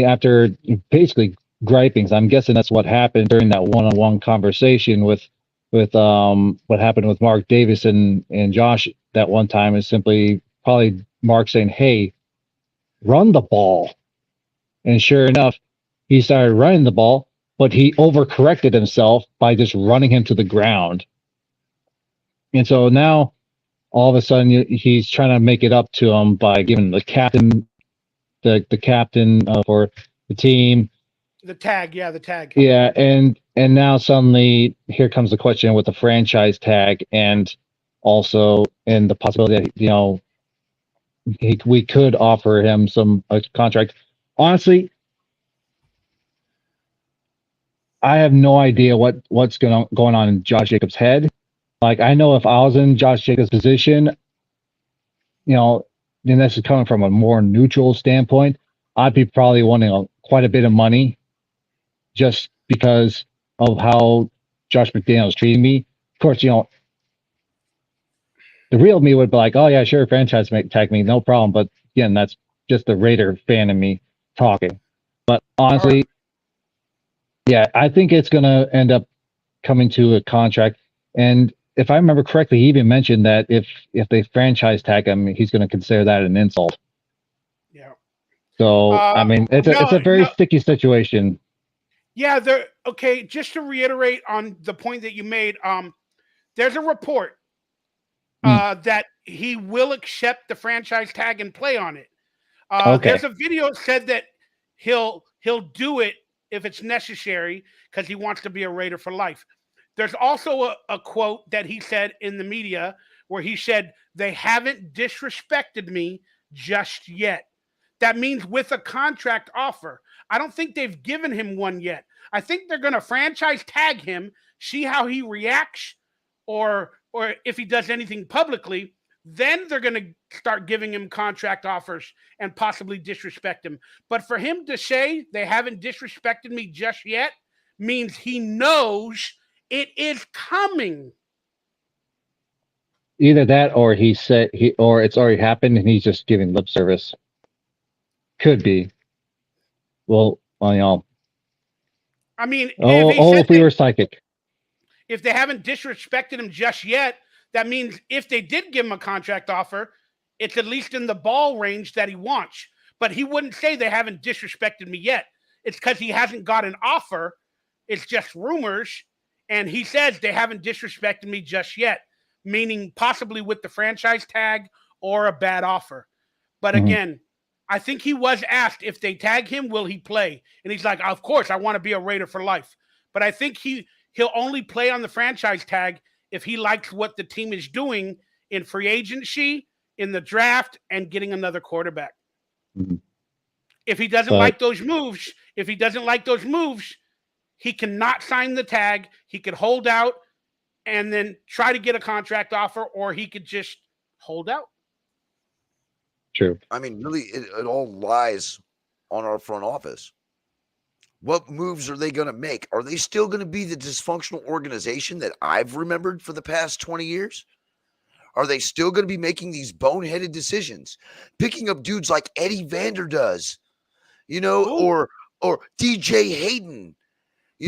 after basically griping, I'm guessing that's what happened during that one-on-one conversation with what happened with Mark Davis and Josh that one time is simply probably Mark saying, hey, run the ball. And sure enough, he started running the ball, but he overcorrected himself by just running him to the ground. And so now, all of a sudden, he's trying to make it up to him by giving the captain for the team the tag. Yeah, the tag. Yeah, and now suddenly here comes the question with the franchise tag, and also in the possibility that we could offer him a contract. Honestly, I have no idea what's going on in Josh Jacobs' head. Like, I know if I was in Josh Jacobs' position, and this is coming from a more neutral standpoint, I'd be probably wanting quite a bit of money just because of how Josh McDaniels treating me. Of course, the real me would be like, oh yeah, sure, franchise tag me, no problem. But again, that's just the Raider fan in me talking. But honestly, yeah, I think it's going to end up coming to a contract. And if I remember correctly, he even mentioned that if they franchise tag him, he's going to consider that an insult. Yeah. So I mean, it's a very sticky situation. Yeah. Okay. Just to reiterate on the point that you made, there's a report that he will accept the franchise tag and play on it. Okay. There's a video that said that he'll do it if it's necessary because he wants to be a Raider for life. There's also a quote that he said in the media where he said, they haven't disrespected me just yet. That means with a contract offer. I don't think they've given him one yet. I think they're going to franchise tag him, see how he reacts, or if he does anything publicly. Then they're going to start giving him contract offers and possibly disrespect him. But for him to say they haven't disrespected me just yet means he knows it is coming. Either that, or he said or it's already happened and he's just giving lip service. Could be. Well, I mean, if we were psychic. If they haven't disrespected him just yet, that means if they did give him a contract offer, it's at least in the ball range that he wants. But he wouldn't say they haven't disrespected me yet. It's because he hasn't got an offer. It's just rumors. And he says they haven't disrespected me just yet, meaning possibly with the franchise tag or a bad offer. But again, I think he was asked if they tag him, will he play? And he's like, of course, I want to be a Raider for life. But I think he'll only play on the franchise tag if he likes what the team is doing in free agency, in the draft, and getting another quarterback. If he doesn't like those moves, he cannot sign the tag. He could hold out and then try to get a contract offer, or he could just hold out. True. I mean, really, it all lies on our front office. What moves are they going to make? Are they still going to be the dysfunctional organization that I've remembered for the past 20 years? Are they still going to be making these boneheaded decisions? Picking up dudes like Eddie Vander does, or DJ Hayden.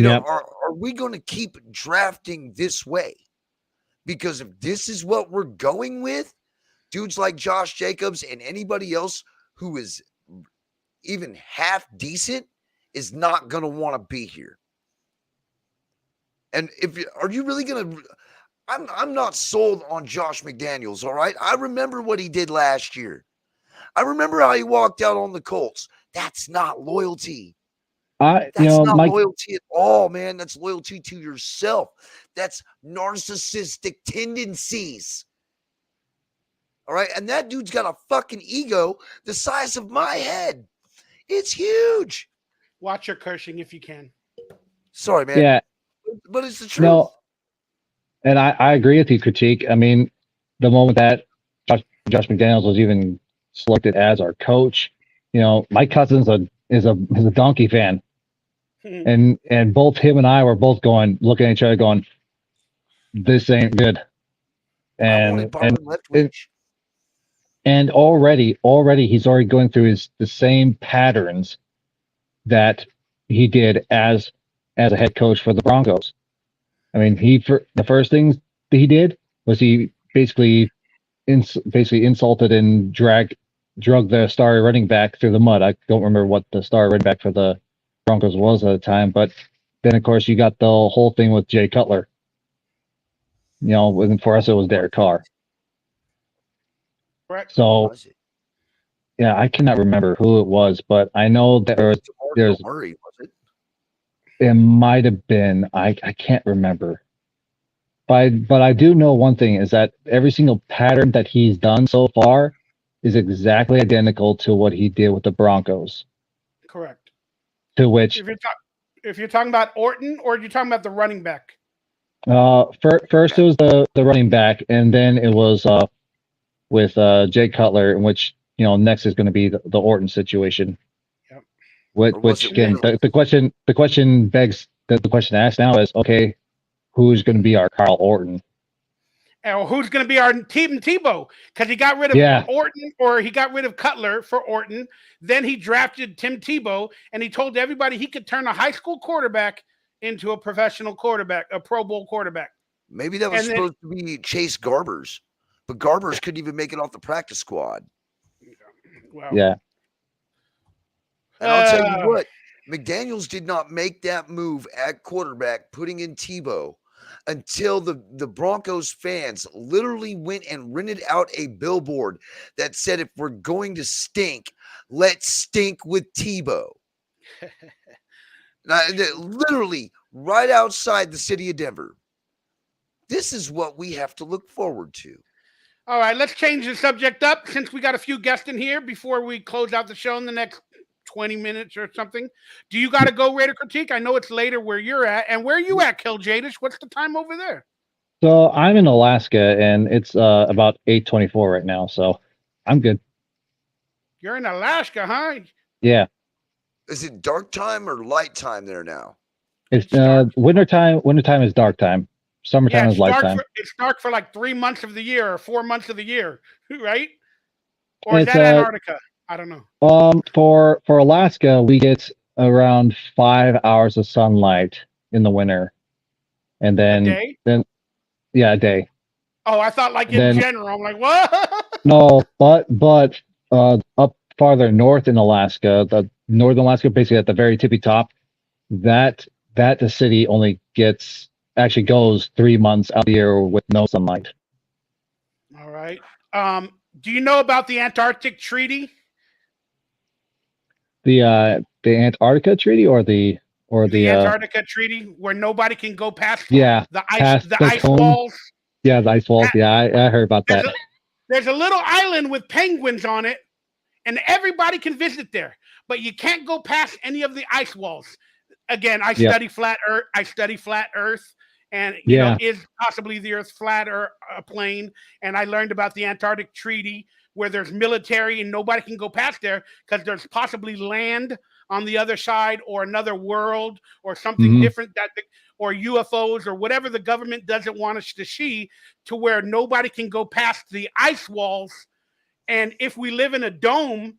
Are we going to keep drafting this way? Because if this is what we're going with, dudes like Josh Jacobs and anybody else who is even half decent is not going to want to be here. And are you really going to? I'm not sold on Josh McDaniels. All right, I remember what he did last year. I remember how he walked out on the Colts. That's not loyalty. That's not loyalty at all, man. That's loyalty to yourself. That's narcissistic tendencies. All right. And that dude's got a fucking ego the size of my head. It's huge. Watch your cursing if you can. Sorry, man. Yeah. But it's the truth. No, and I agree with you, critique. I mean, the moment that Josh McDaniels was even selected as our coach, you know, my cousin's is a Donkey fan, and both him and I were both looking at each other, going, "This ain't good." I wanted Byron Leftwich. And already he's already going through the same patterns that he did as a head coach for the Broncos. I mean, the first things that he did was he basically insulted and drug the star running back through the mud. I don't remember what the star running back for the Broncos was at the time, but then of course you got the whole thing with Jay Cutler. You know, and for us it was Derek Carr. Correct. So, yeah, I cannot remember who it was, but I know that there's Murray, was it? It might have been. I can't remember. But I do know one thing is that every single pattern that he's done so far is exactly identical to what he did with the Broncos. Correct. To which, if you're talking about Orton, or you're talking about the running back. First it was the running back, and then it was with Jay Cutler, in which, you know, next is going to be the Orton situation. Yep. Which again, the question begs the question asked now is, okay, who's going to be our Carl Orton? Or who's going to be our Tim Tebow? Because he got rid of Orton, or he got rid of Cutler for Orton. Then he drafted Tim Tebow, and he told everybody he could turn a high school quarterback into a professional quarterback, a Pro Bowl quarterback. Maybe that was supposed to be Chase Garbers, but Garbers couldn't even make it off the practice squad. Well, yeah. And I'll tell you what, McDaniels did not make that move at quarterback, putting in Tebow, until the Broncos fans literally went and rented out a billboard that said, if we're going to stink, let's stink with Tebow. Now, literally right outside the city of Denver. This is what we have to look forward to. All right, let's change the subject up, since we got a few guests in here before we close out the show in the next 20 minutes or something. Do you got to go, Raider Critique? I know it's later where you're at. And where are you at, Kill Jadish? What's the time over there? So I'm in Alaska, and it's about 8:24 right now, so I'm good. You're in Alaska, huh? Yeah. Is it dark time or light time there now? It's wintertime. Wintertime is dark time. Summertime is light time. It's dark for like 3 months of the year or 4 months of the year, right? Or is It's, that Antarctica? I don't know. For Alaska, we get around 5 hours of sunlight in the winter, and then A day? A day. Oh, I thought like in general. I'm like, what? No, but up farther north in Alaska, the northern Alaska, basically at the very tippy top, that the city only actually goes 3 months out of the year with no sunlight. All right. Do you know about the Antarctic Treaty? The Antarctica Treaty or the Antarctica Treaty, where nobody can go past the ice walls. Yeah, the ice walls. Yeah, I heard about that. There's a little island with penguins on it, and everybody can visit there, but you can't go past any of the ice walls. Again, I study flat Earth. And you know, is possibly the Earth flat or a plane? And I learned about the Antarctic Treaty, where there's military and nobody can go past there because there's possibly land on the other side, or another world, or something different, or UFOs, or whatever the government doesn't want us to see, to where nobody can go past the ice walls. And if we live in a dome,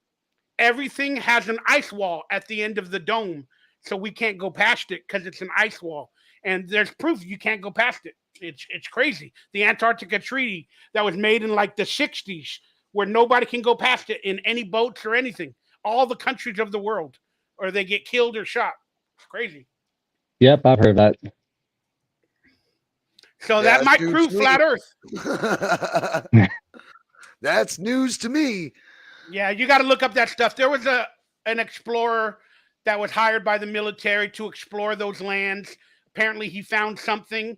everything has an ice wall at the end of the dome, so we can't go past it because it's an ice wall. And there's proof you can't go past it. It's crazy. The Antarctica Treaty that was made in like the 60s, where nobody can go past it in any boats or anything. All the countries of the world, or they get killed or shot. It's crazy. Yep, I've heard that. So that might prove flat Earth. That's news to me. Yeah, you got to look up that stuff. There was an explorer that was hired by the military to explore those lands. Apparently he found something,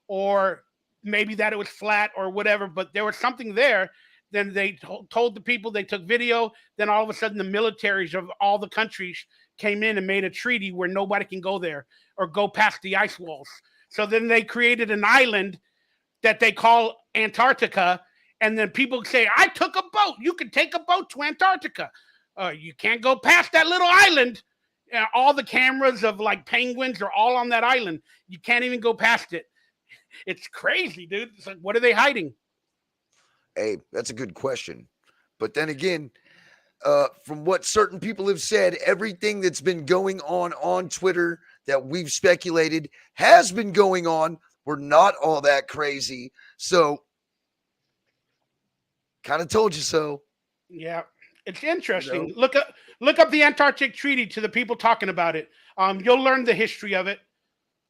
or maybe that it was flat or whatever, but there was something there. Then they told the people, they took video. Then all of a sudden, the militaries of all the countries came in and made a treaty where nobody can go there or go past the ice walls. So then they created an island that they call Antarctica. And then people say, I took a boat. You can take a boat to Antarctica. You can't go past that little island. All the cameras of like penguins are all on that island. You can't even go past it. It's crazy, dude. It's like, what are they hiding? Hey, that's a good question. But then again, from what certain people have said, everything that's been going on Twitter that we've speculated has been going on. We're not all that crazy. So, kind of told you so. Yeah, it's interesting. Look up the Antarctic Treaty to the people talking about it. You'll learn the history of it.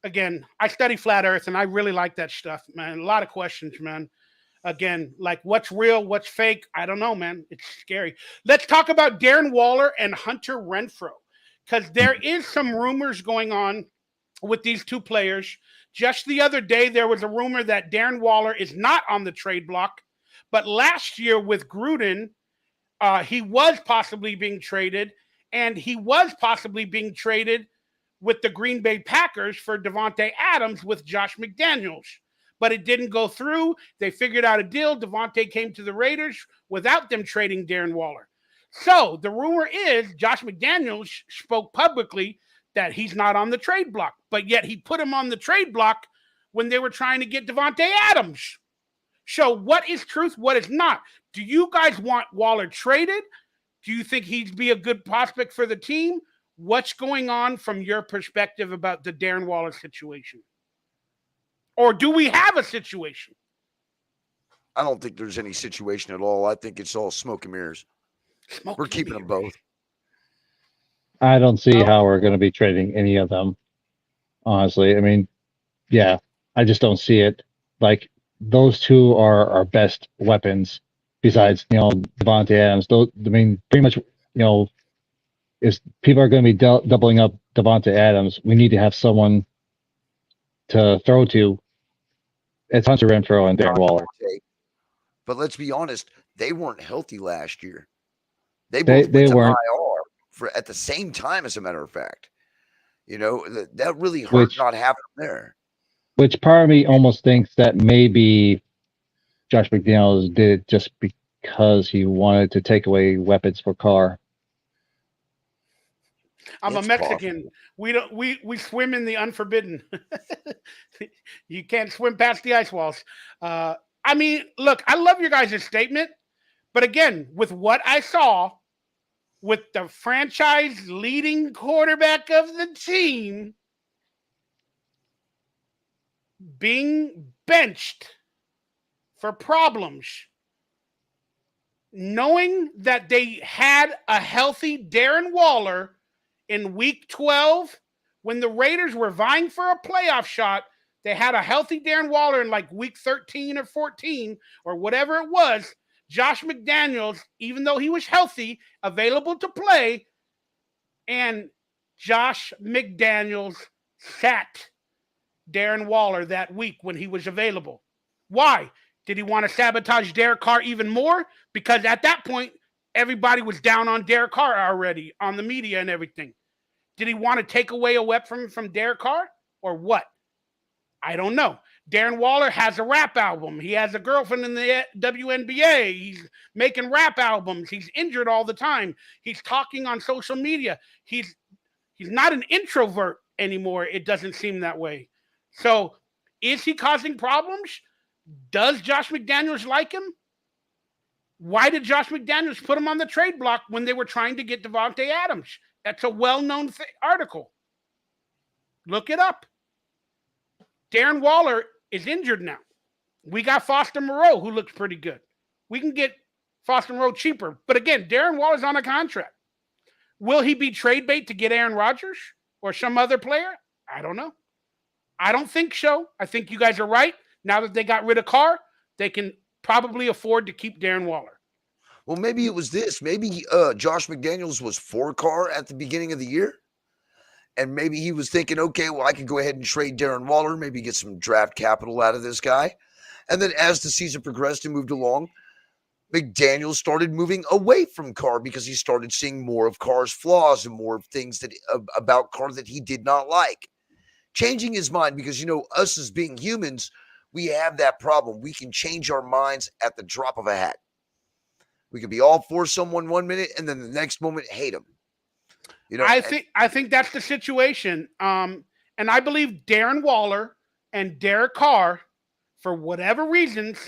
Again, I study flat Earth, and I really like that stuff, man. A lot of questions, man. Again, like what's real, what's fake? I don't know, man. It's scary. Let's talk about Darren Waller and Hunter Renfrow, because there is some rumors going on with these two players. Just the other day, there was a rumor that Darren Waller is not on the trade block, but last year with Gruden, he was possibly being traded, and he was possibly being traded with the Green Bay Packers for Davante Adams with Josh McDaniels. But it didn't go through. They figured out a deal. Davante came to the Raiders without them trading Darren Waller. So the rumor is Josh McDaniels spoke publicly that he's not on the trade block, but yet he put him on the trade block when they were trying to get Davante Adams. So what is truth? What is not? Do you guys want Waller traded? Do you think he'd be a good prospect for the team? What's going on from your perspective about the Darren Waller situation? Or do we have a situation? I don't think there's any situation at all. I think it's all smoke and mirrors. We're keeping them both. I don't see how we're going to be trading any of them. Honestly, I mean, yeah, I just don't see it. Like those two are our best weapons. Besides, Davante Adams. Those, I mean, pretty much, if people are going to be doubling up Davante Adams, we need to have someone to throw to. It's Hunter Renfrow and Darren Waller. But let's be honest, they weren't healthy last year. They both went to weren't. IR at the same time, as a matter of fact. That really hurt not having them there. Which part of me almost thinks that maybe Josh McDaniels did it just because he wanted to take away weapons for Carr. I'm a Mexican. We swim in the unforbidden. You can't swim past the ice walls. I mean, look, I love your guys' statement, but again, with what I saw with the franchise leading quarterback of the team being benched for problems, knowing that they had a healthy Darren Waller in week 12, when the Raiders were vying for a playoff shot, they had a healthy Darren Waller in like week 13 or 14 or whatever it was. Josh McDaniels, even though he was healthy, available to play, and Josh McDaniels sat Darren Waller that week when he was available. Why? Did he want to sabotage Derek Carr even more? Because at that point, everybody was down on Derek Carr already on the media and everything. Did he want to take away a weapon from Derek Carr or what? I don't know. Darren Waller has a rap album. He has a girlfriend in the WNBA. He's making rap albums. He's injured all the time. He's talking on social media. He's not an introvert anymore. It doesn't seem that way. So is he causing problems? Does Josh McDaniels like him? Why did Josh McDaniels put him on the trade block when they were trying to get Davante Adams? That's a well-known article. Look it up. Darren Waller is injured now. We got Foster Moreau, who looks pretty good. We can get Foster Moreau cheaper. But again, Darren Waller's on a contract. Will he be trade bait to get Aaron Rodgers or some other player? I don't know. I don't think so. I think you guys are right. Now that they got rid of Carr, they can probably afford to keep Darren Waller. Well, maybe it was this. Maybe Josh McDaniels was for Carr at the beginning of the year. And maybe he was thinking, okay, well, I could go ahead and trade Darren Waller, maybe get some draft capital out of this guy. And then as the season progressed and moved along, McDaniels started moving away from Carr because he started seeing more of Carr's flaws and more of things that about Carr that he did not like. Changing his mind because, us as being humans, we have that problem. We can change our minds at the drop of a hat. We could be all for someone 1 minute and then the next moment hate them. I think that's the situation. And I believe Darren Waller and Derek Carr, for whatever reasons,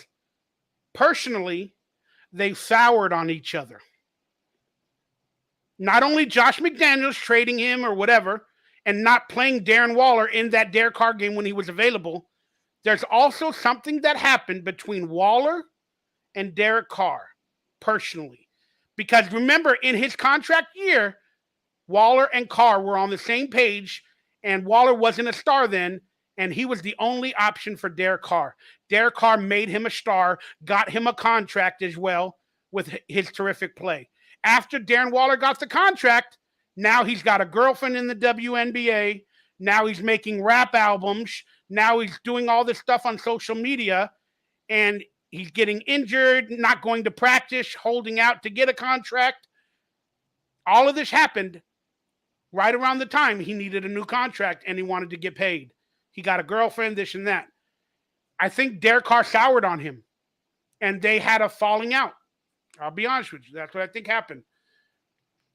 personally, they soured on each other. Not only Josh McDaniels trading him or whatever and not playing Darren Waller in that Derek Carr game when he was available, there's also something that happened between Waller and Derek Carr personally. Because remember, in his contract year, Waller and Carr were on the same page, and Waller wasn't a star then, and he was the only option for Derek Carr. Derek Carr made him a star, got him a contract as well with his terrific play. After Darren Waller got the contract, now he's got a girlfriend in the WNBA. Now he's making rap albums. Now he's doing all this stuff on social media, and he's getting injured, not going to practice, holding out to get a contract. All of this happened right around the time he needed a new contract and he wanted to get paid. He got a girlfriend, this and that. I think Derek Carr soured on him, and they had a falling out. I'll be honest with you. That's what I think happened.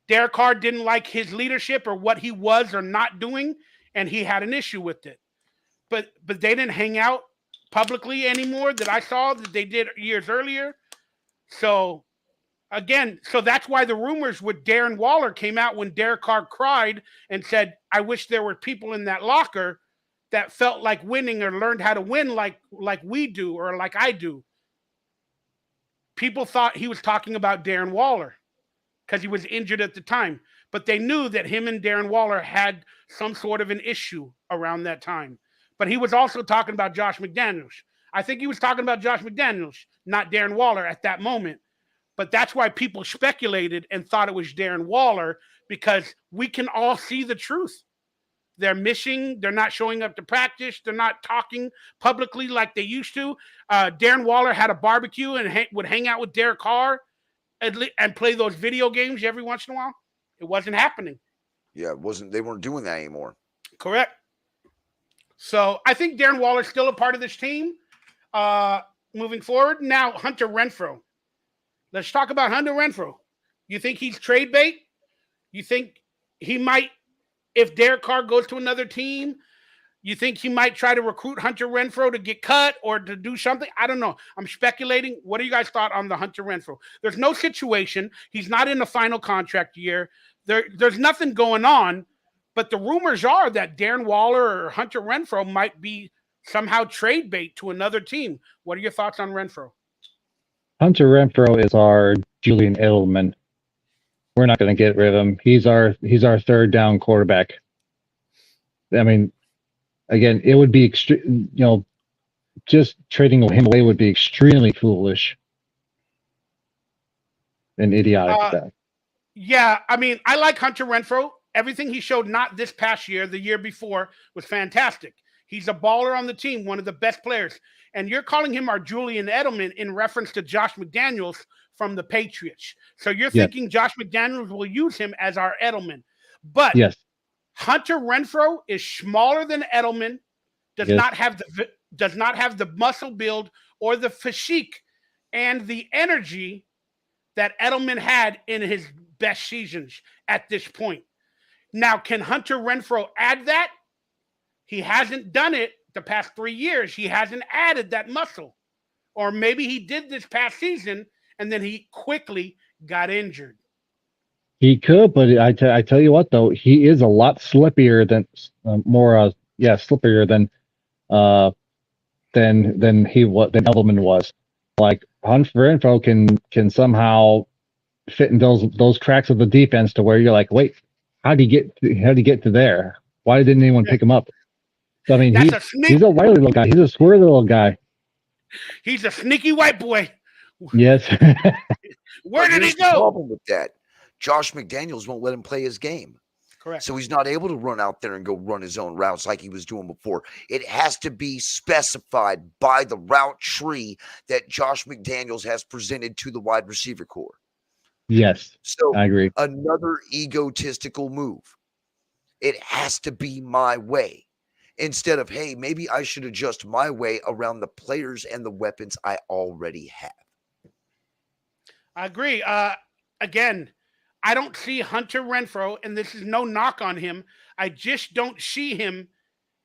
Derek Carr didn't like his leadership or what he was or not doing, and he had an issue with it. But they didn't hang out publicly anymore that I saw that they did years earlier. So, again, that's why the rumors with Darren Waller came out when Derek Carr cried and said, I wish there were people in that locker that felt like winning or learned how to win like we do or like I do. People thought he was talking about Darren Waller because he was injured at the time. But they knew that him and Darren Waller had some sort of an issue around that time. But he was also talking about Josh McDaniels. I think he was talking about Josh McDaniels, not Darren Waller at that moment. But that's why people speculated and thought it was Darren Waller, because we can all see the truth. They're missing. They're not showing up to practice. They're not talking publicly like they used to. Darren Waller had a barbecue and would hang out with Derek Carr and play those video games every once in a while. It wasn't happening. Yeah, it wasn't. They weren't doing that anymore. Correct. So I think Darren Waller is still a part of this team moving forward. Now, Hunter Renfrow. Let's talk about Hunter Renfrow. You think he's trade bait? You think he might, if Derek Carr goes to another team, you think he might try to recruit Hunter Renfrow to get cut or to do something? I don't know. I'm speculating. What do you guys thought on the Hunter Renfrow? There's no situation. He's not in the final contract year. There's nothing going on. But the rumors are that Darren Waller or Hunter Renfrow might be somehow trade bait to another team. What are your thoughts on Renfrow? Hunter Renfrow is our Julian Edelman. We're not going to get rid of him. He's our third down quarterback. I mean, again, it would be just trading him away would be extremely foolish and idiotic. Yeah, I mean, I like Hunter Renfrow. Everything he showed, not this past year, the year before, was fantastic. He's a baller on the team, one of the best players. And you're calling him our Julian Edelman in reference to Josh McDaniels from the Patriots. So you're thinking Josh McDaniels will use him as our Edelman. But Hunter Renfrow is smaller than Edelman, does not have the muscle build or the physique and the energy that Edelman had in his best seasons at this point. Now, can Hunter Renfrow add that? He hasn't done it the past 3 years. He hasn't added that muscle. Or maybe he did this past season and then he quickly got injured. He could, but I tell you what, though, he is a lot slippier than than Edelman was. Like Hunter Renfrow can somehow fit in those cracks of the defense to where you're like, wait, how'd he get to there? Why didn't anyone pick him up? So, I mean, he's a wily little guy. He's a squirrely little guy. He's a sneaky white boy. Yes. Where did he go? The problem with that, Josh McDaniels won't let him play his game. Correct. So he's not able to run out there and go run his own routes like he was doing before. It has to be specified by the route tree that Josh McDaniels has presented to the wide receiver core. Yes, So I agree. another egotistical move. It has to be my way. Instead of, hey, maybe I should adjust my way around the players and the weapons I already have. I agree. Again, I don't see Hunter Renfrow, and this is no knock on him. I just don't see him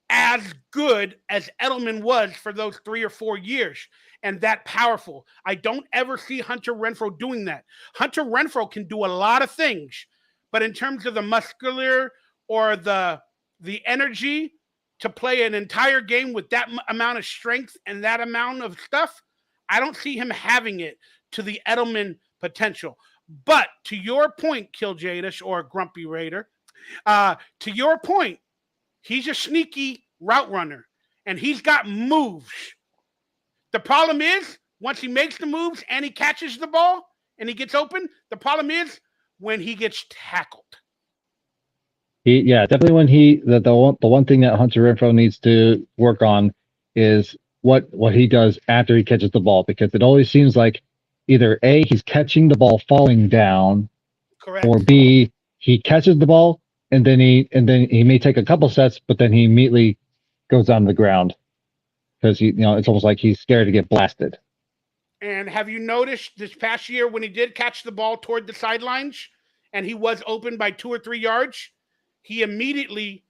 as good as Edelman was for those 3 or 4 years and that powerful. I don't ever see Hunter Renfrow doing that. Hunter Renfrow can do a lot of things, but in terms of the muscular or the energy to play an entire game with that amount of strength and that amount of stuff, I don't see him having it to the Edelman potential. But to your point, Kill Jadish or Grumpy Raider, to your point, he's a sneaky route runner, and he's got moves. The problem is, once he makes the moves and he catches the ball and he gets open, the problem is when he gets tackled. Definitely when the one thing that Hunter Renfrow needs to work on is what he does after he catches the ball, because it always seems like either A, he's catching the ball falling down, Correct, or B, he catches the ball and then he may take a couple sets, but then he immediately goes on the ground because it's almost like he's scared to get blasted. And have you noticed this past year when he did catch the ball toward the sidelines and he was open by 2 or 3 yards, he immediately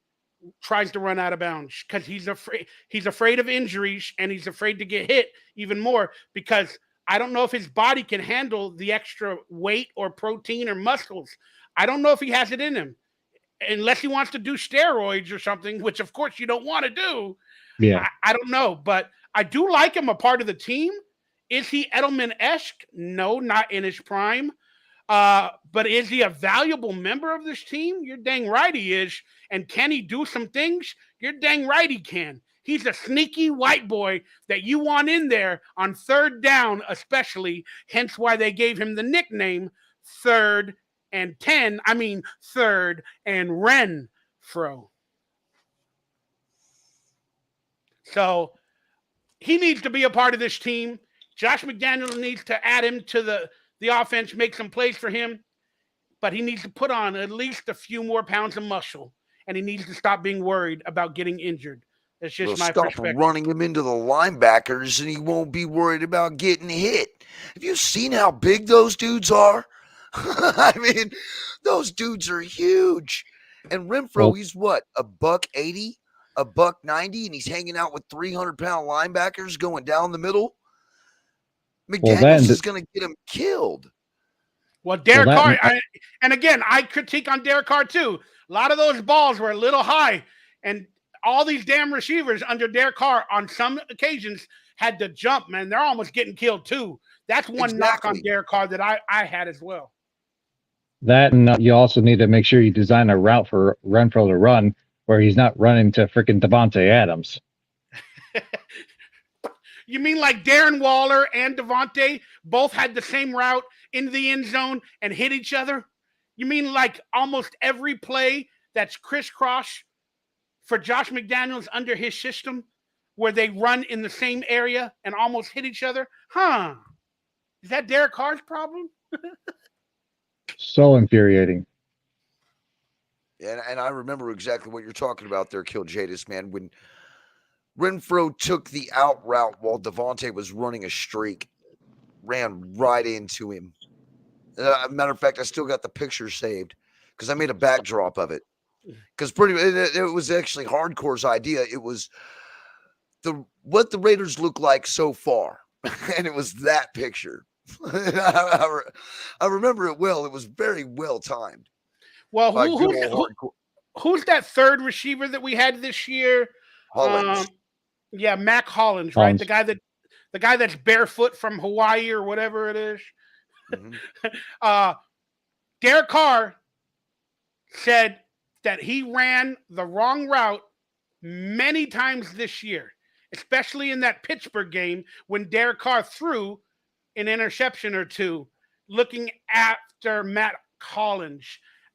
tries to run out of bounds because he's afraid of injuries, and he's afraid to get hit even more, because I don't know if his body can handle the extra weight or protein or muscles. I don't know if he has it in him, unless he wants to do steroids or something, which of course you don't want to do. Yeah. I don't know, but I do like him a part of the team. Is he Edelman-esque? No, not in his prime. But is he a valuable member of this team? You're dang right he is. And can he do some things? You're dang right he can. He's a sneaky white boy that you want in there on third down, especially, hence why they gave him the nickname Third and Renfrow. So he needs to be a part of this team. Josh McDaniels needs to add him to the offense, make some plays for him, but he needs to put on at least a few more pounds of muscle, and he needs to stop being worried about getting injured. That's just my stop perspective. Running him into the linebackers, and he won't be worried about getting hit. Have you seen how big those dudes are? I mean, those dudes are huge. And Renfrow, he's what, $180, $190, and he's hanging out with 300-pound linebackers going down the middle. McDaniels is going to get him killed. Well, Derek Carr, and again, I critique on Derek Carr too. A lot of those balls were a little high, and all these damn receivers under Derek Carr on some occasions had to jump, man. They're almost getting killed too. That's one knock on Derek Carr that I had as well. That, and you also need to make sure you design a route for Renfrow to run where he's not running to freaking Devontae Adams. You mean like Darren Waller and Devontae both had the same route into the end zone and hit each other? You mean like almost every play that's crisscross for Josh McDaniels under his system, where they run in the same area and almost hit each other? Huh? Is that Derek Carr's problem? So infuriating. And I remember exactly what you're talking about there, Kill Jadis, man. When Renfrow took the out route while Devontae was running a streak, ran right into him. Matter of fact, I still got the picture saved because I made a backdrop of it. Because it was actually Hardcore's idea. It was what the Raiders look like so far, and it was that picture. I remember it well. It was very well timed. Well, who's that third receiver that we had this year? Hollins. Yeah, Mac Hollins, right? The guy that's barefoot from Hawaii or whatever it is. Mm-hmm. Derek Carr said that he ran the wrong route many times this year, especially in that Pittsburgh game when Derek Carr threw an interception or two looking after Matt Hollins.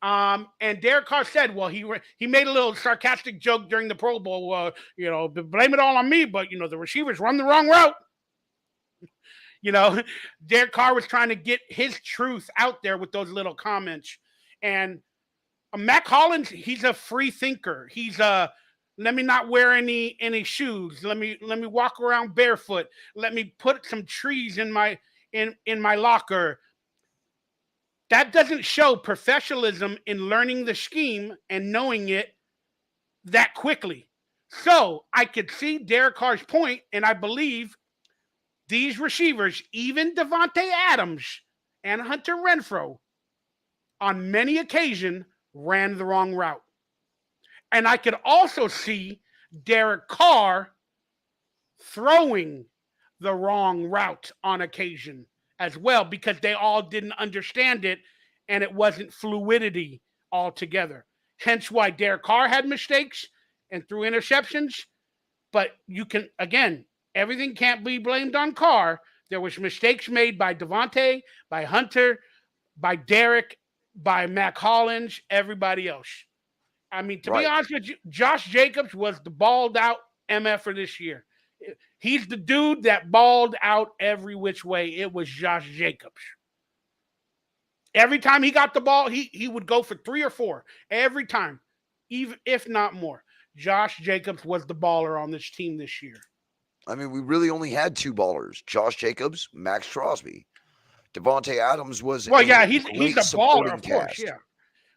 And Derek Carr said, well, he made a little sarcastic joke during the Pro Bowl, blame it all on me, but, the receivers run the wrong route. Derek Carr was trying to get his truth out there with those little comments. And Mac Hollins, he's a free thinker. He's let me not wear any shoes. Let me walk around barefoot. Let me put some trees in my locker. That doesn't show professionalism in learning the scheme and knowing it that quickly. So I could see Derek Carr's point, and I believe these receivers, even Davante Adams and Hunter Renfrow, on many occasions ran the wrong route. And I could also see Derek Carr throwing the wrong route on occasion as well, because they all didn't understand it and it wasn't fluidity altogether. Hence why Derek Carr had mistakes and threw interceptions. But you can, again, everything can't be blamed on Carr. There was mistakes made by Davante, by Hunter, by Derek, by Mac Hollins, everybody else. I mean, to be honest with you, Josh Jacobs was the balled out MF for this year. He's the dude that balled out every which way. It was Josh Jacobs. Every time he got the ball, he would go for 3 or 4 every time, even if not more. Josh Jacobs was the baller on this team this year. I mean, we really only had 2 ballers: Josh Jacobs, Max Crosby. Davante Adams was he's a baller, of course. Yeah.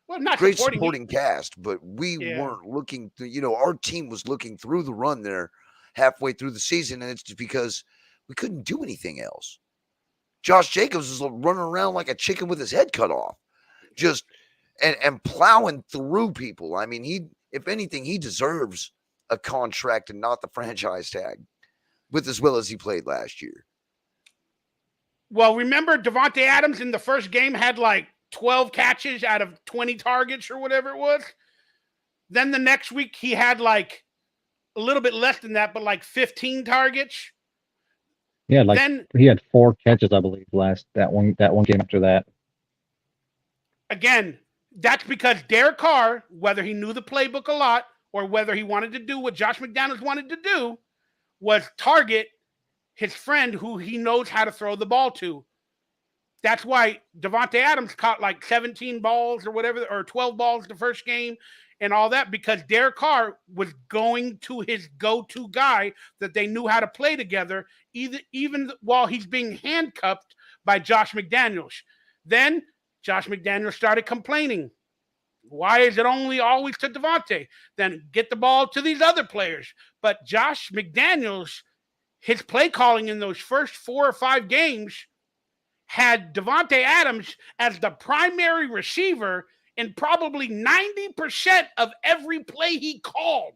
Well, not great supporting cast, but we weren't looking. Our team was looking through the run there halfway through the season, and it's just because we couldn't do anything else. Josh Jacobs was running around like a chicken with his head cut off, just and plowing through people. I mean, if anything, he deserves a contract and not the franchise tag, with as well as he played last year. Well, remember Davante Adams in the first game had like 12 catches out of 20 targets or whatever it was. Then the next week he had like a little bit less than that, but like 15 targets. Yeah, he had 4 catches, I believe, that one game after that. Again, that's because Derek Carr, whether he knew the playbook a lot or whether he wanted to do what Josh McDaniels wanted to do, was target his friend who he knows how to throw the ball to. That's why Davante Adams caught like 17 balls or whatever, or 12 balls the first game and all that, because Derek Carr was going to his go-to guy that they knew how to play together, even while he's being handcuffed by Josh McDaniels. Then Josh McDaniels started complaining. Why is it only always to Davante? Then get the ball to these other players. But Josh McDaniels, his play calling in those first 4 or 5 games had Davante Adams as the primary receiver in probably 90% of every play he called.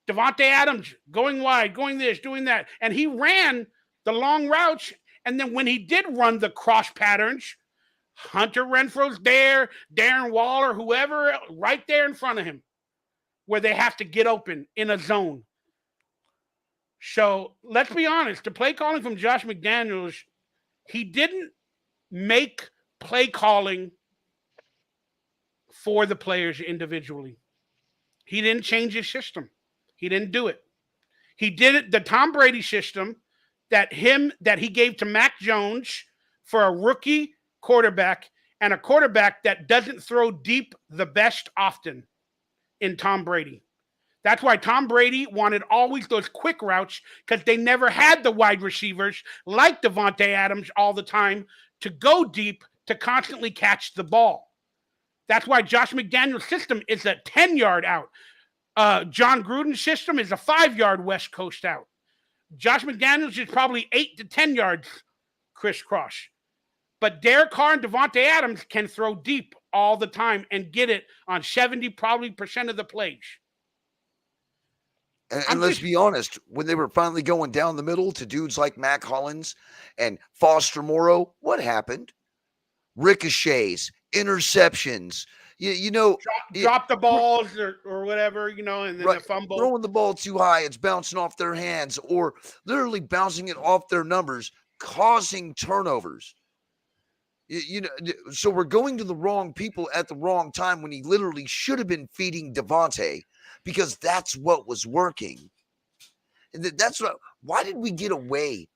Davante Adams going wide, going this, doing that. And he ran the long routes. And then when he did run the cross patterns, Hunter Renfrow's there, Darren Waller, whoever, right there in front of him, where they have to get open in a zone. So let's be honest, the play calling from Josh McDaniels, he didn't make play calling for the players individually. He didn't change his system. He didn't do it. He did it, the Tom Brady system that he gave to Mac Jones for a rookie quarterback, and a quarterback that doesn't throw deep the best often in Tom Brady. That's why Tom Brady wanted always those quick routes, because they never had the wide receivers like Davante Adams all the time to go deep to constantly catch the ball. That's why Josh McDaniels' system is a 10-yard out. John Gruden's system is a 5-yard West Coast out. Josh McDaniels is probably 8 to 10 yards crisscross. But Derek Carr and Davante Adams can throw deep all the time and get it on 70% of the plays. And let's be honest, when they were finally going down the middle to dudes like Mac Hollins and Foster Moreau, what happened? Ricochets, interceptions, drop the balls or whatever, and then the fumble. Throwing the ball too high, it's bouncing off their hands, or literally bouncing it off their numbers, causing turnovers. You know, so we're going to the wrong people at the wrong time when he literally should have been feeding Devontae because that's what was working. That's what. Why did we get away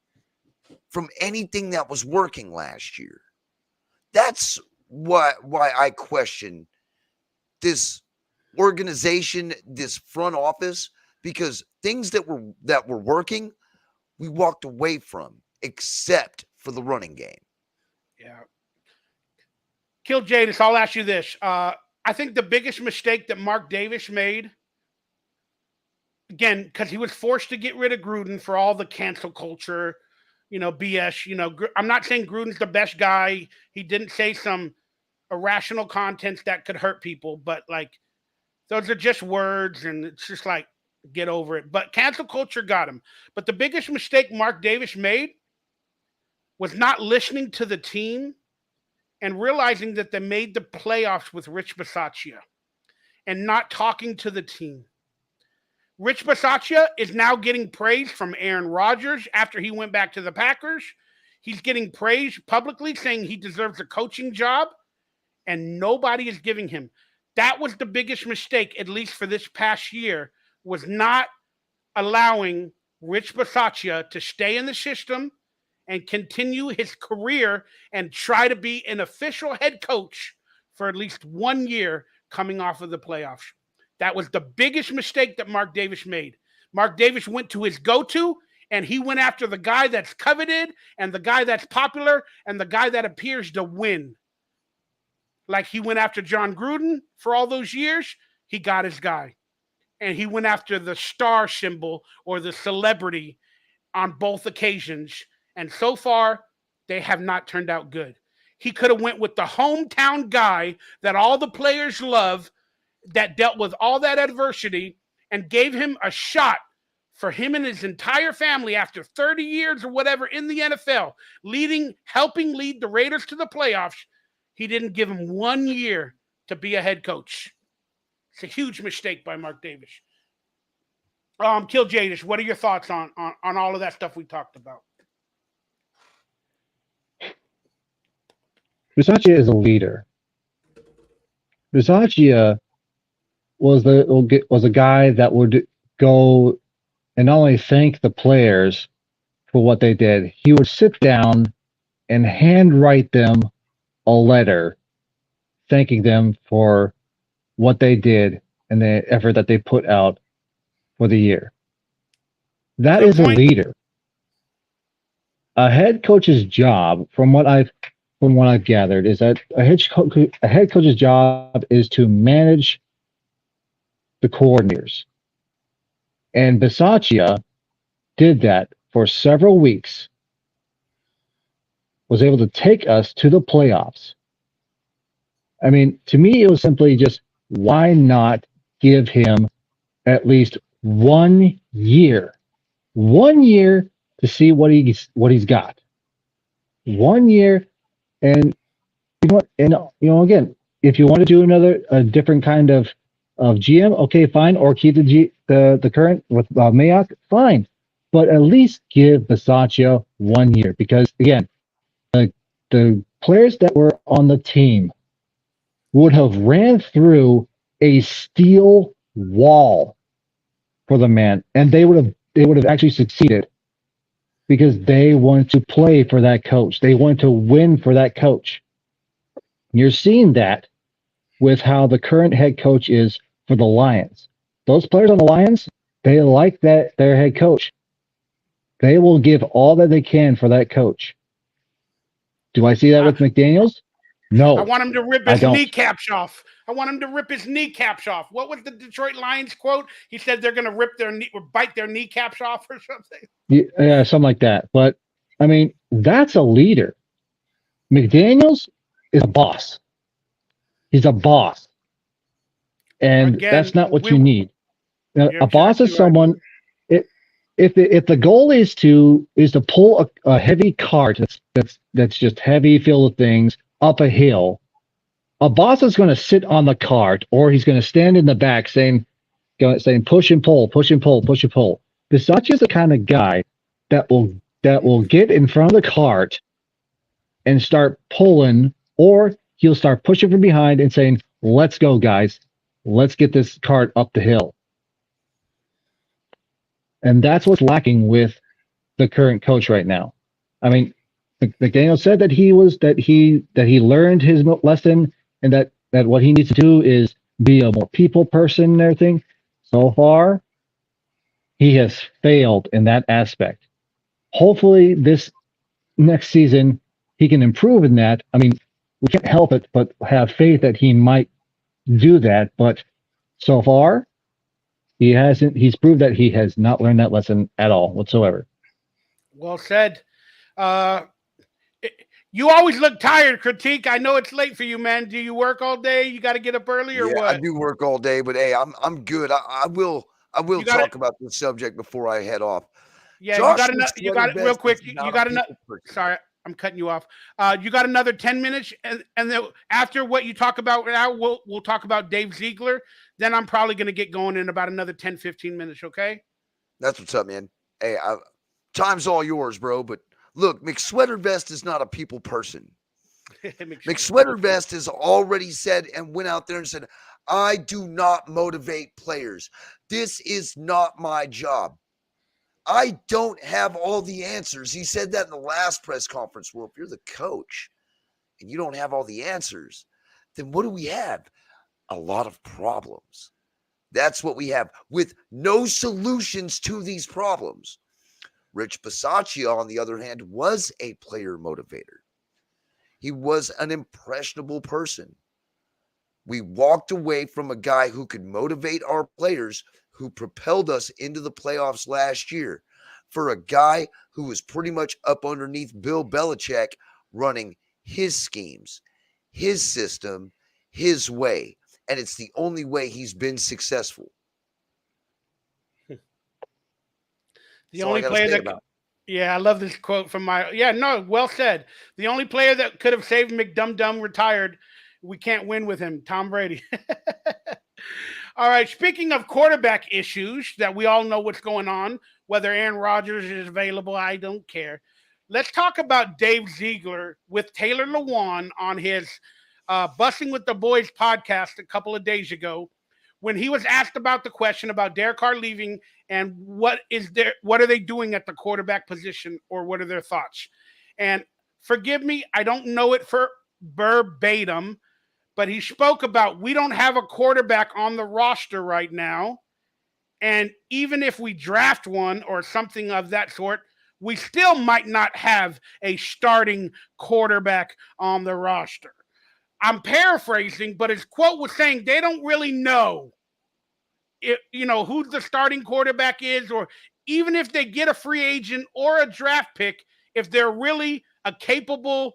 from anything that was working last year? That's why I question this organization, this front office, because things that were working, we walked away from, except for the running game. Yeah. Kill Jadis, I'll ask you this. I think the biggest mistake that Mark Davis made, again, because he was forced to get rid of Gruden for all the cancel culture, BS. I'm not saying Gruden's the best guy. He didn't say some irrational contents that could hurt people, but like those are just words, and it's just like, get over it. But cancel culture got him. But the biggest mistake Mark Davis made was not listening to the team and realizing that they made the playoffs with Rich Bisaccia and not talking to the team. Rich Bisaccia is now getting praise from Aaron Rodgers after he went back to the Packers. He's getting praise publicly, saying he deserves a coaching job, and nobody is giving him. That was the biggest mistake, at least for this past year, was not allowing Rich Bisaccia to stay in the system and continue his career and try to be an official head coach for at least 1 year coming off of the playoffs. That was the biggest mistake that Mark Davis made. Mark Davis went to his go-to, and he went after the guy that's coveted and the guy that's popular and the guy that appears to win. Like he went after John Gruden for all those years, he got his guy. And he went after the star symbol or the celebrity on both occasions. And so far, they have not turned out good. He could have went with the hometown guy that all the players love, that dealt with all that adversity, and gave him a shot for him and his entire family after 30 years or whatever in the NFL, helping lead the Raiders to the playoffs. He didn't give him 1 year to be a head coach. It's a huge mistake by Mark Davis. Kill Jadis, what are your thoughts on all of that stuff we talked about? Bisaccia is a leader. Bisaccia was a guy that would go and not only thank the players for what they did, he would sit down and handwrite them a letter thanking them for what they did and the effort that they put out for the year. That is a leader. A head coach's job, from what I've gathered, is that a head coach's job is to manage the coordinators. And Bisaccia did that for several weeks, was able to take us to the playoffs. I mean, to me, it was simply just, why not give him at least 1 year? 1 year to see what he's got. 1 year. And again, if you want to do a different kind of GM, okay, fine, or keep the current with Mayock, fine, but at least give Bisaccia 1 year, because again, the players that were on the team would have ran through a steel wall for the man, and they would have actually succeeded, because they wanted to play for that coach. They wanted to win for that coach. You're seeing that with how the current head coach is for the Lions. Those players on the Lions, they like their head coach. They will give all that they can for that coach. Do I see that with McDaniels? No. I want him to rip his kneecaps off. What was the Detroit Lions quote? He said they're going to rip their knee or bite their kneecaps off or something. Yeah, something like that. But I mean, that's a leader. McDaniels is a boss. He's a boss, and again, that's not what you need. Now, a boss is someone. If the goal is to pull a heavy cart that's just heavy, filled with things, up a hill, a boss is going to sit on the cart, or he's going to stand in the back saying push and pull, push and pull, push and pull. Bisaccia is the kind of guy that will get in front of the cart and start pulling, or he'll start pushing from behind and saying, let's go, guys. Let's get this cart up the hill. And that's what's lacking with the current coach right now. I mean, McDaniel said that he learned his lesson, and that what he needs to do is be a more people person and everything. So far, he has failed in that aspect. Hopefully, this next season he can improve in that. I mean, we can't help it but have faith that he might do that. But so far, he hasn't. He's proved that he has not learned that lesson at all whatsoever. Well said. You always look tired, Critique. I know it's late for you, man. Do you work all day? You got to get up early, or what? I do work all day, but hey, I'm good. I will talk about this subject before I head off. Yeah, Josh you got it real quick. You got another. Sorry, I'm cutting you off. You got another 10 minutes, and then after what you talk about now, we'll talk about Dave Ziegler. Then I'm probably going to get going in about another 10, 15 minutes. Okay. That's what's up, man. Hey, time's all yours, bro. But look, McSweaterVest is not a people person. McSweaterVest has already said and went out there and said, I do not motivate players. This is not my job. I don't have all the answers. He said that in the last press conference. Well, if you're the coach and you don't have all the answers, then what do we have? A lot of problems. That's what we have, with no solutions to these problems. Rich Bisaccia, on the other hand, was a player motivator. He was an impressionable person. We walked away from a guy who could motivate our players, who propelled us into the playoffs last year, for a guy who was pretty much up underneath Bill Belichick, running his schemes, his system, his way. And it's the only way he's been successful. The only player that, I love this quote from well said. The only player that could have saved McDumdum retired. We can't win with him, Tom Brady. All right, speaking of quarterback issues that we all know what's going on, whether Aaron Rodgers is available, I don't care. Let's talk about Dave Ziegler with Taylor Lewan on his Bussing with the Boys podcast a couple of days ago, when he was asked about the question about Derek Carr leaving and what are they doing at the quarterback position, or what are their thoughts. And forgive me, I don't know it for verbatim, but he spoke about, we don't have a quarterback on the roster right now. And even if we draft one or something of that sort, we still might not have a starting quarterback on the roster. I'm paraphrasing, but his quote was saying they don't really know who the starting quarterback is, or even if they get a free agent or a draft pick, if they're really a capable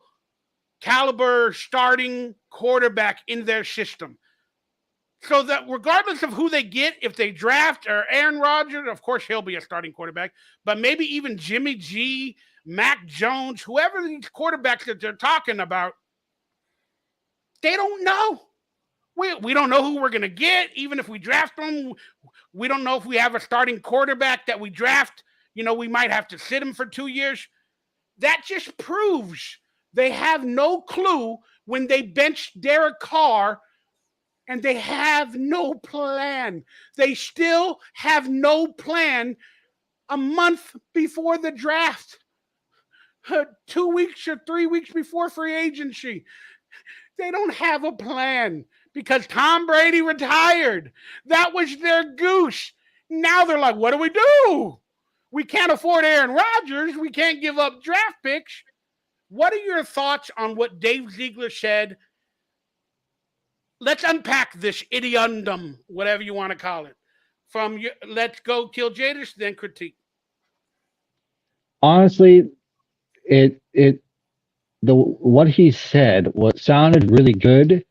caliber starting quarterback in their system. So that regardless of who they get, if they draft or Aaron Rodgers, of course he'll be a starting quarterback, but maybe even Jimmy G, Mac Jones, whoever these quarterbacks that they're talking about, they don't know. We don't know who we're going to get. Even if we draft them, we don't know if we have a starting quarterback that we draft. We might have to sit him for 2 years. That just proves they have no clue when they benched Derek Carr, and they have no plan. They still have no plan a month before the draft, 2 weeks or 3 weeks before free agency. They don't have a plan because Tom Brady retired. That was their goose. Now they're like, what do we do? We can't afford Aaron Rodgers. We can't give up draft picks. What are your thoughts on what Dave Ziegler said? Let's unpack this idiondum, whatever you want to call it. Let's go kill Jadis, then critique. Honestly, what he said sounded really good,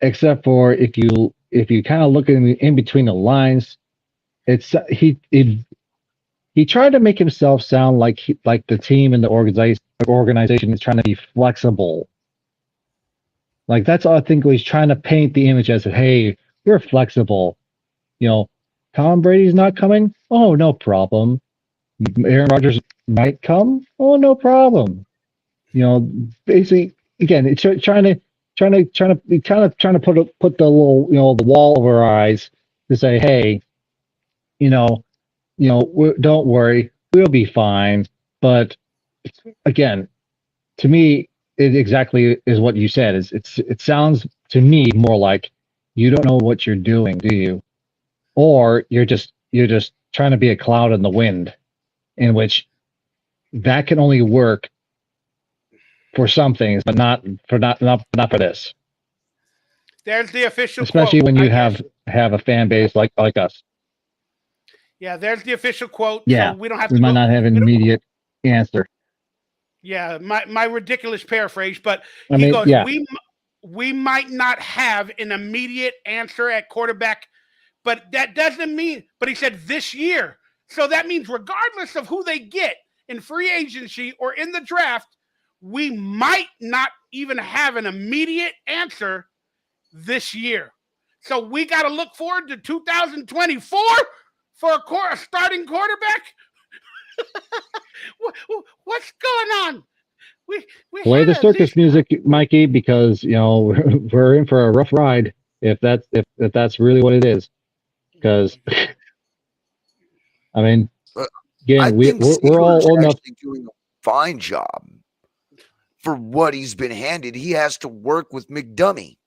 except for if you kind of look in between the lines, he tried to make himself sound like the team and the organization is trying to be flexible. Like, that's all I think he's trying to paint the image as, hey, we're flexible. Tom Brady's not coming? Oh, no problem. Aaron Rodgers might come? Oh, no problem. Basically, again, it's trying to put the little, the wall over our eyes to say, hey, don't worry, we'll be fine. But again, to me, it exactly is what you said. It sounds to me more like you don't know what you're doing, do you? Or you're just trying to be a cloud in the wind, in which that can only work for some things, but not for this. There's the official Especially quote, when you have a fan base like us. Yeah, there's the official quote. Yeah, so we don't have we to might not have an immediate answer. Yeah, my ridiculous paraphrase, but I he mean, goes, yeah. we might not have an immediate answer at quarterback, but that doesn't mean, but he said this year. So that means regardless of who they get in free agency or in the draft, we might not even have an immediate answer this year. So we got to look forward to 2024 for a starting quarterback. What's going on? We Play the circus music, Mikey, because we're in for a rough ride if that's really what it is. Because I mean, again, we're all old enough. Doing a fine job for what he's been handed. He has to work with McDummy.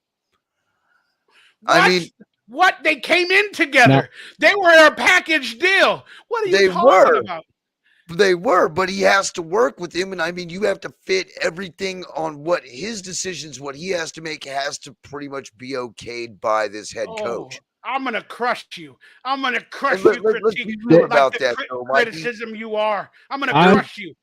I mean, what they came in together. They were a package deal. What are you talking about? They were, but he has to work with him. And I mean, you have to fit everything on what his decisions, what he has to make, has to pretty much be okayed by this head coach. I'm going to crush you. I'm going to crush you. Critique about that, criticism you are. I'm going to crush you.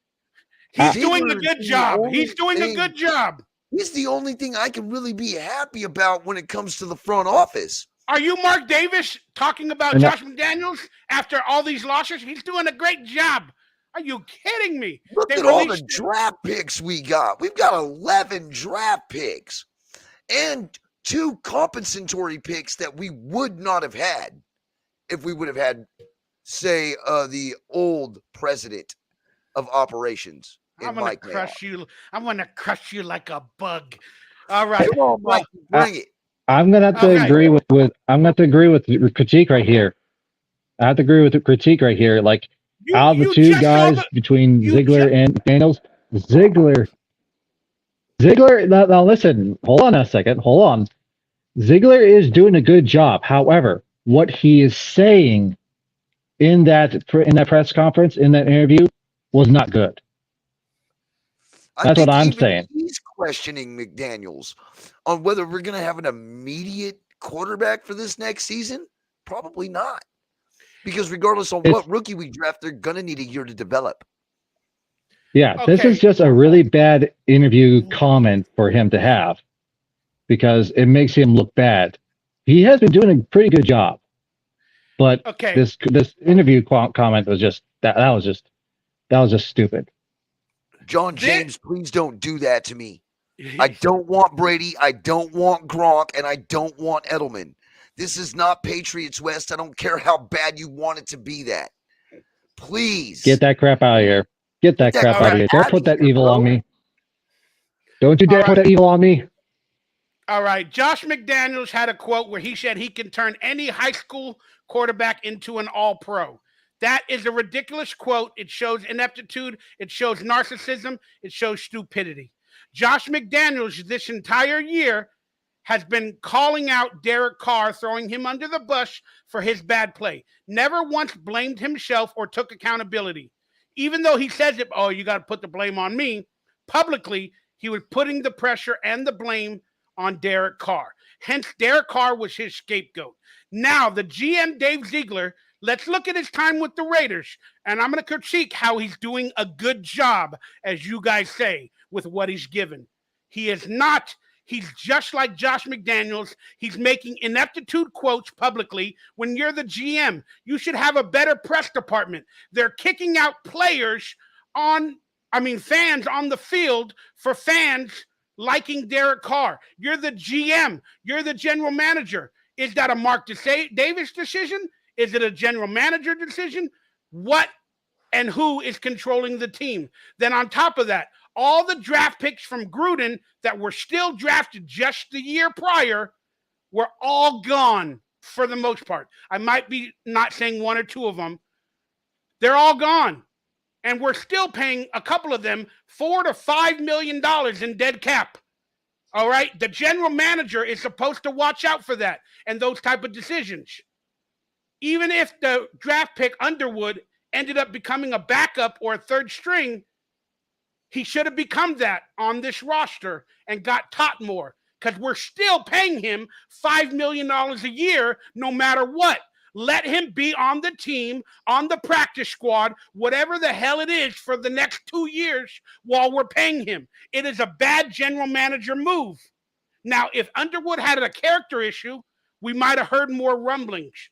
He's doing a good job. He's doing a good job. He's the only thing I can really be happy about when it comes to the front office. Are you Mark Davis talking about Josh McDaniels after all these losses? He's doing a great job. Are you kidding me? Look at all the draft picks we got. We've got 11 draft picks and 2 compensatory picks that we would not have had if we would have had, say, the old president of operations. I'm going to crush you. I'm going to crush you like a bug. All right. Come on, Mike, bring it. I'm going to have to agree with I'm going to have to agree with the critique right here. I have to agree with the critique right here. Like, out of the 2 guys between Ziegler and Daniels, Ziegler. Now listen, hold on a second. Hold on. Ziegler is doing a good job. However, what he is saying in that press conference, in that interview, was not good. That's what I'm saying. He's questioning McDaniels on whether we're going to have an immediate quarterback for this next season. Probably not. Because regardless of what rookie we draft, they're going to need a year to develop. Yeah, This is just a really bad interview comment for him to have because it makes him look bad. He has been doing a pretty good job. But this interview comment was just that was just stupid. John James, please don't do that to me. I don't want Brady, I don't want Gronk, and I don't want Edelman. This is not Patriots West. I don't care how bad you want it to be that. Please. Get that crap out of here. Get that crap out of here. Don't put that evil on me. Don't you dare put that evil on me. All right. Josh McDaniels had a quote where he said he can turn any high school quarterback into an all-pro. That is a ridiculous quote. It shows ineptitude. It shows narcissism. It shows stupidity. Josh McDaniels this entire year has been calling out Derek Carr, throwing him under the bus for his bad play. Never once blamed himself or took accountability. Even though he says it, you got to put the blame on me, publicly, he was putting the pressure and the blame on Derek Carr. Hence, Derek Carr was his scapegoat. Now, the GM, Dave Ziegler, let's look at his time with the Raiders, and I'm going to critique how he's doing a good job, as you guys say, with what he's given. He is not... He's just like Josh McDaniels. He's making ineptitude quotes publicly. When you're the GM, you should have a better press department. They're kicking out fans on the field for fans liking Derek Carr. You're the GM. You're the general manager. Is that a Mark Davis decision? Is it a general manager decision? What and who is controlling the team? Then on top of that, all the draft picks from Gruden that were still drafted just the year prior were all gone for the most part. I might be not saying one or two of them. They're all gone. And we're still paying a couple of them $4 to $5 million in dead cap. All right? The general manager is supposed to watch out for that and those type of decisions. Even if the draft pick Underwood ended up becoming a backup or a third string, he should have become that on this roster and got taught more, because we're still paying him $5 million a year no matter what. Let him be on the team, on the practice squad, whatever the hell it is for the next 2 years while we're paying him. It is a bad general manager move. Now, if Underwood had a character issue, we might have heard more rumblings.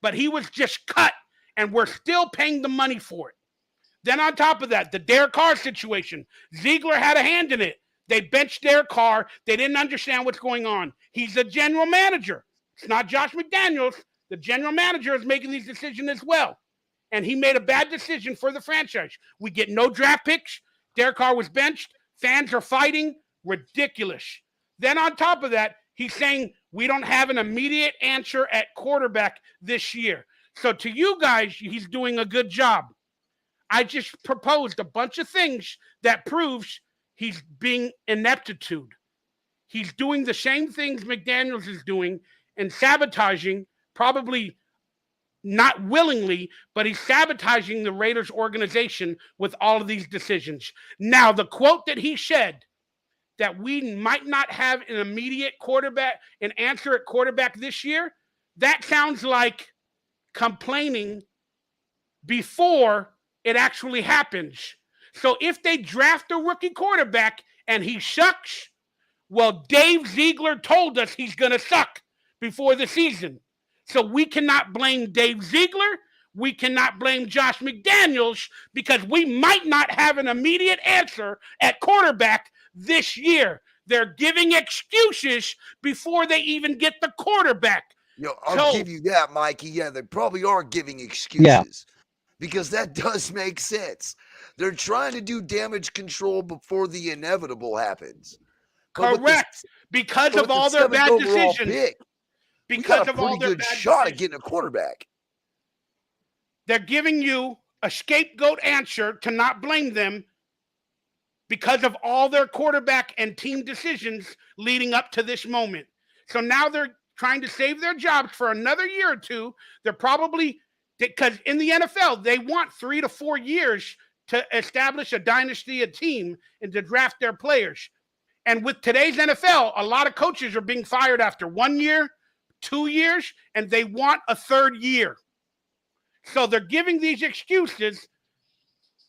But he was just cut, and we're still paying the money for it. Then on top of that, the Derek Carr situation. Ziegler had a hand in it. They benched Derek Carr. They didn't understand what's going on. He's the general manager. It's not Josh McDaniels. The general manager is making these decisions as well. And he made a bad decision for the franchise. We get no draft picks. Derek Carr was benched. Fans are fighting. Ridiculous. Then on top of that, he's saying we don't have an immediate answer at quarterback this year. So to you guys, he's doing a good job. I just proposed a bunch of things that proves he's being ineptitude. He's doing the same things McDaniels is doing and sabotaging, probably not willingly, but he's sabotaging the Raiders organization with all of these decisions. Now, the quote that he said, that we might not have an immediate quarterback, an answer at quarterback this year, that sounds like complaining before it actually happens. So if they draft a rookie quarterback and he sucks, well, Dave Ziegler told us he's going to suck before the season. So we cannot blame Dave Ziegler. We cannot blame Josh McDaniels, because we might not have an immediate answer at quarterback this year. They're giving excuses before they even get the quarterback. I'll give you that, Mikey. Yeah, they probably are giving excuses because that does make sense. They're trying to do damage control before the inevitable happens. Correct. Because of all their bad decisions. Because of all their bad shot at getting a quarterback. They're giving you a scapegoat answer to not blame them because of all their quarterback and team decisions leading up to this moment. So now they're trying to save their jobs for another year or two. They're probably, because in the NFL, they want 3 to 4 years to establish a dynasty, a team, and to draft their players. And with today's NFL, a lot of coaches are being fired after 1 year, 2 years, and they want a third year. So they're giving these excuses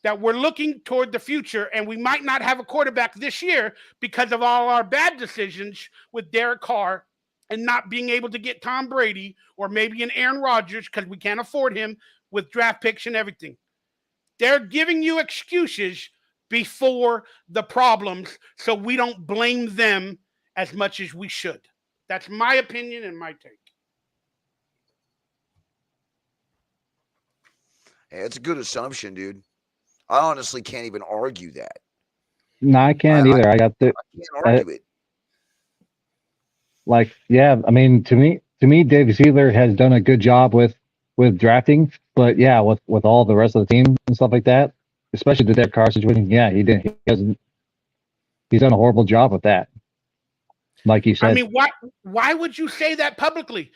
that we're looking toward the future, and we might not have a quarterback this year because of all our bad decisions with Derek Carr and not being able to get Tom Brady or maybe an Aaron Rodgers because we can't afford him with draft picks and everything. They're giving you excuses before the problems so we don't blame them as much as we should. That's my opinion and my take. Hey, that's a good assumption, dude. I honestly can't even argue that. No, I can't either. I can't argue it. Like, yeah, I mean, to me, Dave Ziegler has done a good job with drafting, but yeah, with all the rest of the team and stuff like that, especially the Derek Carr situation, yeah, he's done a horrible job with that. Like you said. I mean, why would you say that publicly?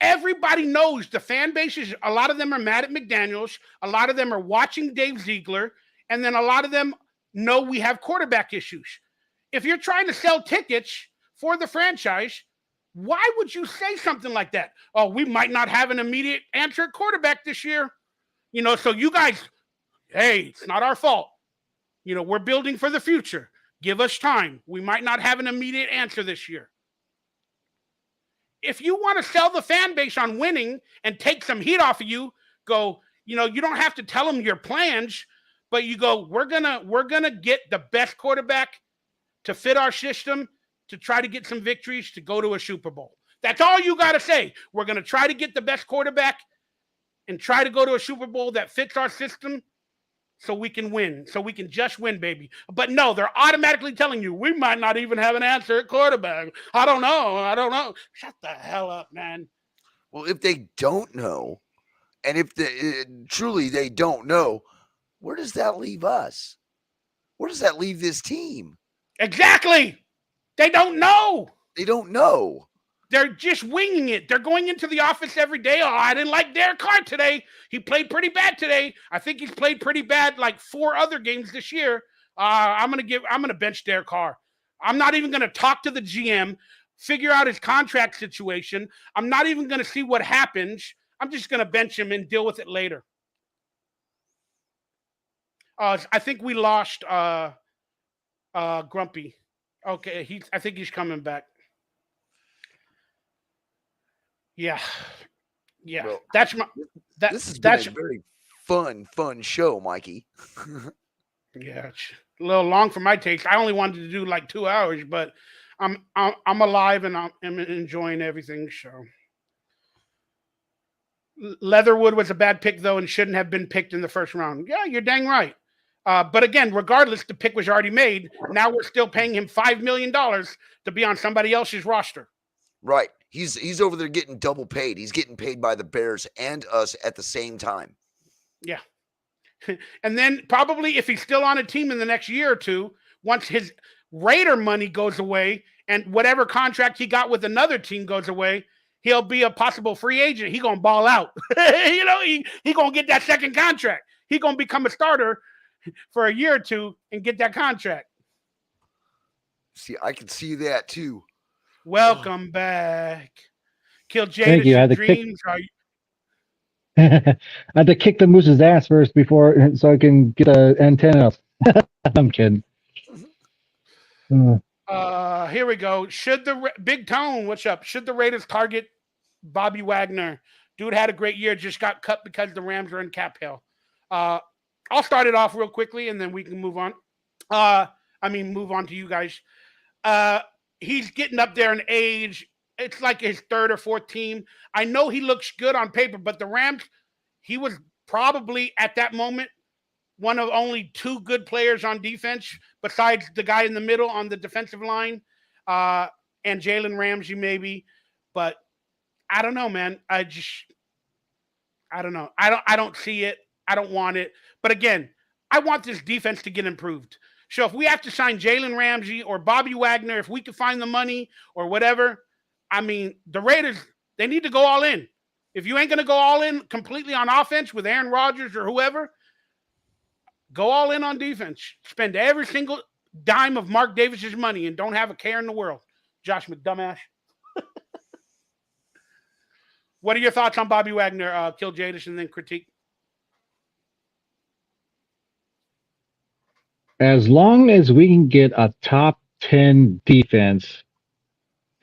Everybody knows the fan bases, a lot of them are mad at McDaniels. A lot of them are watching Dave Ziegler. And then a lot of them know we have quarterback issues. If you're trying to sell tickets for the franchise, why would you say something like that? Oh, we might not have an immediate answer at quarterback this year. So you guys, hey, it's not our fault. We're building for the future. Give us time. We might not have an immediate answer this year. If you want to sell the fan base on winning and take some heat off of you, go, you don't have to tell them your plans, but you go, we're gonna get the best quarterback to fit our system to try to get some victories to go to a Super Bowl. That's all you got to say. We're going to try to get the best quarterback and try to go to a Super Bowl that fits our system. so we can win, so we can just win, baby. But no, they're automatically telling you we might not even have an answer at quarterback. I don't know. Shut the hell up, man. Well, if they don't know, and if truly they don't know, where does that leave us? Where does that leave this team? Exactly. They don't know. They don't know. They're just winging it. They're going into the office every day. Oh, I didn't like Derek Carr today. He played pretty bad today. I think he's played pretty bad like 4 other games this year. I'm gonna bench Derek Carr. I'm not even gonna talk to the GM, figure out his contract situation. I'm not even gonna see what happens. I'm just gonna bench him and deal with it later. I think we lost Grumpy. Okay, I think he's coming back. Yeah. Well, this has been a very fun show, Mikey. Yeah, it's a little long for my taste. I only wanted to do like 2 hours, but I'm alive and I'm enjoying everything. So Leatherwood was a bad pick though, and shouldn't have been picked in the first round. Yeah, you're dang right. But again, regardless, the pick was already made. Now we're still paying him $5 million to be on somebody else's roster. Right. He's over there getting double paid. He's getting paid by the Bears and us at the same time. Yeah. And then probably if he's still on a team in the next year or two, once his Raider money goes away and whatever contract he got with another team goes away, he'll be a possible free agent. He gonna ball out. He gonna get that second contract. He gonna become a starter for a year or two and get that contract. See, I can see that too. Welcome back. Kill Jada. Thank you. I had to dreams are I had to kick the moose's ass first before, so I can get the antenna up. I'm kidding. Here we go. Big Tone, what's up? Should the Raiders target Bobby Wagner? Dude had a great year, just got cut because the Rams are in cap hell. I'll start it off real quickly, and then we can move on. Move on to you guys. He's getting up there in age. It's like his 3rd or 4th team. I know he looks good on paper, but the Rams, he was probably at that moment one of only 2 good players on defense besides the guy in the middle on the defensive line and Jalen Ramsey maybe. But I don't know, man. I don't know. I don't see it. I don't want it. But again, I want this defense to get improved. So if we have to sign Jalen Ramsey or Bobby Wagner, if we can find the money or whatever, the Raiders, they need to go all in. If you ain't going to go all in completely on offense with Aaron Rodgers or whoever, go all in on defense. Spend every single dime of Mark Davis's money and don't have a care in the world. Josh McDumbass. What are your thoughts on Bobby Wagner? Kill Jadis and then critique. As long as we can get a top 10 defense,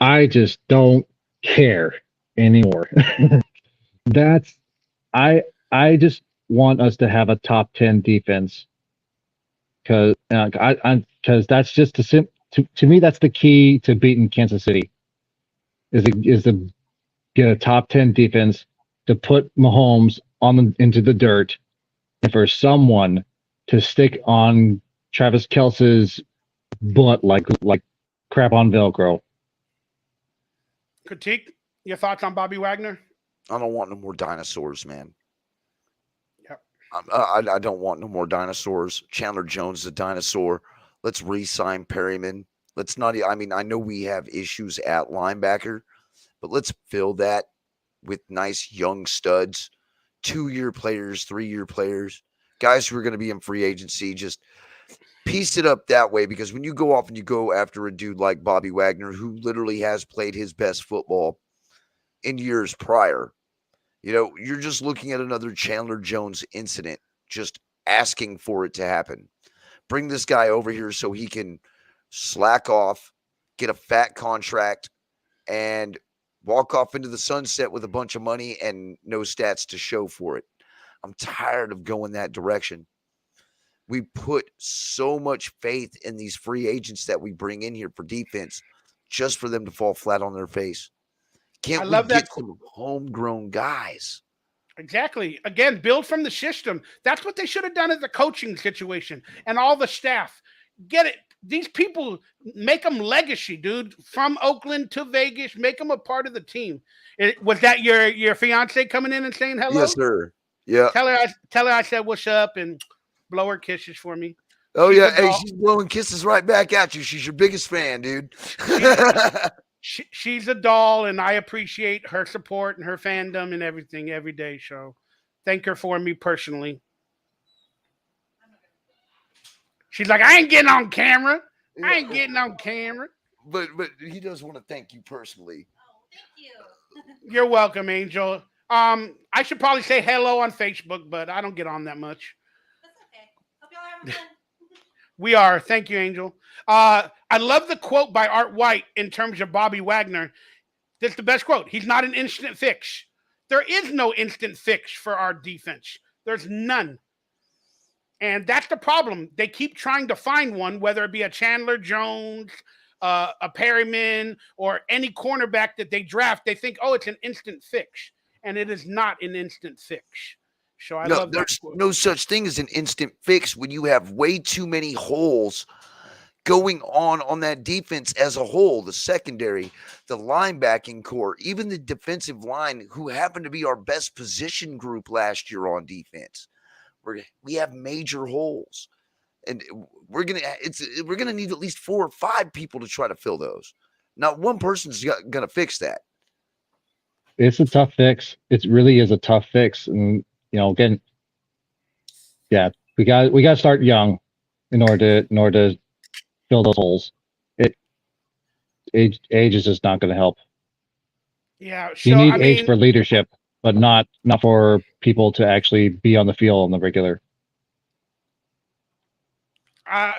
I just don't care anymore. I just want us to have a top 10 defense because that's just to me that's the key to beating Kansas City is to get a top 10 defense to put Mahomes into the dirt and for someone to stick on Travis Kelce's butt like crap on Velcro. Critique, your thoughts on Bobby Wagner? I don't want no more dinosaurs, man. Yep. I don't want no more dinosaurs. Chandler Jones is a dinosaur. Let's re-sign Perryman. Let's not. I know we have issues at linebacker, but let's fill that with nice young studs, 2-year players, 3-year players, guys who are going to be in free agency. Just piece it up that way, because when you go off and you go after a dude like Bobby Wagner, who literally has played his best football in years prior, you're just looking at another Chandler Jones incident, just asking for it to happen. Bring this guy over here so he can slack off, get a fat contract, and walk off into the sunset with a bunch of money and no stats to show for it. I'm tired of going that direction. We put so much faith in these free agents that we bring in here for defense just for them to fall flat on their face. Can't we get some homegrown guys? Exactly. Again, build from the system. That's what they should have done as a coaching situation and all the staff. Get it. These people, make them legacy, dude. From Oakland to Vegas, make them a part of the team. Was that your fiance coming in and saying hello? Yes, sir. Yeah. Tell her I said what's up and blow her kisses for me. Oh, She's yeah. a Hey, doll. she's blowing kisses right back at you. She's your biggest fan, dude. She's a doll, and I appreciate her support and her fandom and everything every day. So thank her for me personally. She's like, I ain't getting on camera. I ain't getting on camera. But he does want to thank you personally. Oh, thank you. You're welcome, Angel. I should probably say hello on Facebook, but I don't get on that much. That's okay. Hope y'all are having fun. We are. Thank you, Angel. I love the quote by Art White in terms of Bobby Wagner. That's the best quote. He's not an instant fix. There is no instant fix for our defense. There's none. And that's the problem. They keep trying to find one, whether it be a Chandler Jones, a Perryman, or any cornerback that they draft. They think, oh, it's an instant fix. And it is not an instant fix. So I love that There's quote. no such thing as an instant fix when you have way too many holes going on that defense as a whole. The secondary, the linebacking core, even the defensive line, who happened to be our best position group last year on defense. We have major holes, and we're gonna need at least 4 or 5 people to try to fill those. Not one person's gonna fix that. It's a tough fix. It really is a tough fix, and again, yeah, we got to start young in order to fill those holes. Age is just not going to help. Yeah. So, You need age for leadership, but not for people to actually be on the field on the regular.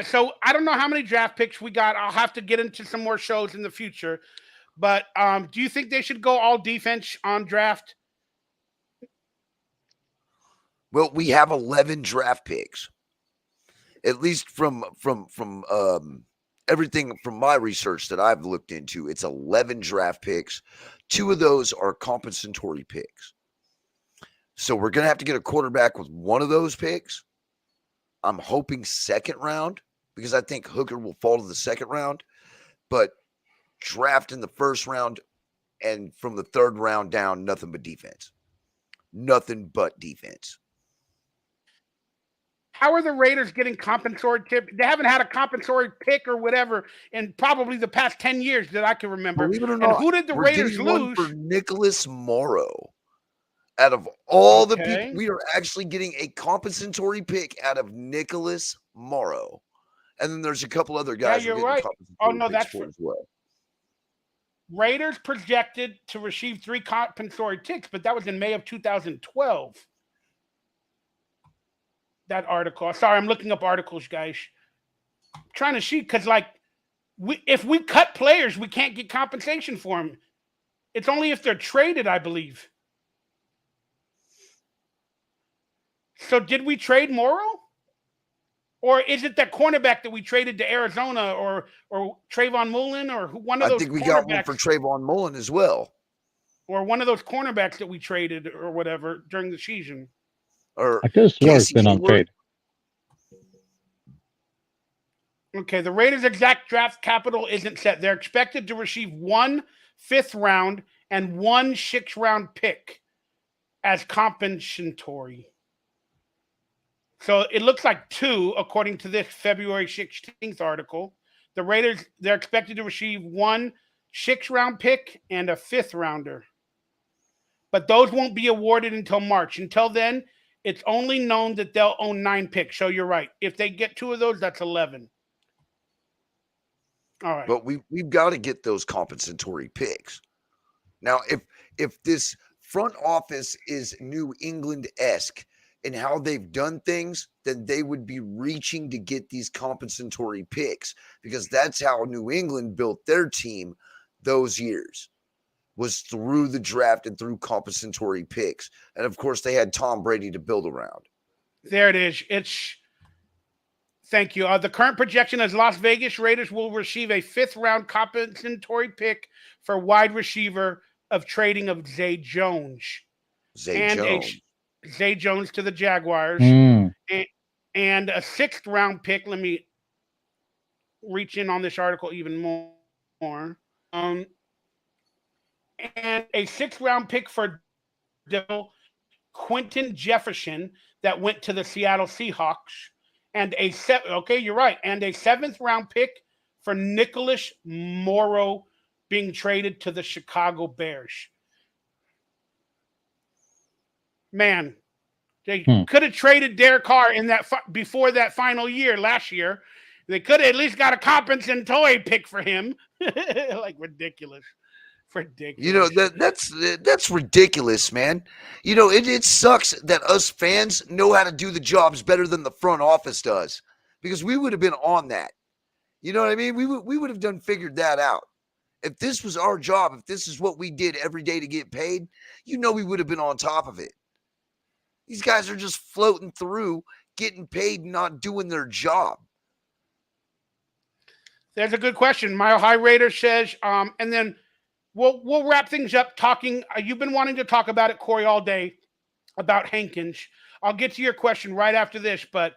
So I don't know how many draft picks we got. I'll have to get into some more shows in the future. But do you think they should go all defense on draft? Well, we have 11 draft picks, at least from everything from my research that I've looked into. It's 11 draft picks. 2 of those are compensatory picks. So we're going to have to get a quarterback with one of those picks. I'm hoping second round because I think Hooker will fall to the second round. But draft in the first round and from the third round down, nothing but defense. Nothing but defense. How are the Raiders getting compensatory tip? They haven't had a compensatory pick or whatever in probably the past 10 years that I can remember. Believe it or And not, who did the we're Raiders getting one lose? for Nicholas Morrow. Out of all the Okay. people, we are actually getting a compensatory pick out of Nicholas Morrow. And then there's a couple other guys you're we're getting right. compensatory Oh, no, picks that's for as well. Raiders projected to receive 3 compensatory picks, but that was in May of 2012. That article. Sorry, I'm looking up articles, guys. I'm trying to see because, if we cut players, we can't get compensation for them. It's only if they're traded, I believe. So, did we trade Morrow, or is it that cornerback that we traded to Arizona, or Trayvon Mullen, or one of I those? think we got one for Trayvon Mullen as well. Or one of those cornerbacks that we traded, or whatever during the season. Or I could have sworn it's Casey been on Hayward. trade. Okay, the Raiders' exact draft capital isn't set. They're expected to receive 1 5th round and 1 6th round pick as compensatory. So it looks like 2, according to this February 16th article. The Raiders, they're expected to receive 1 6th round pick and a 5th rounder. But those won't be awarded until March. Until then, it's only known that they'll own 9 picks. So you're right. If they get 2 of those, that's 11. All right. But we've got to get those compensatory picks. Now, if this front office is New England-esque in how they've done things, then they would be reaching to get these compensatory picks because that's how New England built their team those years, was through the draft and through compensatory picks. And, of course, they had Tom Brady to build around. There it is. Thank you. The current projection is Las Vegas Raiders will receive a 5th round compensatory pick for wide receiver of trading of Zay Jones. Zay Jones. Zay Jones to the Jaguars, Hmm. and a 6th round pick. Let me reach in on this article even more. And a 6th round pick for Quentin Jefferson that went to the Seattle Seahawks, and okay, you're right, and a 7th round pick for Nicholas Morrow being traded to the Chicago Bears. Man, they could have traded Derek Carr in that before that final year last year. They could have at least got a compensatory pick for him. Like ridiculous. You know, that's ridiculous, man. You know, it sucks that us fans know how to do the jobs better than the front office does, because we would have been on that. You know what I mean? We would have figured that out. If this was our job, if this is what we did every day to get paid, you know, we would have been on top of it. These guys are just floating through, getting paid, and not doing their job. That's a good question. Mile High Raider says, and then we'll wrap things up talking. You've been wanting to talk about it, Corey, all day about Hankins. I'll get to your question right after this, but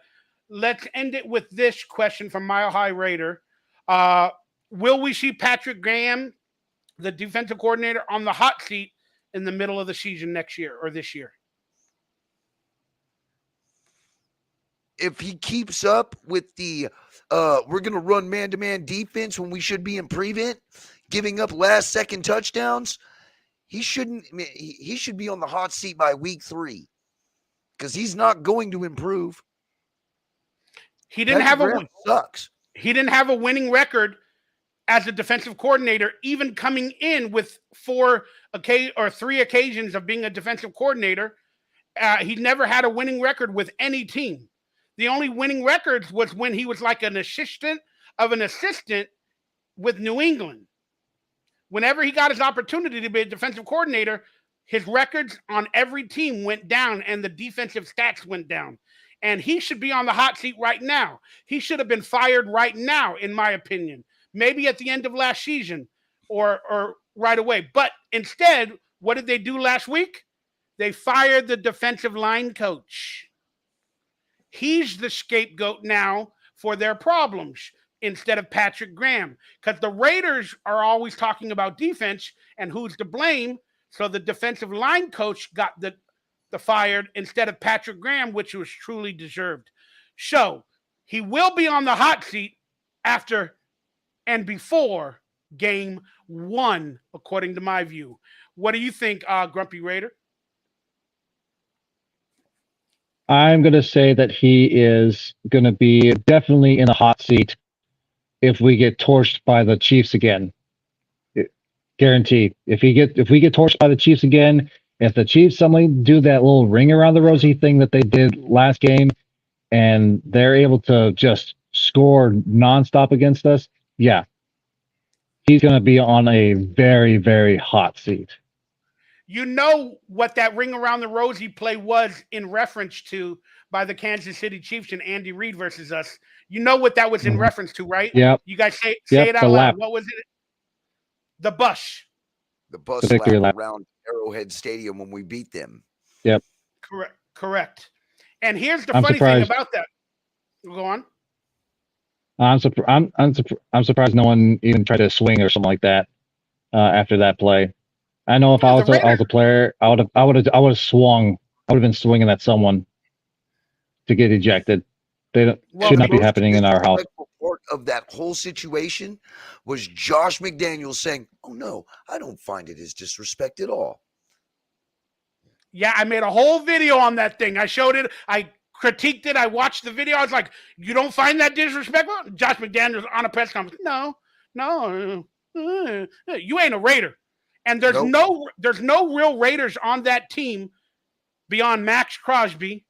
let's end it with this question from Mile High Raider. Will we see Patrick Graham, the defensive coordinator, on the hot seat in the middle of the season next year or this year? If he keeps up with the we're going to run man-to-man defense when we should be in prevent, giving up last-second touchdowns, he should be on the hot seat by week 3, because he's not going to improve. He didn't sucks. He didn't have a winning record as a defensive coordinator, even coming in with 3 occasions of being a defensive coordinator. He never had a winning record with any team. The only winning records was when he was like an assistant with New England. Whenever he got his opportunity to be a defensive coordinator, his records on every team went down and the defensive stats went down. And he should be on the hot seat right now. He should have been fired right now, in my opinion. Maybe at the end of last season or right away. But instead, what did they do last week? They fired the defensive line coach. He's the scapegoat now for their problems instead of Patrick Graham, because the Raiders are always talking about defense and who's to blame. So the defensive line coach got the fired instead of Patrick Graham, which was truly deserved. So he will be on the hot seat after and before game 1, according to my view. What do you think, Grumpy Raider? I'm going to say that he is going to be definitely in a hot seat if we get torched by the Chiefs again. Guaranteed. If we get torched by the Chiefs again, if the Chiefs suddenly do that little ring around the rosy thing that they did last game, and they're able to just score nonstop against us, yeah, he's going to be on a very, very hot seat. You know what that ring around the rosy play was in reference to by the Kansas City Chiefs and Andy Reid versus us. You know what that was in reference to, right? Yep. You guys say it out loud. What was it? The bus. The bus The victory lap lap around Arrowhead Stadium when we beat them. Yep. Correct. And here's the funny thing about that. Go on. I'm surprised no one even tried to swing or something like that after that play. I know if I was a player, I would have swung. I would have been swinging at someone to get ejected. Should not be happening in our house. Part of that whole situation was Josh McDaniels saying, "Oh no, I don't find it as disrespect at all." Yeah, I made a whole video on that thing. I showed it. I critiqued it. I watched the video. I was like, "You don't find that disrespectful?" Josh McDaniels on a press conference. No, you ain't a Raider. And there's no real Raiders on that team beyond Max Crosby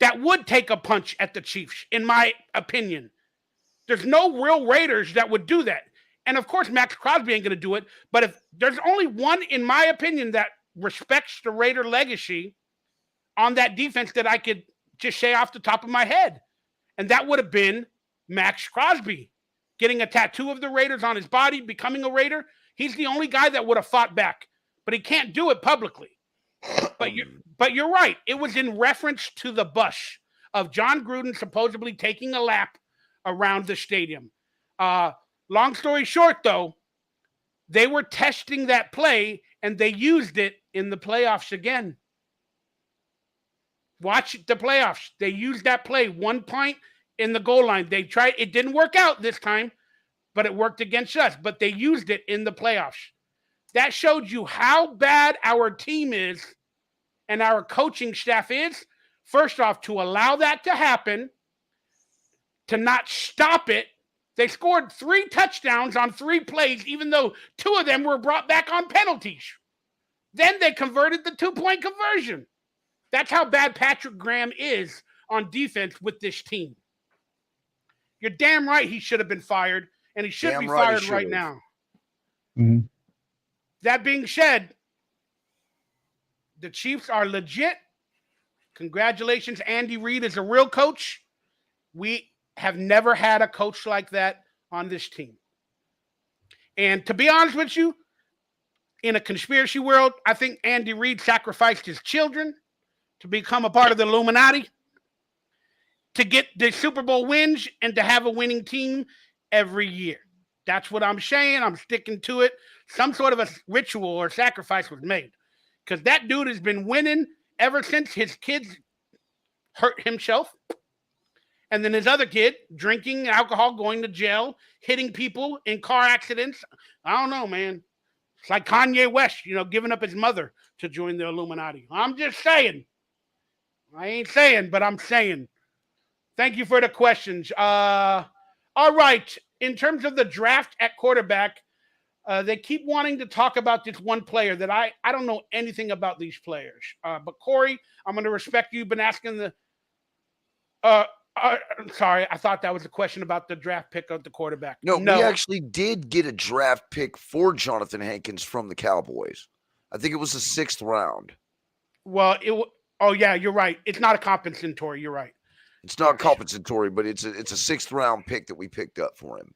that would take a punch at the Chiefs, in my opinion. There's no real Raiders that would do that. And of course, Max Crosby ain't going to do it. But if there's only one, in my opinion, that respects the Raider legacy on that defense that I could just say off the top of my head, and that would have been Max Crosby. Getting a tattoo of the Raiders on his body, becoming a Raider. He's the only guy that would have fought back, but he can't do it publicly. But you're right. It was in reference to the bus of John Gruden supposedly taking a lap around the stadium. Long story short, though, they were testing that play and they used it in the playoffs again. Watch the playoffs. They used that play 1 point in the goal line. They tried. It didn't work out this time, but it worked against us. But they used it in the playoffs. That showed you how bad our team is and our coaching staff is. First off, to allow that to happen, to not stop it. They scored 3 touchdowns on 3 plays, even though 2 of them were brought back on penalties. Then they converted the 2-point conversion. That's how bad Patrick Graham is on defense with this team. You're damn right he should have been fired, and he should be fired right now. Mhm. That being said, the Chiefs are legit. Congratulations, Andy Reid is a real coach. We have never had a coach like that on this team. And to be honest with you, in a conspiracy world, I think Andy Reid sacrificed his children to become a part of the Illuminati, to get the Super Bowl wins and to have a winning team every year. That's what I'm saying. I'm sticking to it. Some sort of a ritual or sacrifice was made because that dude has been winning ever since his kids hurt himself. And then his other kid drinking alcohol, going to jail, hitting people in car accidents. I don't know, man. It's like Kanye West, giving up his mother to join the Illuminati. I'm just saying. I ain't saying, but I'm saying. Thank you for the questions. All right. In terms of the draft at quarterback, they keep wanting to talk about this one player that I don't know anything about these players. But Corey, I'm going to respect you. You've been asking the sorry, I thought that was a question about the draft pick of the quarterback. No, we actually did get a draft pick for Jonathan Hankins from the Cowboys. I think it was the 6th round. Well, yeah, you're right. It's not a compensatory. You're right. It's not compensatory, but it's a 6th round pick that we picked up for him.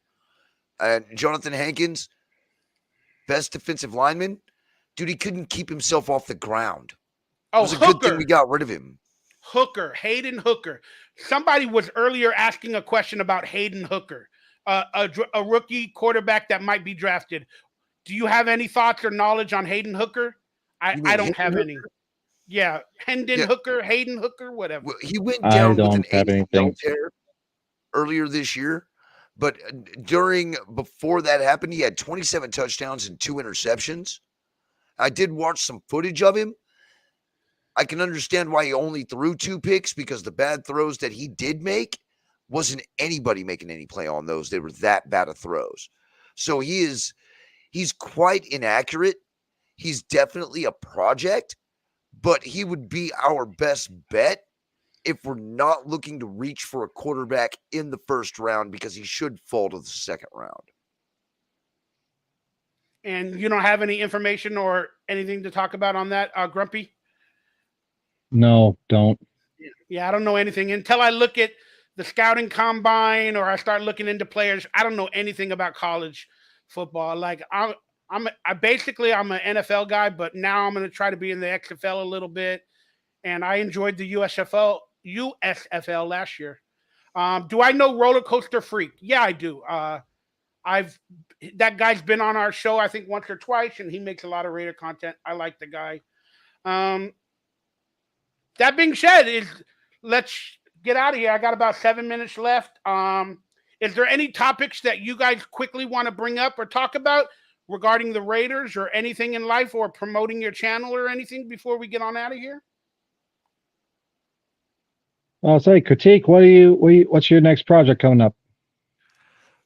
And Jonathan Hankins, best defensive lineman, dude, he couldn't keep himself off the ground. It was a good thing we got rid of him. Hayden Hooker. Somebody was earlier asking a question about Hayden Hooker, a rookie quarterback that might be drafted. Do you have any thoughts or knowledge on Hayden Hooker? I don't have any. Yeah, Hooker, Hayden Hooker, whatever. Well, he went down with an ACL tear earlier this year, but before that happened, he had 27 touchdowns and 2 interceptions. I did watch some footage of him. I can understand why he only threw 2 picks because the bad throws that he did make wasn't anybody making any play on those. They were that bad of throws. So he's quite inaccurate. He's definitely a project, but he would be our best bet if we're not looking to reach for a quarterback in the 1st round because he should fall to the 2nd round. And you don't have any information or anything to talk about on that, Grumpy? No, don't. Yeah, I don't know anything until I look at the scouting combine or I start looking into players. I don't know anything about college football. Like I'm an NFL guy, but now I'm going to try to be in the XFL a little bit. And I enjoyed the USFL last year. Do I know Roller Coaster Freak? Yeah, I do. That guy's been on our show, I think once or twice, and he makes a lot of Raider content. I like the guy. That being said, let's get out of here. I got about 7 minutes left. Is there any topics that you guys quickly want to bring up or talk about regarding the Raiders or anything in life or promoting your channel or anything before we get on out of here? I'll say, Critique, what's your next project coming up?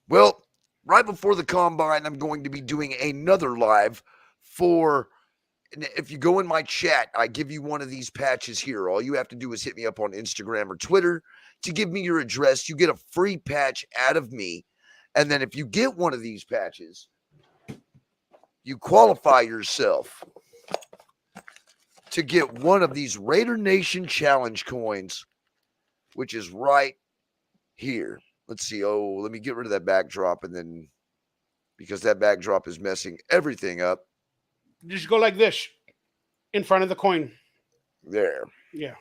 Well, right before the combine, I'm going to be doing another live for... If you go in my chat, I give you one of these patches here. All you have to do is hit me up on Instagram or Twitter to give me your address. You get a free patch out of me. And then if you get one of these patches, you qualify yourself to get one of these Raider Nation Challenge coins, which is right here. Let's see. Oh, let me get rid of that backdrop. And then because that backdrop is messing everything up. Just go like this. in front of the coin. There. Yeah.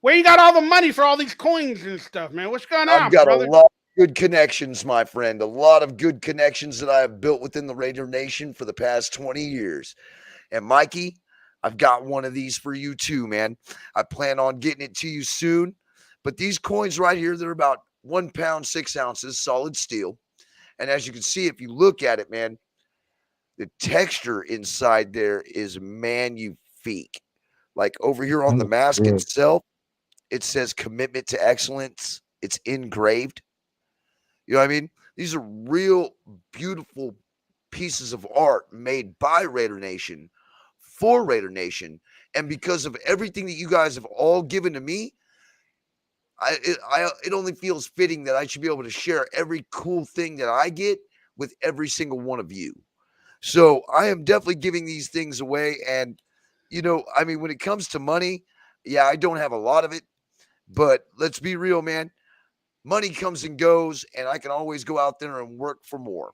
Where you got all the money for all these coins and stuff, man? What's going I've on, got brother? a lot of good connections, my friend. A lot of good connections that I have built within the Raider Nation for the past 20 years. And Mikey, I've got one of these for you too, man. I plan on getting it to you soon. But these coins right here, they're about 1 pound, 6 ounces, solid steel. And as you can see, if you look at it, man, the texture inside there is magnifique. Like over here on the mask Good. itself, it says commitment to excellence. It's engraved. You know what I mean? These are real beautiful pieces of art made by Raider Nation for Raider Nation. And because of everything that you guys have all given to me, it only feels fitting that I should be able to share every cool thing that I get with every single one of you. So I am definitely giving these things away. And, you know, I mean, when it comes to money, yeah, I don't have a lot of it. But let's be real, man. Money comes and goes, and I can always go out there and work for more.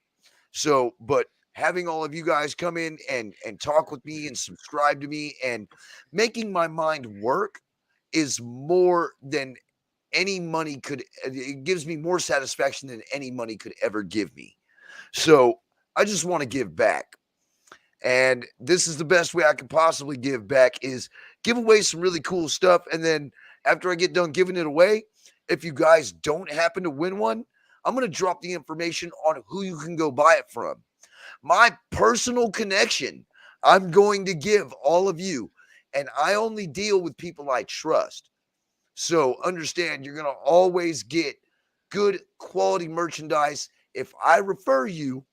So, but having all of you guys come in and talk with me and subscribe to me and making my mind work is more than any money could. It gives me more satisfaction than any money could ever give me. So I just want to give back. And this is the best way I can possibly give back is give away some really cool stuff. And then after I get done giving it away, if you guys don't happen to win one, I'm going to drop the information on who you can go buy it from. My personal connection, I'm going to give all of you. And I only deal with people I trust. So understand, you're going to always get good quality merchandise if I refer you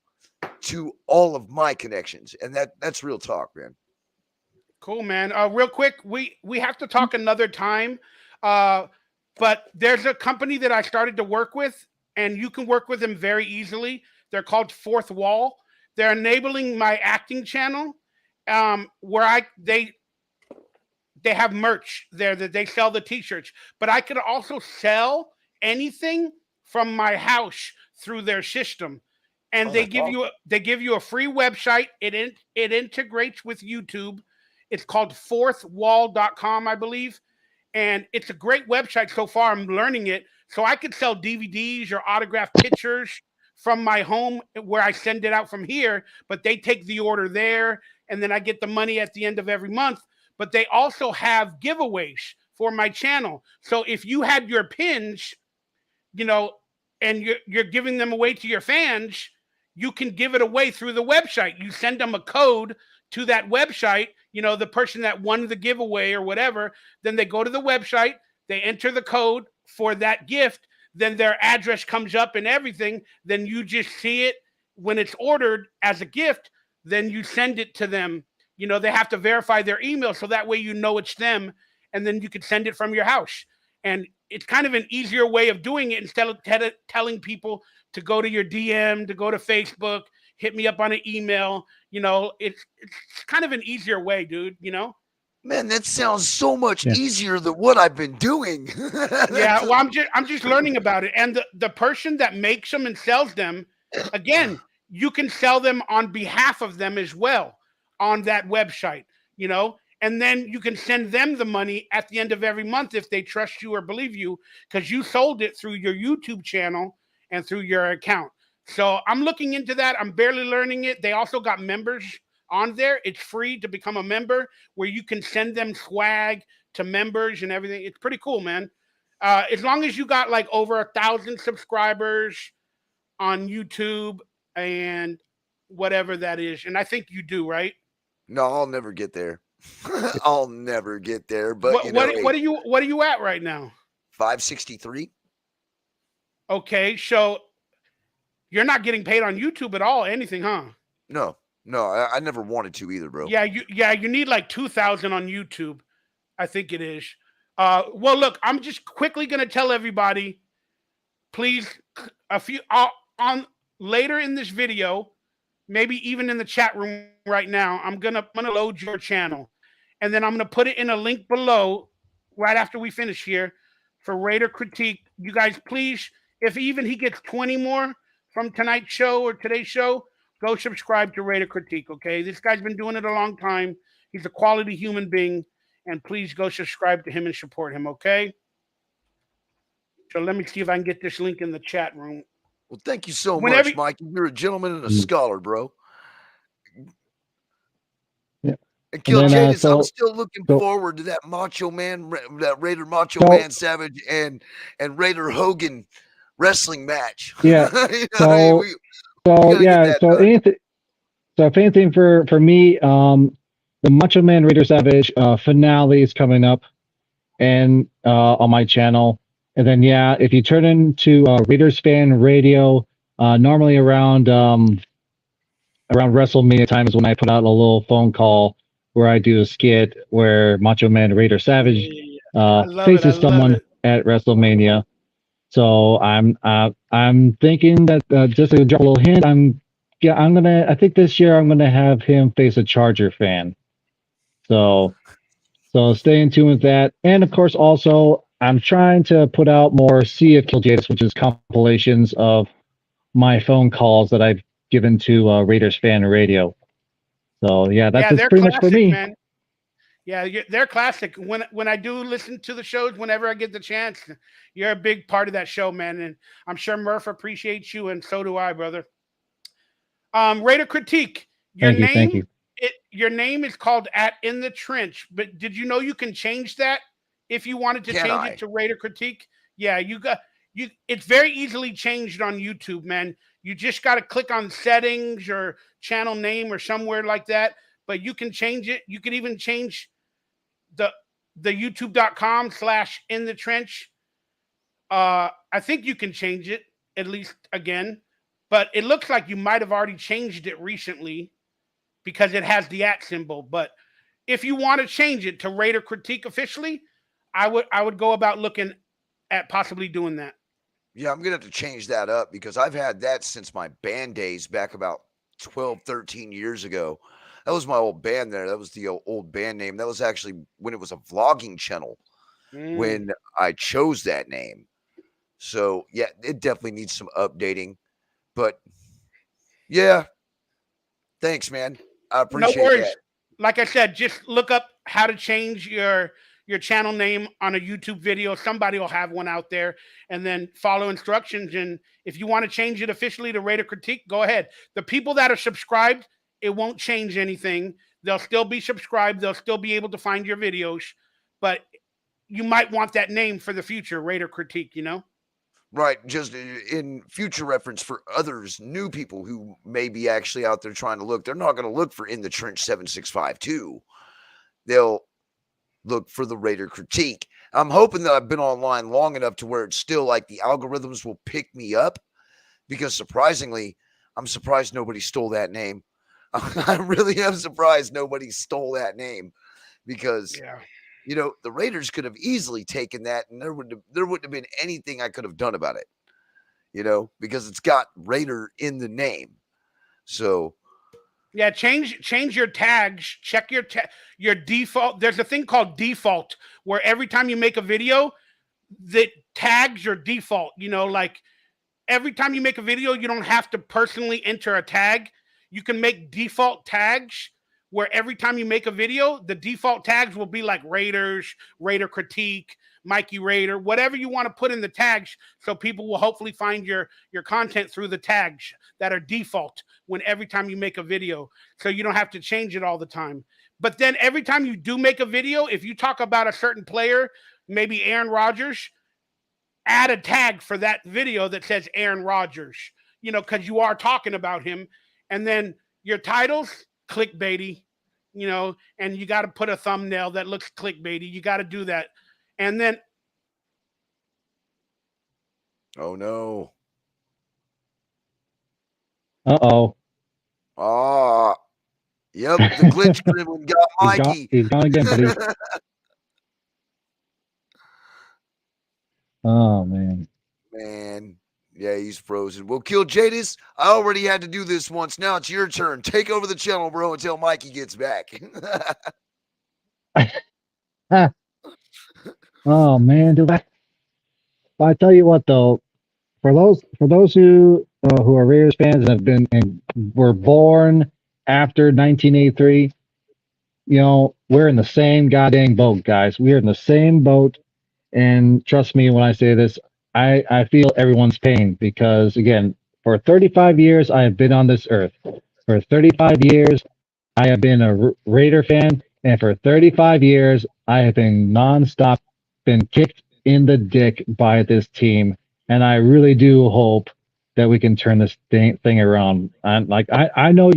to all of my connections. And that's real talk, man. Cool, man. Real quick, we have to talk another time. But there's a company that I started to work with, and you can work with them very easily. They're called Fourth Wall. They're enabling my acting channel, where they have merch there that they sell the t-shirts, but I could also sell anything from my house through their system. And they give you a free website. It integrates with YouTube. It's called fourthwall.com, I believe. And it's a great website so far. I'm learning it. So I could sell DVDs or autographed pictures from my home where I send it out from here, but they take the order there, and then I get the money at the end of every month. But they also have giveaways for my channel. So if you had your pins, you know, and you're giving them away to your fans, you can give it away through the website. You send them a code to that website, you know, the person that won the giveaway or whatever, then they go to the website, they enter the code for that gift, then their address comes up and everything, then you just see it when it's ordered as a gift, then you send it to them. You know, they have to verify their email so that way you know it's them, and then you can send it from your house. And it's kind of an easier way of doing it instead of telling people to go to your DM, to go to Facebook, hit me up on an email. You know, it's kind of an easier way, dude, you know? Man, that sounds so much easier than what I've been doing. Yeah, well, I'm just learning about it. And the person that makes them and sells them, again, you can sell them on behalf of them as well on that website, you know? And then you can send them the money at the end of every month if they trust you or believe you, because you sold it through your YouTube channel and through your account. So I'm looking into that. I'm barely learning it. They also got members on there. It's free to become a member, where you can send them swag to members and everything. It's pretty cool, man. As long as you got like over 1,000 subscribers on YouTube and whatever that is. And I think you do, right? No, I'll never get there. I'll never get there. But what are you at right now? 563. Okay, so you're not getting paid on YouTube at all, anything, huh? No, I never wanted to either, bro. Yeah, you need like 2,000 on YouTube, I think it is. Well, look, I'm just quickly gonna tell everybody, please, on later in this video, maybe even in the chat room right now, I'm gonna load your channel, and then I'm gonna put it in a link below right after we finish here for Raider Critique. You guys, please, if even he gets 20 more from tonight's show or today's show, go subscribe to Raider Critique, okay? This guy's been doing it a long time. He's a quality human being, and please go subscribe to him and support him. Okay. So let me see if I can get this link in the chat room. Well, thank you so Whenever much, Mike. You're a gentleman and a Mm. scholar, bro. Yeah. And Kill then, Jadis, I'm so- still looking so- forward to that Macho Man, that Raider Macho So- Man Savage and Raider Hogan wrestling match. Yeah, You know, so- we So gotta get yeah, that so done. anything. So if anything for me, the Macho Man Raider Savage finale is coming up, and on my channel, and then yeah, if you turn into Raiders Fan Radio, normally around WrestleMania time is when I put out a little phone call where I do a skit where Macho Man Raider Savage I love faces it. I love someone it. at WrestleMania. So I'm thinking that just to drop a little hint, I think this year I'm gonna have him face a Charger fan. So stay in tune with that. And of course also I'm trying to put out more Sea of Killjadis, which is compilations of my phone calls that I've given to Raiders Fan Radio. So yeah, that's They're pretty much for classic, me. man. Yeah, they're classic. When I do listen to the shows, whenever I get the chance, you're a big part of that show, man. And I'm sure Murph appreciates you, and so do I, brother. Raider Critique. Thank you. Your name is called @In the Trench, but did you know you can change that if you wanted to change it to Raider Critique? Yeah, it's very easily changed on YouTube, man. You just got to click on settings or channel name or somewhere like that, but you can change it. You can even change the youtube.com/in the trench. I think you can change it at least again, but it looks like you might have already changed it recently because it has the @ symbol. But if you want to change it to Raider Critique officially, I would go about looking at possibly doing that. Yeah, I'm gonna have to change that up because I've had that since my band days back about 12, 13 years ago. That was my old band there. That was the old band name. That was actually when it was a vlogging channel when I chose that name. So yeah, it definitely needs some updating. But yeah, thanks, man. I appreciate No worries. that. Like I said, just look up how to change your channel name on a YouTube video. Somebody will have one out there, and then follow instructions. And if you want to change it officially to Raider Critique, go ahead. The people that are subscribed, it won't change anything. They'll still be subscribed. They'll still be able to find your videos, but you might want that name for the future, Raider Critique, you know? Right, just in future reference for others, new people who may be actually out there trying to look. They're not going to look for In the Trench 7652. They'll look for the Raider Critique. I'm hoping that I've been online long enough to where it's still like the algorithms will pick me up, because surprisingly, I'm surprised nobody stole that name. I really am surprised nobody stole that name, because you know, the Raiders could have easily taken that, and there wouldn't have been anything I could have done about it, you know, because it's got Raider in the name. So yeah, change your tags. Check your default. There's a thing called default, where every time you make a video, the tags your default. You know, like every time you make a video, you don't have to personally enter a tag. You can make default tags where every time you make a video, the default tags will be like Raiders, Raider Critique, Mikey Raider, whatever you want to put in the tags, so people will hopefully find your content through the tags that are default when every time you make a video, so you don't have to change it all the time. But then every time you do make a video, if you talk about a certain player, maybe Aaron Rodgers, add a tag for that video that says Aaron Rodgers, you know, because you are talking about him. And then your titles, clickbaity, you know, and you got to put a thumbnail that looks clickbaity. You got to do that. And then, oh no. Uh-oh. Ah, yep, the glitch gremlin got Mikey. He's gone again, buddy. Oh, man. Man, yeah, he's frozen. Well, Kill Jadis, I already had to do this once. Now it's your turn. Take over the channel, bro, until Mikey gets back. Oh, man. I tell you what, though, for those who are Raiders fans and have been and were born after 1983, we're in the same goddamn boat, guys. We're in the same boat. And trust me when I say this, I feel everyone's pain because, again, for 35 years, I have been on this earth. For 35 years, I have been a Raider fan. And for 35 years, I have been nonstop, been kicked in the dick by this team. And I really do hope that we can turn this thing around. I know,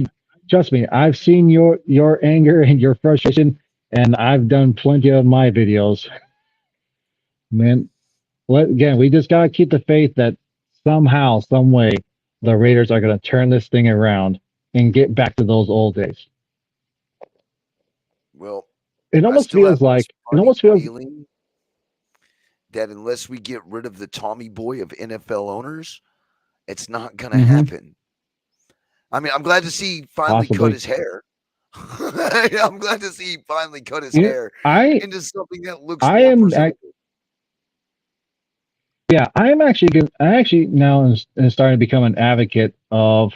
trust me, I've seen your anger and your frustration, and I've done plenty of my videos. Man, again, we just gotta keep the faith that somehow, some way, the Raiders are gonna turn this thing around and get back to those old days. Well, It I almost still feels have like this it funny almost feels feeling that unless we get rid of the Tommy Boy of NFL owners, it's not going to happen. I mean, I'm glad to see he finally cut possibly. his hair. I'm glad to see he finally cut his Yeah, hair I into something that looks I more am presentable. yeah, I am actually good. I actually now am starting to become an advocate of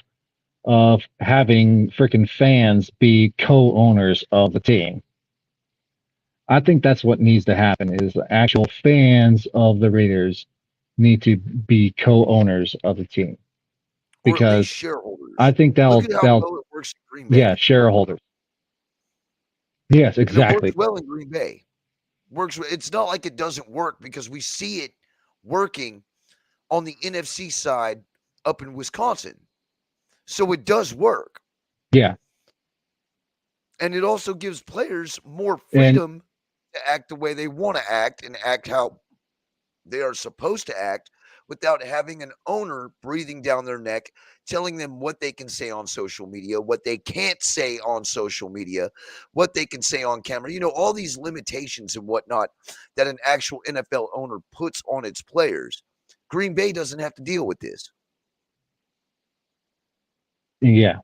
having freaking fans be co-owners of the team. I think that's what needs to happen is the actual fans of the Raiders need to be co-owners of the team Or at least because shareholders. I think Look at how that'll well it works in Green Bay. yeah, shareholders. Yes, And it exactly. works well in Green Bay. It's not like it doesn't work because we see it working on the NFC side up in Wisconsin. So it does work. Yeah. And it also gives players more And freedom to act the way they want to act and act how they are supposed to act without having an owner breathing down their neck, telling them what they can say on social media, what they can't say on social media, what they can say on camera. All these limitations and whatnot that an actual NFL owner puts on its players. Green Bay doesn't have to deal with this. yeah.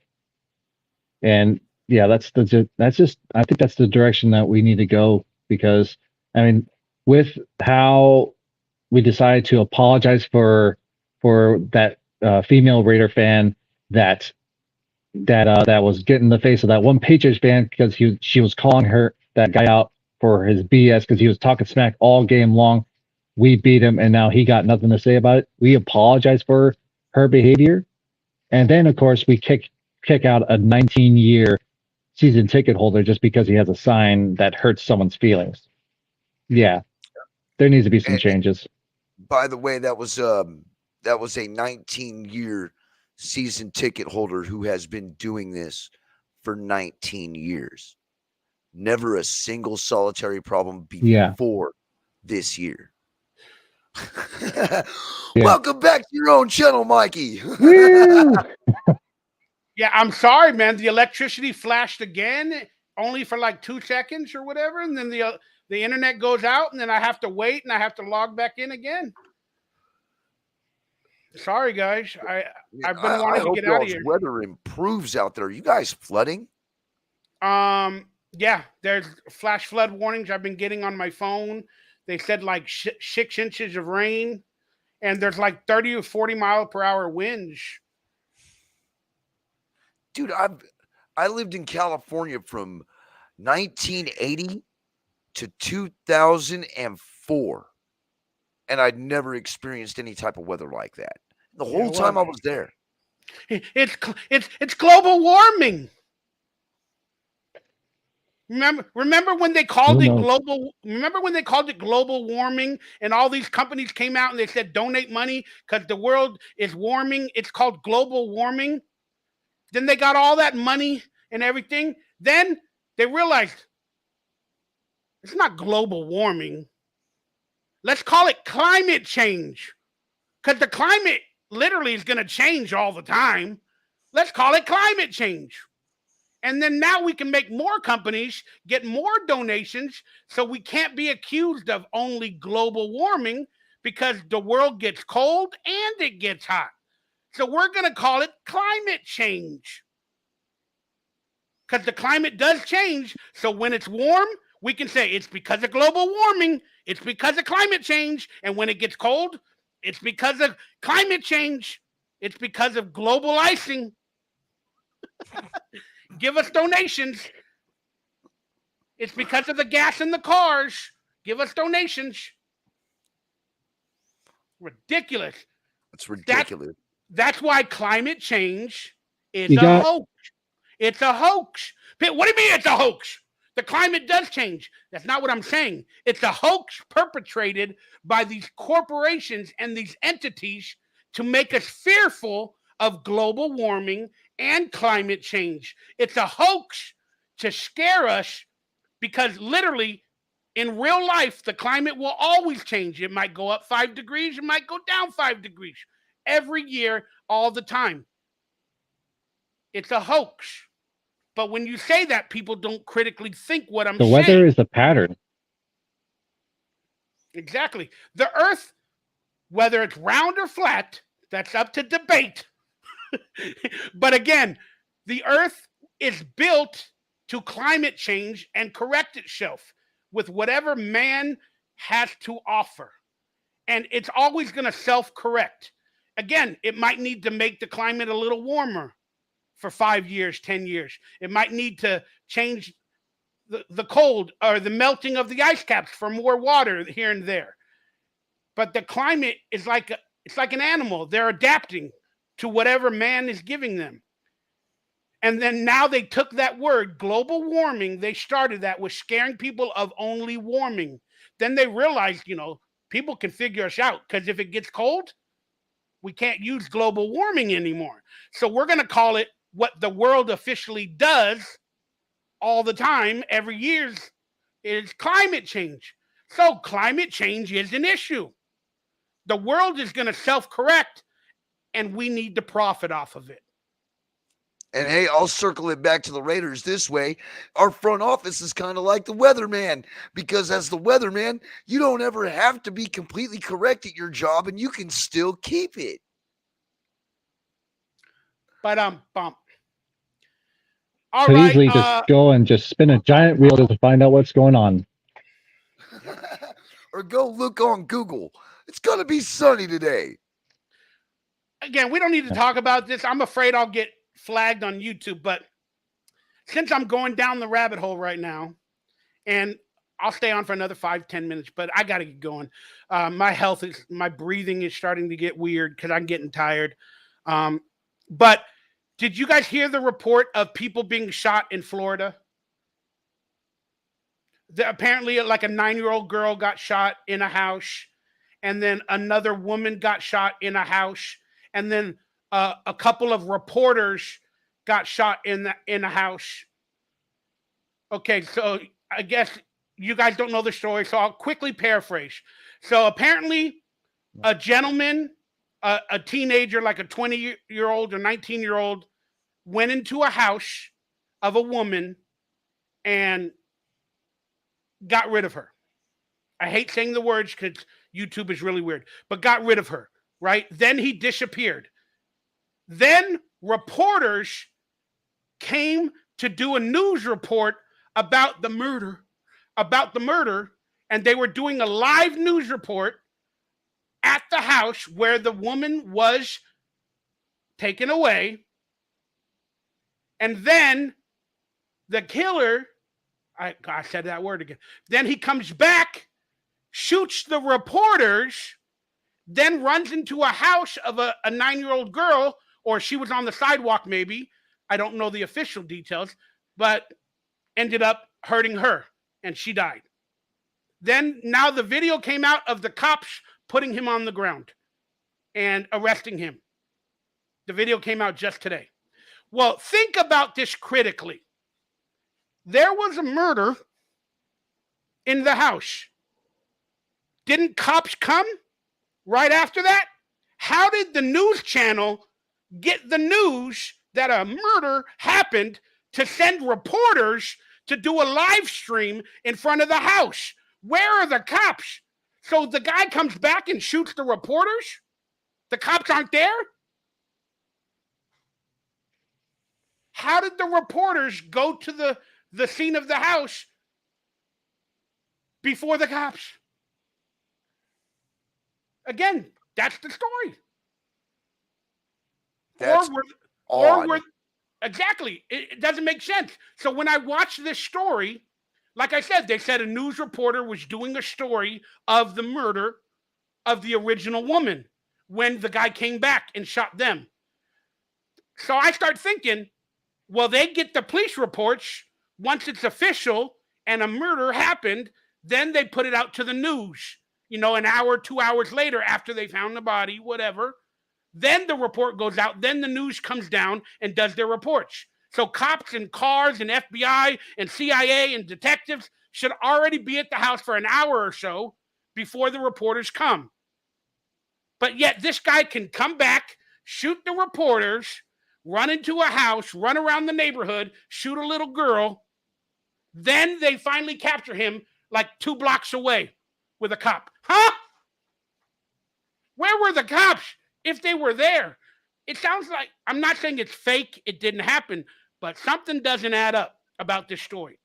And yeah, that's just I think that's the direction that we need to go because I mean, with how we decided to apologize for that female Raider fan that was getting in the face of that one Patriots fan because she was calling that guy out for his BS because he was talking smack all game long. We beat him, and now he got nothing to say about it. We apologize for her behavior, and then of course we kick out a 19-year season ticket holder just because he has a sign that hurts someone's feelings. Yeah, there needs to be some changes. By the way, that was a 19-year season ticket holder who has been doing this for 19 years. Never a single solitary problem before this year. Welcome back to your own channel, Mikey. Yeah, I'm sorry, man. The electricity flashed again, only for like 2 seconds or whatever, and then the internet goes out, and then I have to wait, and I have to log back in again. Sorry, guys. I've been wanting to get out of here. Weather improves out there. You guys flooding? Yeah, there's flash flood warnings I've been getting on my phone. They said like 6 inches of rain, and there's like 30 or 40 mile per hour winds. Dude, I lived in California from 1980 to 2004, and I'd never experienced any type of weather like that. The whole time I was there. It's global warming. Remember when they called it global? Remember when they called it global warming, and all these companies came out and they said donate money because the world is warming. It's called global warming. Then they got all that money and everything. Then they realized it's not global warming. Let's call it climate change, because the climate literally is going to change all the time. Let's call it climate change. And then now we can make more companies get more donations, so we can't be accused of only global warming because the world gets cold and it gets hot. So we're going to call it climate change, because the climate does change. So when it's warm, we can say it's because of global warming. It's because of climate change. And when it gets cold, it's because of climate change. It's because of global icing. Give us donations. It's because of the gas in the cars. Give us donations. Ridiculous. It's ridiculous. That's why climate change is You a got- hoax. It's a hoax. What do you mean it's a hoax? The climate does change. That's not what I'm saying. It's a hoax perpetrated by these corporations and these entities to make us fearful of global warming and climate change. It's a hoax to scare us because literally in real life, the climate will always change. It might go up 5 degrees. It might go down 5 degrees every year, all the time. It's a hoax. But when you say that, people don't critically think what I'm The saying. weather is a pattern. Exactly. The earth, whether it's round or flat, that's up to debate. But again, the earth is built to climate change and correct itself with whatever man has to offer. And it's always going to self-correct. Again, it might need to make the climate a little warmer for 5 years, 10 years. It might need to change the cold or the melting of the ice caps for more water here and there. But the climate is it's like an animal. They're adapting to whatever man is giving them. And then now they took that word, global warming, they started that with scaring people of only warming. Then they realized, people can figure us out because if it gets cold, we can't use global warming anymore. So we're going to call it what the world officially does all the time, every year, is climate change. So climate change is an issue. The world is going to self-correct, and we need to profit off of it. And hey, I'll circle it back to the Raiders this way. Our front office is kind of like the weatherman, because as the weatherman, you don't ever have to be completely correct at your job and you can still keep it. But all Could right. easily just go and just spin a giant wheel to find out what's going on. Or go look on Google. It's going to be sunny today. Again, we don't need to talk about this. I'm afraid I'll get flagged on YouTube, but since I'm going down the rabbit hole right now, and I'll stay on for another 5-10 minutes, but I got to get going. My breathing is starting to get weird because I'm getting tired. But did you guys hear the report of people being shot in Florida? Apparently, like a 9-year-old girl got shot in a house, and then another woman got shot in a house, and then a couple of reporters got shot in a house. Okay, so I guess you guys don't know the story, so I'll quickly paraphrase. So apparently, a gentleman, a teenager, like a 20-year-old or 19-year-old, went into a house of a woman and got rid of her. I hate saying the words because YouTube is really weird, but got rid of her, right? Then he disappeared. Then reporters came to do a news report about the murder, and they were doing a live news report at the house where the woman was taken away. And then the killer, I said that word again. Then he comes back, shoots the reporters, then runs into a house of a 9-year-old girl, or she was on the sidewalk maybe. I don't know the official details, but ended up hurting her, and she died. Then now the video came out of the cops putting him on the ground and arresting him. The video came out just today. Well, think about this critically. There was a murder in the house. Didn't cops come right after that? How did the news channel get the news that a murder happened to send reporters to do a live stream in front of the house? Where are the cops? So the guy comes back and shoots the reporters? The cops aren't there? How did the reporters go to the scene of the house before the cops? Again, that's the story. That's odd. Exactly. It doesn't make sense. So when I watch this story, Like I said, they said a news reporter was doing a story of the murder of the original woman when the guy came back and shot them. So I start thinking, well, they get the police reports once it's official and a murder happened, then they put it out to the news, an hour, 2 hours later after they found the body, whatever. Then the report goes out, then the news comes down and does their reports. So cops and cars and FBI and CIA and detectives should already be at the house for an hour or so before the reporters come. But yet this guy can come back, shoot the reporters, run into a house, run around the neighborhood, shoot a little girl. Then they finally capture him like 2 blocks away with a cop. Huh? Where were the cops if they were there? It sounds like, I'm not saying it's fake, it didn't happen, but something doesn't add up about this story.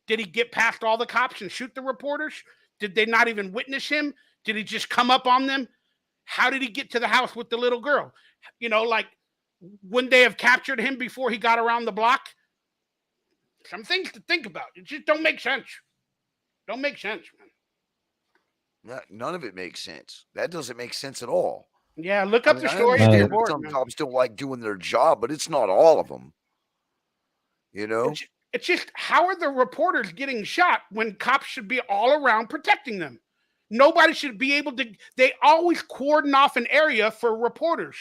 Did he get past all the cops and shoot the reporters? Did they not even witness him? Did he just come up on them? How did he get to the house with the little girl? Like, wouldn't they have captured him before he got around the block? Some things to think about. It just don't make sense. Don't make sense, man. None of it makes sense. That doesn't make sense at all. Yeah, look up the I story. understand that some cops don't like doing their job, but it's not all of them. It's just, how are the reporters getting shot when cops should be all around protecting them? Nobody should be able to. They always cordon off an area for reporters.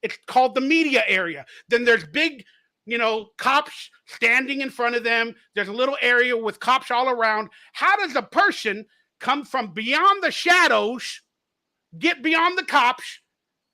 It's called the media area. Then there's big, cops standing in front of them. There's a little area with cops all around. How does a person come from beyond the shadows, get beyond the cops,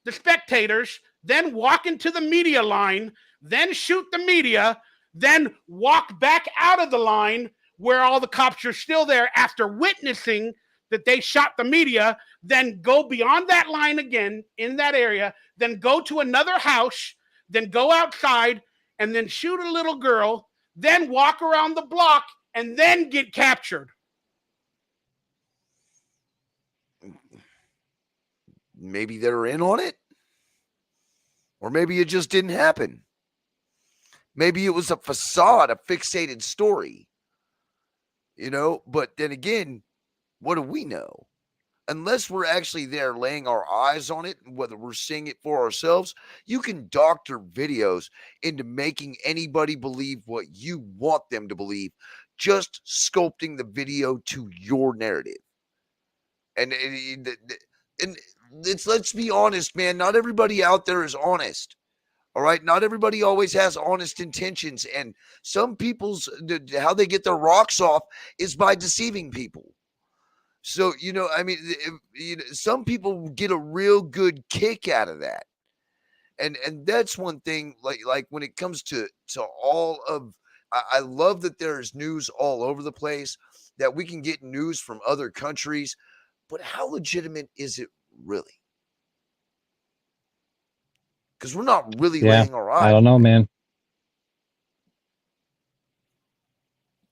the spectators, then walk into the media line, then shoot the media, then walk back out of the line where all the cops are still there after witnessing that they shot the media, then go beyond that line again in that area, then go to another house, then go outside, and then shoot a little girl, then walk around the block, and then get captured? Maybe they're in on it. Or maybe it just didn't happen. Maybe it was a facade, a fixated story. But then again, what do we know? Unless we're actually there laying our eyes on it, whether we're seeing it for ourselves, you can doctor videos into making anybody believe what you want them to believe, just sculpting the video to your narrative. And let's be honest, man, not everybody out there is honest. All right. Not everybody always has honest intentions. And some people's, how they get their rocks off is by deceiving people. So, some people get a real good kick out of that. And that's one thing, like when it comes to all of, I love that there's news all over the place, that we can get news from other countries, but how legitimate is it really? Because we're not really laying our eyes. I don't know, man.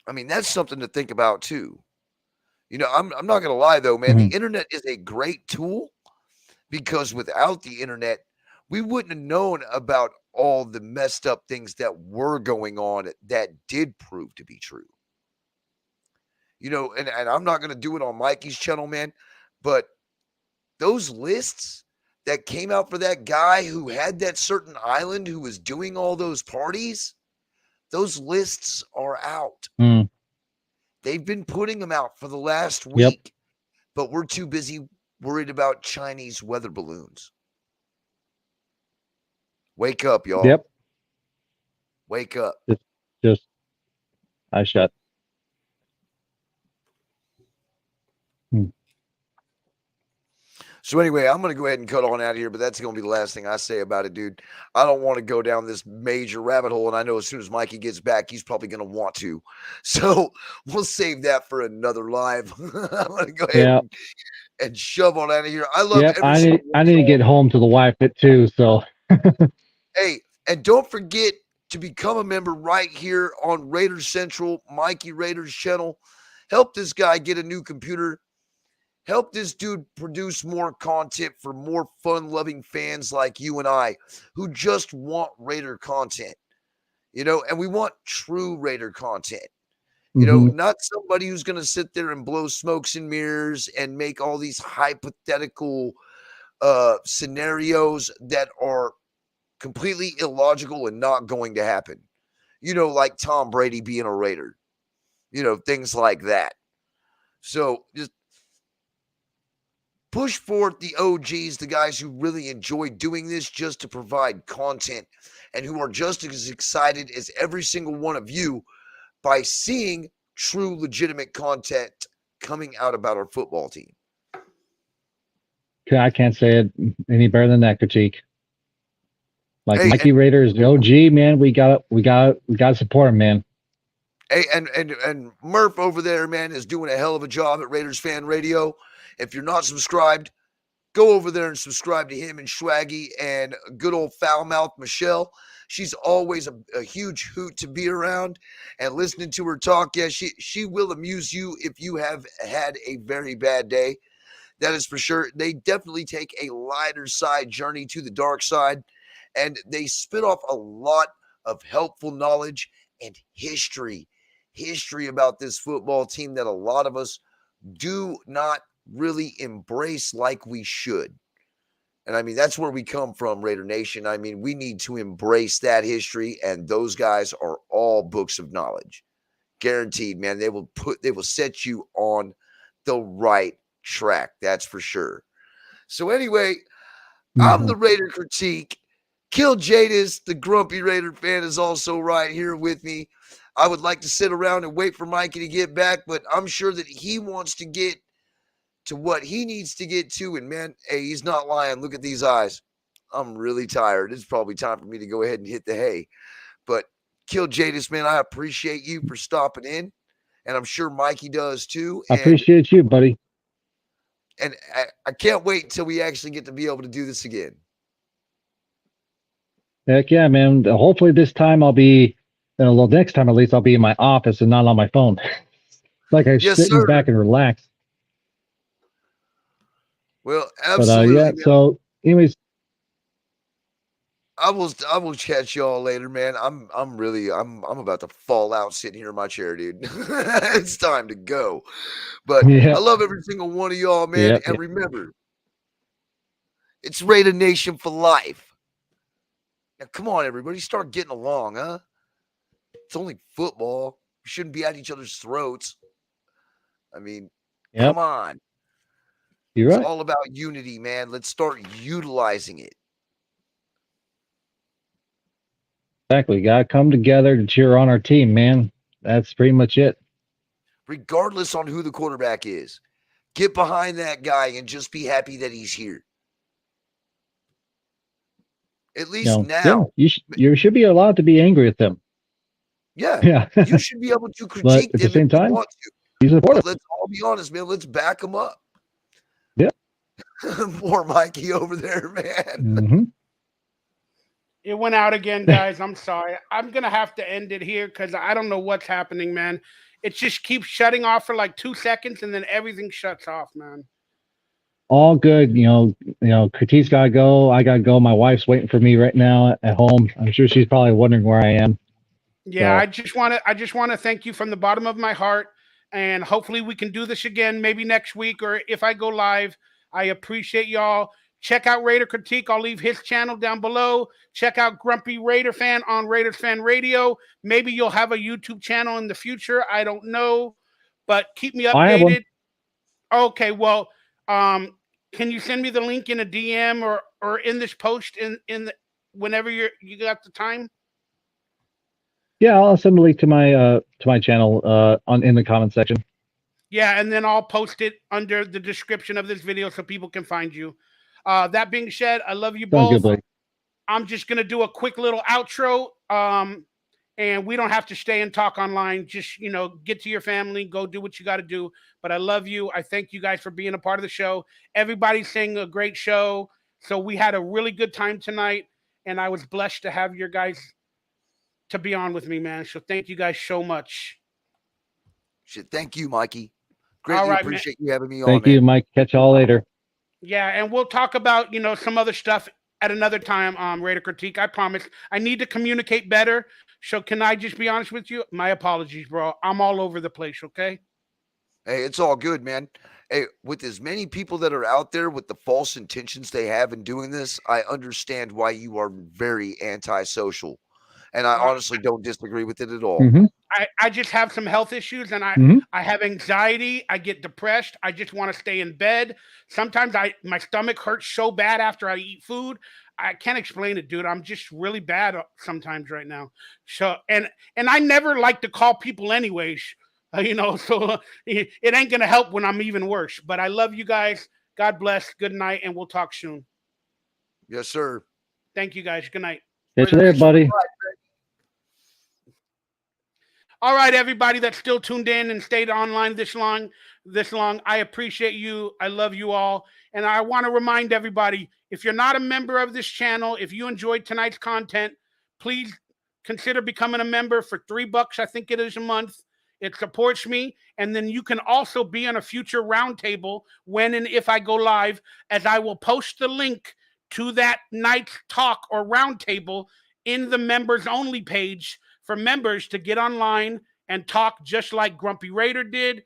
I mean, that's something to think about too. I'm not going to lie though, man. Mm-hmm. The internet is a great tool, because without the internet, we wouldn't have known about all the messed up things that were going on that did prove to be true. And I'm not going to do it on Mikey's channel, man, but those lists that came out for that guy who had that certain island who was doing all those parties, those lists are out. Mm. They've been putting them out for the last week, but we're too busy worried about Chinese weather balloons. Wake up, y'all. Yep. Wake up. Just I shut. So anyway, I'm going to go ahead and cut on out of here, but that's going to be the last thing I say about it, dude. I don't want to go down this major rabbit hole, and I know as soon as Mikey gets back, he's probably going to want to. So we'll save that for another live. I'm going to go ahead and shove on out of here. I love I need to get home to the wife too, so. Hey, and don't forget to become a member right here on RaiderCentral, Mikey Raider's channel. Help this guy get a new computer. Help this dude produce more content for more fun-loving fans like you and I who just want Raider content, and we want true Raider content, You know, Mhm. not somebody who's going to sit there and blow smokes and mirrors and make all these hypothetical scenarios that are completely illogical and not going to happen. You know, like Tom Brady being a Raider, you know, things like that. So just push forth the OGs, the guys who really enjoy doing this just to provide content and who are just as excited as every single one of you by seeing true, legitimate content coming out about our football team. I can't say it any better than that, critique. Like Hey, Mikey Raider is the OG, man. We got to support him, man. Hey, and Murph over there, man, is doing a hell of a job at Raiders Fan Radio. If you're not subscribed, go over there and subscribe to him and Swaggy and good old foul mouth Michelle. She's always a huge hoot to be around, and listening to her talk, yeah, she will amuse you if you have had a very bad day. That is for sure. They definitely take a lighter side journey to the dark side, and they spit off a lot of helpful knowledge and history about this football team that a lot of us do not really embrace like we should. And I mean, that's where we come from, Raider Nation. I mean, we need to embrace that history, and those guys are all books of knowledge. Guaranteed, man. They will set you on the right track. That's for sure. So anyway, I'm the Raider Critique. Kill Jadis, the grumpy Raider fan, is also right here with me. I would like to sit around and wait for Mikey to get back, but I'm sure that he wants to get to what he needs to get to. And man, hey, he's not lying. Look at these eyes. I'm really tired. It's probably time for me to go ahead and hit the hay. But Kill Jadis, man, I appreciate you for stopping in. And I'm sure Mikey does too. I appreciate you, buddy. And I can't wait until we actually get to be able to do this again. Heck yeah, man. Hopefully this time I'll be, well, next time at least I'll be in my office and not on my phone. Like I Yes, sit sir. back and relax. Well, absolutely. But yeah, so anyways, I will catch y'all later, man. I'm about to fall out sitting here in my chair, dude. It's time to go. But yeah. I love every single one of y'all, man. Yeah, and remember, it's Raider Nation for life. Now, come on, everybody, start getting along, huh? It's only football. We shouldn't be at each other's throats. I mean, come on. You're It's right. all about unity, man. Let's start utilizing it. Exactly. Gotta come together to cheer on our team, man. That's pretty much it. Regardless on who the quarterback is, get behind that guy and just be happy that he's here. At least now. Yeah, you should be allowed to be angry at them. Yeah. You should be able to critique at them the same if you time, want to. you support But them. let's all be honest, man. Let's back them up. Yeah. Poor Mikey over there, man. Mm-hmm. It went out again, guys. I'm sorry. I'm going to have to end it here because I don't know what's happening, man. It just keeps shutting off for like 2 seconds and then everything shuts off, man. All good. Critique's gotta go. I gotta go. My wife's waiting for me right now at home. I'm sure she's probably wondering where I am. Yeah, So. I just want to thank you from the bottom of my heart. And hopefully we can do this again, maybe next week or if I go live. I appreciate y'all. Check out Raider Critique. I'll leave his channel down below. Check out Grumpy Raider Fan on Raiders Fan Radio. Maybe you'll have a YouTube channel in the future. I don't know, but keep me updated. I have one. Okay, well, can you send me the link in a DM or in this post in the, whenever you got the time? Yeah, I'll send a link to my channel in the comment section. Yeah, and then I'll post it under the description of this video so people can find you. That being said, I love you both. Good, I'm just going to do a quick little outro. And we don't have to stay and talk online. Just, get to your family, go do what you got to do. But I love you. I thank you guys for being a part of the show. Everybody's saying a great show. So we had a really good time tonight. And I was blessed to have your guys to be on with me, man. So thank you guys so much. Thank you, Mikey. Greatly appreciate you having me on. Thank you, Mike. Catch y'all later. Yeah, and we'll talk about, some other stuff at another time, Raider Critique. I promise. I need to communicate better So can I just be honest with you? My apologies, bro. I'm all over the place, okay? Hey, it's all good, man. Hey, with as many people that are out there with the false intentions they have in doing this, I understand why you are very antisocial. And I honestly don't disagree with it at all. Mm-hmm. I just have some health issues and Mm-hmm. I have anxiety. I get depressed. I just want to stay in bed. Sometimes my stomach hurts so bad after I eat food. I can't explain it, dude. I'm just really bad sometimes right now. So and I never like to call people anyways. So it ain't gonna help when I'm even worse. But I love you guys. God bless. Good night, and we'll talk soon. Yes, sir. Thank you guys. Good night. Catch you there, buddy. All right, everybody that's still tuned in and stayed online this long, I appreciate you. I love you all. And I want to remind everybody, if you're not a member of this channel, if you enjoyed tonight's content, please consider becoming a member for $3, I think it is, a month. It supports me. And then you can also be on a future roundtable when and if I go live, as I will post the link to that night's talk or roundtable in the members only page for members to get online and talk, just like Grumpy Raider did,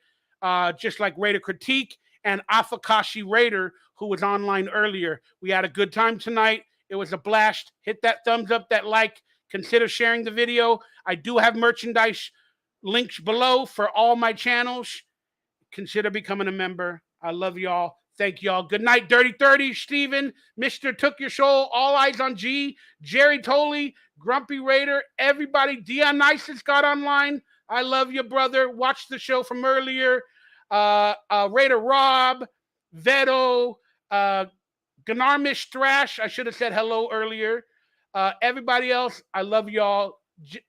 just like Raider Critique and Afakashi Raider, who was online earlier. We had a good time tonight. It was a blast. Hit that thumbs up, that like. Consider sharing the video. I do have merchandise links below for all my channels. Consider becoming a member. I love y'all. Thank y'all. Good night, Dirty 30, Steven, Mr. Took Your Soul, All Eyes on G, Jerry Tolley, Grumpy Raider, everybody. Dionysus got online. I love you, brother. Watch the show from earlier. Raider Rob, Veto, Ganarmish Thrash. I should have said hello earlier. Everybody else, I love y'all.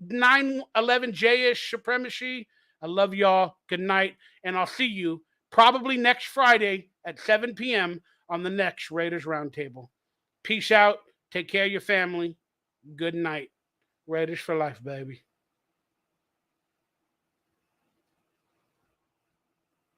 911 J-ish Supremacy. I love y'all. Good night. And I'll see you probably next Friday at 7 p.m. on the next Raiders Roundtable. Peace out. Take care of your family. Good night. Raiders for life, baby.